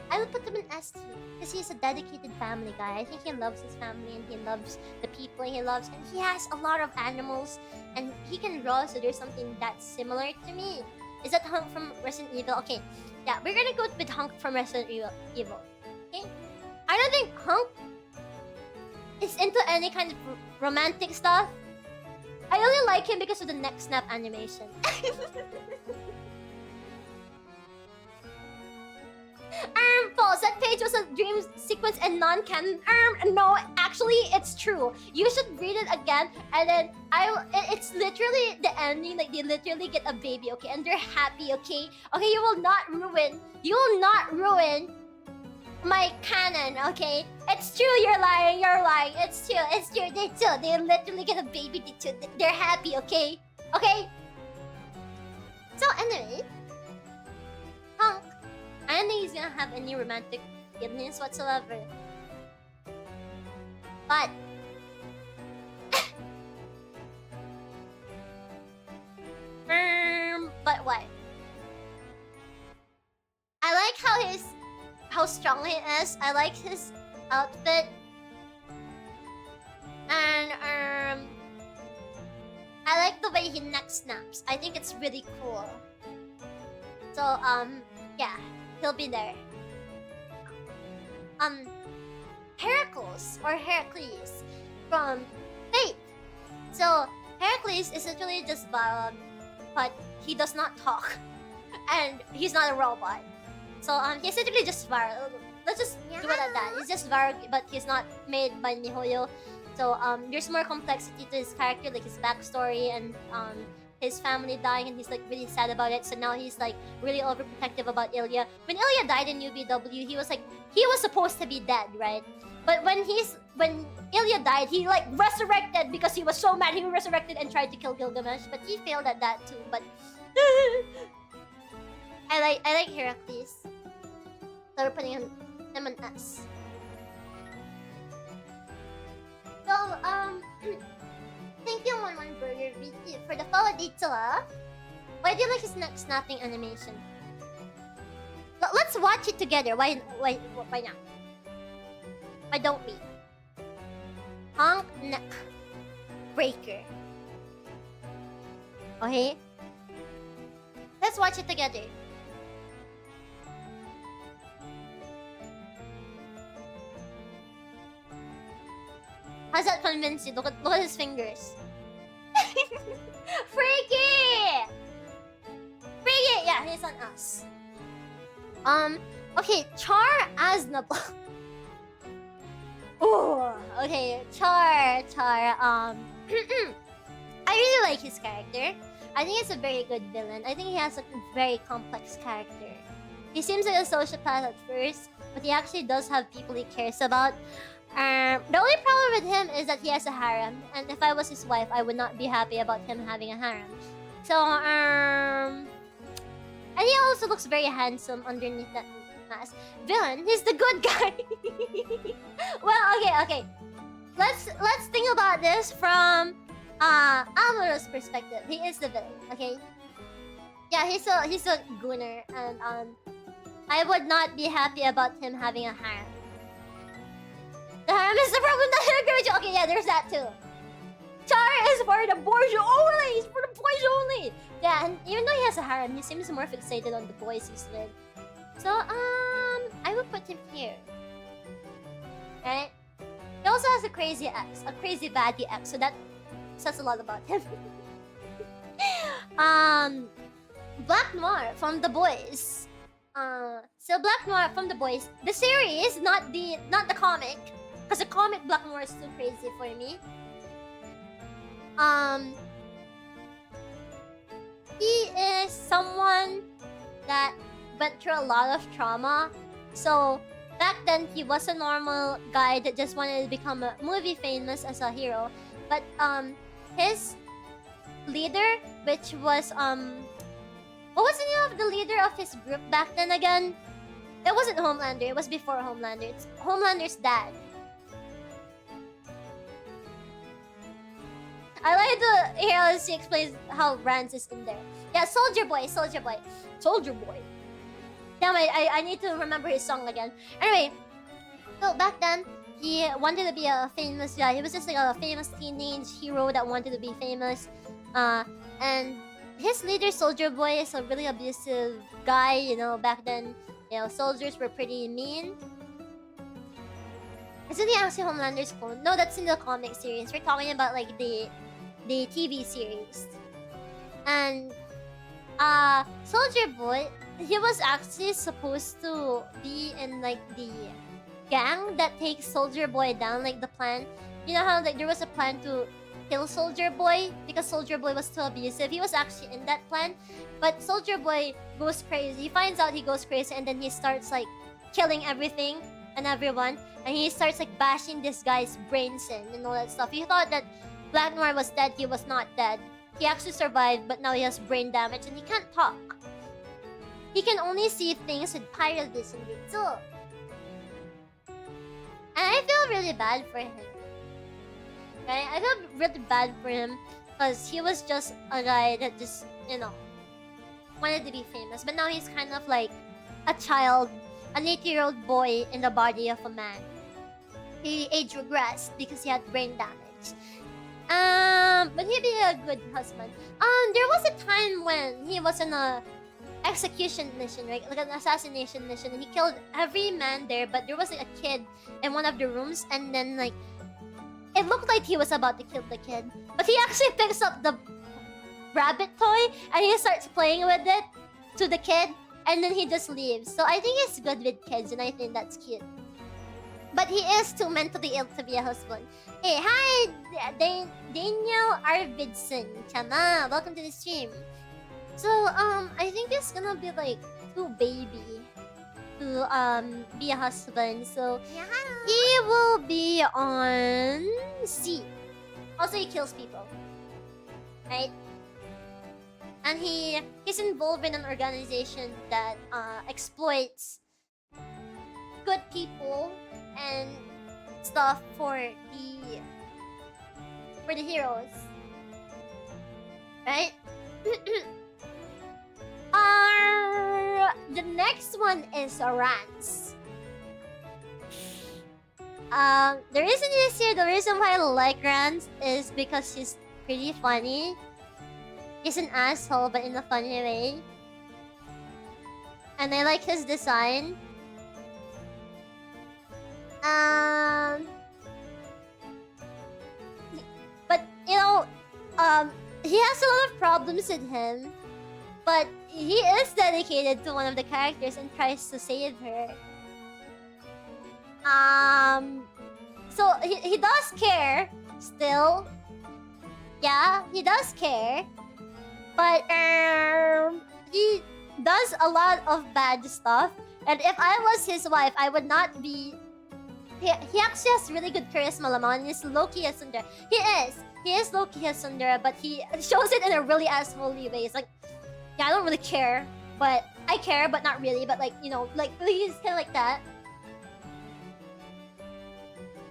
I would put him in S tier because he's a dedicated family guy. I think he loves his family and he loves the people he loves. And he has a lot of animals and he can draw, so there's something that's similar to me. Is that Hunk from Resident Evil? Okay, yeah, we're gonna go with Hunk from Resident Evil. Okay? I don't think Hunk is into any kind of romantic stuff. I only like him because of the neck snap animation. False. That page was a dream sequence and non-canon. No, actually, it's true. You should read it again, and then it's literally the ending. Like they literally get a baby, okay, and they're happy, okay. Okay, you will not ruin my canon, okay? It's true. You're lying. It's true. They literally get a baby. They're happy, okay? Okay. So anyway, Hunk. I don't think he's gonna have any romantic feelings whatsoever. But but what? I like how strong he is. I like his outfit. And I like the way he neck snaps. I think it's really cool. So yeah. He'll be there. Heracles from Fate. So Heracles is literally just Varag, but he does not talk, and he's not a robot. So he's literally just Varag. Let's just do it at that. He's just Varag, but he's not made by Mihoyo. So there's more complexity to his character, like his backstory and his family dying, and he's like really sad about it. So now he's like really overprotective about Ilya. When Ilya died in UBW, he was supposed to be dead, right? But when Ilya died, he like resurrected because he was so mad. He resurrected and tried to kill Gilgamesh, but he failed at that too. But I like Heracles. So we're putting him on S. So thank you, One Burger VT, for the follow detail. Why do you like his neck snapping animation? Let's watch it together. Why not? Why don't we? Honk neck breaker. Okay? Let's watch it together. How's that convince you? Look at his fingers. Freaky! Yeah, he's on us. Okay, Char Aznable. Oh, okay, Char. I really like his character. I think he's a very good villain. I think he has a very complex character. He seems like a sociopath at first, but he actually does have people he cares about. The only problem with him is that he has a harem, and if I was his wife, I would not be happy about him having a harem. So, and he also looks very handsome underneath that mask. Villain, he's the good guy. Well, okay. Let's think about this from Amuro's perspective. He is the villain, okay? Yeah, he's a gooner, and I would not be happy about him having a harem. The harem is the problem that I agree with you. Okay, yeah, there's that too. Char is for the boys only. It's for the boys only. Yeah, and even though he has a harem, he seems more fixated on the boys he's with. So I would put him here. Right? He also has a crazy ex, a crazy baddie ex, so that says a lot about him. Black Noir from The Boys. So Black Noir from The Boys, the series, not the comic, because the comic Black Noir is too crazy for me. He is someone that went through a lot of trauma. So back then he was a normal guy that just wanted to become a movie famous as a hero. But his leader, which was what was the name of the leader of his group back then again? It wasn't Homelander, it was before Homelander. It's Homelander's dad. I like the here as he explains how Rance is in there. Yeah, Soldier Boy. Damn, I need to remember his song again. Anyway, so back then he wanted to be a famous guy. He was just like a famous teenage hero that wanted to be famous. And his leader, Soldier Boy, is a really abusive guy. You know, back then, you know, soldiers were pretty mean. Isn't he actually Homelander's clone? No, that's in the comic series. We're talking about like the TV series. And Soldier Boy, he was actually supposed to be in like the gang that takes Soldier Boy down, like the plan. You know how like there was a plan to kill Soldier Boy because Soldier Boy was too abusive. He was actually in that plan, but Soldier Boy goes crazy. He finds out he goes crazy, and then he starts like killing everything and everyone, and he starts like bashing this guy's brains in and all that stuff. He thought that Black Noir was dead. He was not dead. He actually survived, but now he has brain damage and he can't talk. He can only see things with pyrovision. And I feel really bad for him. Right? I feel really bad for him because he was just a guy that just, you know, wanted to be famous. But now he's kind of like a child, an 8-year-old boy in the body of a man. He age regressed because he had brain damage. But he'd be a good husband. There was a time when he was on a execution mission, right? Like an assassination mission, and he killed every man there, but there was like a kid in one of the rooms, and then like it looked like he was about to kill the kid, but he actually picks up the rabbit toy and he starts playing with it to the kid, and then he just leaves. So I think he's good with kids, and I think that's cute. But he is too mentally ill to be a husband. Hey, hi, Daniel Arvidsson, chana. Welcome to the stream. So I think it's gonna be like too baby to be a husband. So he will be on C. Also, he kills people, right? And he's involved in an organization that exploits good people and stuff for the heroes, right? The next one is Rance. The reason is here, the reason why I like Rance is because he's pretty funny. He's an asshole, but in a funny way. And I like his design. But you know, he has a lot of problems with him, but he is dedicated to one of the characters and tries to save her. So he does care still. Yeah, he does care, but he does a lot of bad stuff. And if I was his wife, I would not be he actually has really good charisma, Lamang, and he's low-key a tsundere. He is low-key a tsundere, but he shows it in a really assholey way. It's like, yeah, I don't really care, but I care, but not really. But like, you know, like he's kind of like that.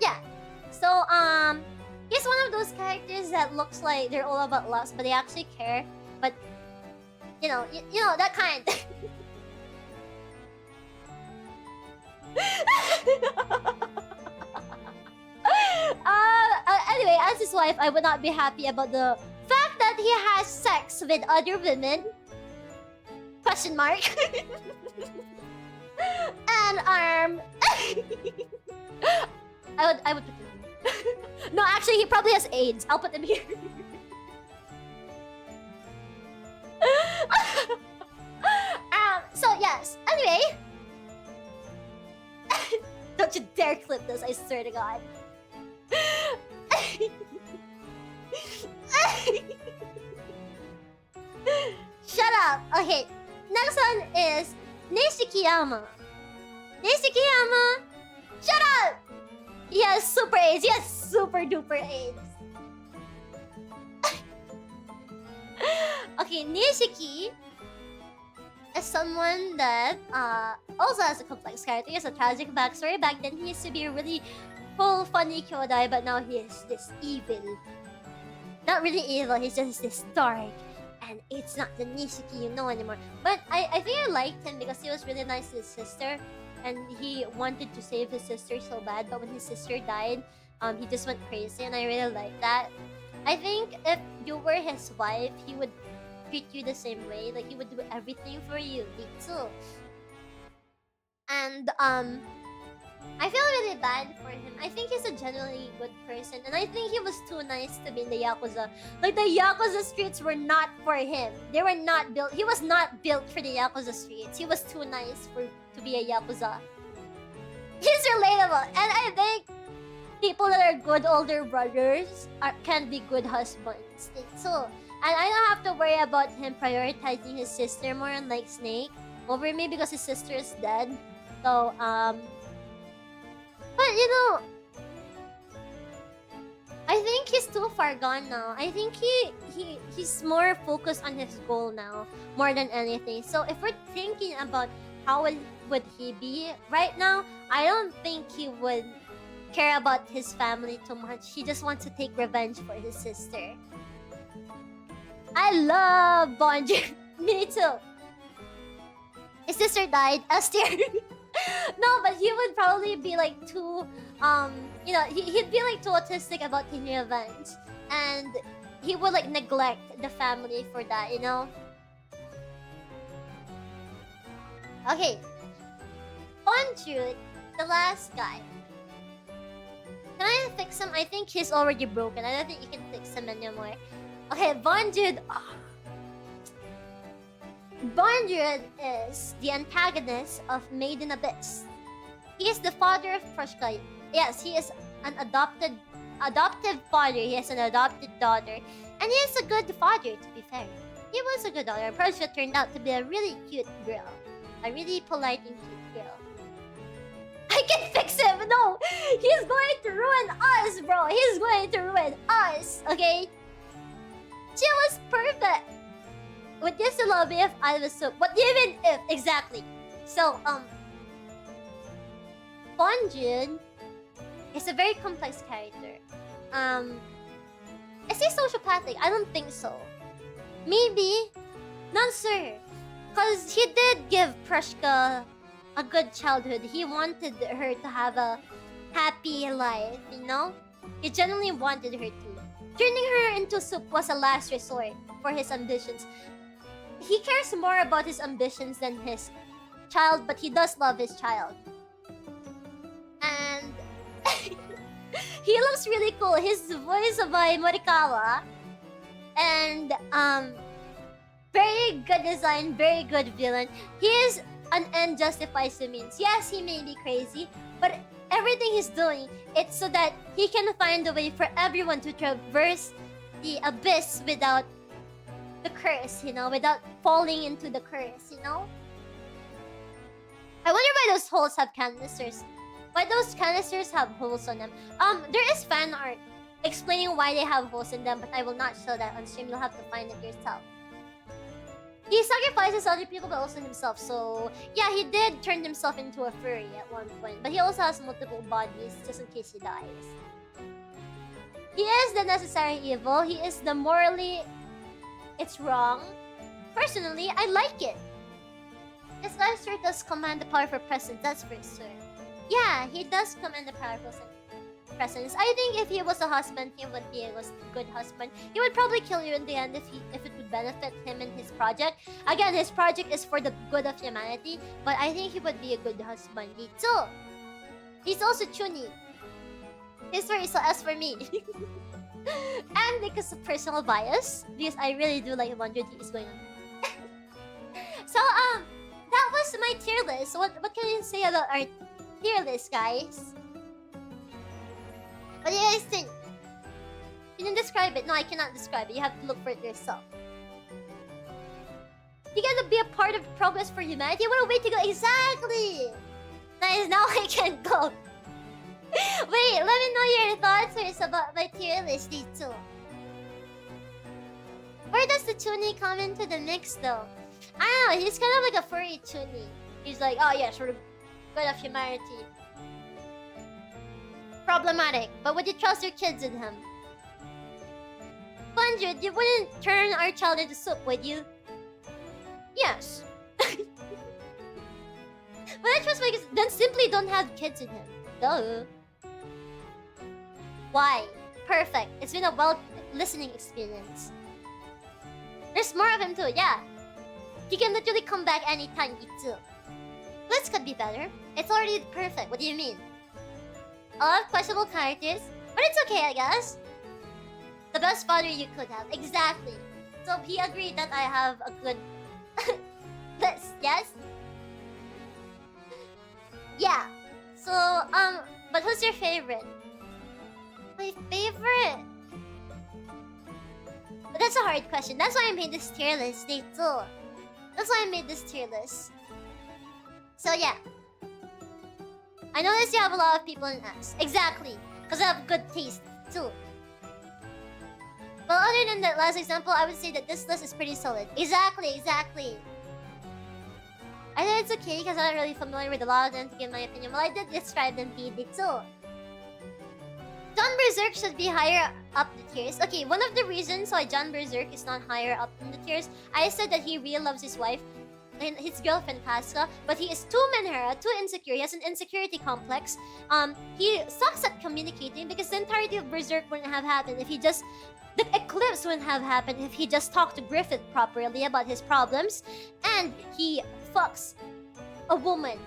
Yeah. So he's one of those characters that looks like they're all about lust, but they actually care. But you know, you know that kind. Anyway, as his wife, I would not be happy about the fact that he has sex with other women. Question mark. And I would put him here. No, actually, he probably has AIDS. I'll put him here. So yes. Anyway. Don't you dare clip this, I swear to God. Shut up. Okay. Next one is Nishikiyama. Nishikiyama. Shut up! He has super AIDS. He has super duper AIDS. Okay, Nishiki is someone that also has a complex character. He has a tragic backstory. Back then, he used to be a really full, funny kyodai, but now he is this evil. Not really evil, he's just this dark. And it's not the Nishiki you know anymore. But I think I liked him because he was really nice to his sister. And he wanted to save his sister so bad. But when his sister died, he just went crazy. And I really like that. I think if you were his wife, he would treat you the same way. Like, he would do everything for you. Too. And I feel really bad for him. I think he's a genuinely good person. And I think he was too nice to be in the Yakuza. Like, the Yakuza streets were not for him. They were not built. He was not built for the Yakuza streets. He was too nice to be a Yakuza. He's relatable. And I think people that are good older brothers can be good husbands. So, and I don't have to worry about him prioritizing his sister more, unlike Snake, over me because his sister is dead. So, but you know, I think he's too far gone now. I think he's more focused on his goal now, more than anything. So if we're thinking about how would he be right now, I don't think he would care about his family too much. He just wants to take revenge for his sister. I love Bonji. Me too. His sister died. Aster. No, but he would probably be like too, you know, he'd be like too autistic about taking revenge. And he would like neglect the family for that, you know? Okay. Bonjut, the last guy. Can I fix him? I think he's already broken. I don't think you can fix him anymore. Okay, Bonjut. Bonjut is the antagonist of Maiden Abyss. He is the father of Prushka. Yes, he is an adoptive father. He has an adopted daughter. And he is a good father, to be fair. He was a good daughter. Prushka turned out to be a really cute girl. A really polite and cute girl. I can fix him! No! He's going to ruin us, bro! He's going to ruin us, okay? She was perfect! With just a little bit of olive soup. But even if, exactly. So, Bonjun is a very complex character. Is he sociopathic? I don't think so. Maybe. Not sure. Because he did give Prushka a good childhood. He wanted her to have a happy life, you know? He genuinely wanted her to. Turning her into soup was a last resort for his ambitions. He cares more about his ambitions than his child, but he does love his child. And he looks really cool. His voice by Morikawa. And very good design, very good villain. He is an end justifies the means. Yes, he may be crazy, but everything he's doing, it's so that he can find a way for everyone to traverse the abyss without the curse, you know, without falling into the curse, you know? I wonder why those holes have canisters. Why those canisters have holes on them? There is fan art explaining why they have holes in them, but I will not show that on stream. You'll have to find it yourself. He sacrifices other people, but also himself. So yeah, he did turn himself into a furry at one point, but he also has multiple bodies just in case he dies. He is the necessary evil. He is the morally, it's wrong. Personally, I like it. This guy sure does command the power for presence. That's for sure. Yeah, he does command the power for presence. I think if he was a husband, he would be a good husband. He would probably kill you in the end if it would benefit him in his project. Again, his project is for the good of humanity, but I think he would be a good husband. So, he's also chuny. He's very so as for me. And because of personal bias, because I really do like 100 is going on. So, that was my tier list. What can you say about our tier list, guys? What do you guys think? Can you describe it? No, I cannot describe it. You have to look for it yourself. You gotta be a part of progress for humanity. What a way to go! Exactly. Nice. Now I can go. Wait, let me know your thoughts first about my tier list, too. Where does the Tuni come into the mix, though? I don't know. He's kind of like a furry Tuni. He's like, oh yeah, sort of good of humanity. Problematic, but would you trust your kids in him? 100, you wouldn't turn our child into soup, would you? Yes. But I trust my kids. Then simply don't have kids in him. Duh. Why? Perfect. It's been a listening experience. There's more of him too, yeah. He can literally come back anytime, too. This could be better. It's already perfect. What do you mean? A lot of questionable characters, but it's okay, I guess. The best father you could have. Exactly. So he agreed that I have a good... yes? Yeah. So, but who's your favorite? My favorite? But that's a hard question. That's why I made this tier list, too. That's why I made this tier list. So yeah. I noticed you have a lot of people in S. Exactly. Because I have good taste, too. Well, other than that last example, I would say that this list is pretty solid. Exactly, exactly. I think it's okay because I'm not really familiar with a lot of them to give my opinion. Well, I did describe them too. John Berserk should be higher up the tiers. Okay, one of the reasons why John Berserk is not higher up in the tiers, I said that he really loves his wife and his girlfriend Pasca, but he is too manhera, too insecure. He has an insecurity complex. He sucks at communicating because the entirety of Berserk wouldn't have happened if he just... The eclipse wouldn't have happened if he just talked to Griffith properly about his problems. And he fucks a woman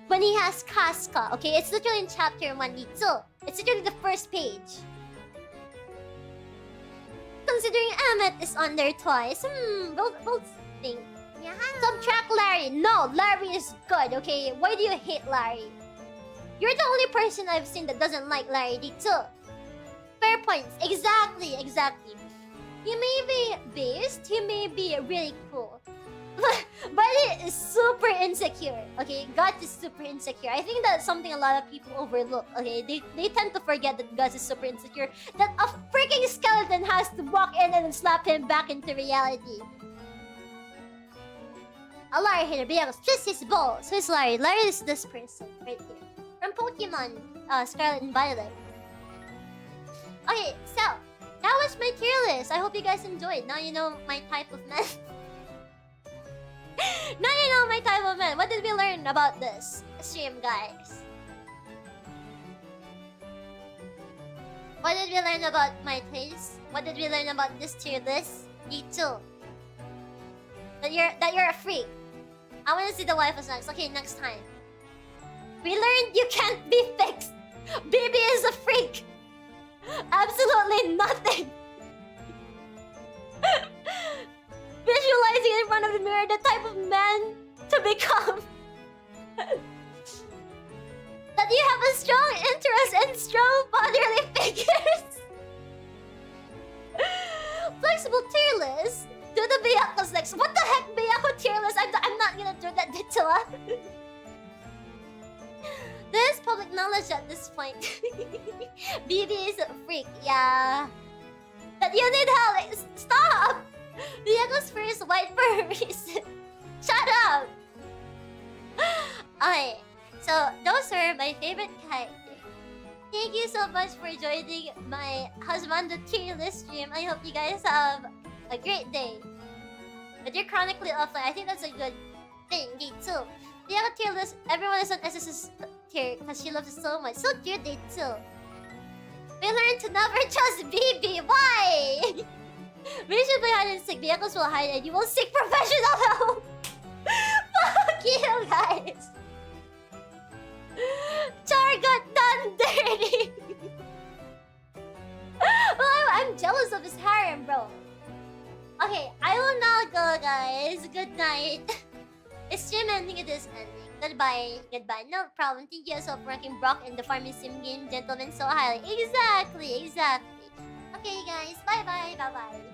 when he has Casca. Okay, it's literally in chapter 1 dito. It's literally the first page. Considering Emmet is on there twice, we'll think. Yeah. Subtract Larry. No, Larry is good, okay? Why do you hate Larry? You're the only person I've seen that doesn't like Larry dito. Fair points. Exactly, exactly. He may be based, he may be really cool. But he is super insecure. Okay, God is super insecure. I think that's something a lot of people overlook. Okay, they tend to forget that God is super insecure. That a freaking skeleton has to walk in and slap him back into reality. A Larry hater, Biagos, twist his balls. Who's Larry? Larry is this person right here. From Pokemon Scarlet and Violet. Okay, so that was my tier list. I hope you guys enjoyed. Now you know my type of men. Now you know my type of men. What did we learn about this stream, guys? What did we learn about my taste? What did we learn about this tier list? Me too. That you're a freak. I want to see the waifus next. Okay, next time. We learned you can't be fixed. Baby is a freak. Absolutely nothing. Visualizing in front of the mirror the type of man to become. That you have a strong interest in strong bodily figures. Flexible tier list. Do the Byaku's next. What the heck, Byaku tier list? I'm not gonna do that, Ditila. This acknowledge at this point. BB is a freak, yeah. But you need help. Like, stop! Diego's first white for a reason. Shut up! Okay, so those are my favorite characters. Thank you so much for joining my Husbando tier list stream. I hope you guys have a great day. But you're chronically offline. I think that's a good thing. Day 2. Diego tier list. Everyone is on SS's tier because she loves it so much. So cute, day 2. We learned to never trust BB. Why? We should play hide and seek. Vehicles will hide and you will seek professional help. Fuck you guys. Char got done dirty. Well, I'm jealous of his harem, bro. Okay, I will now go, guys. Good night. It's stream ending, it is ending. Goodbye. Goodbye. No problem. Thank you so for ranking Brock in the farming sim game, gentlemen, so highly. Exactly. Okay, guys. Bye-bye. Bye-bye.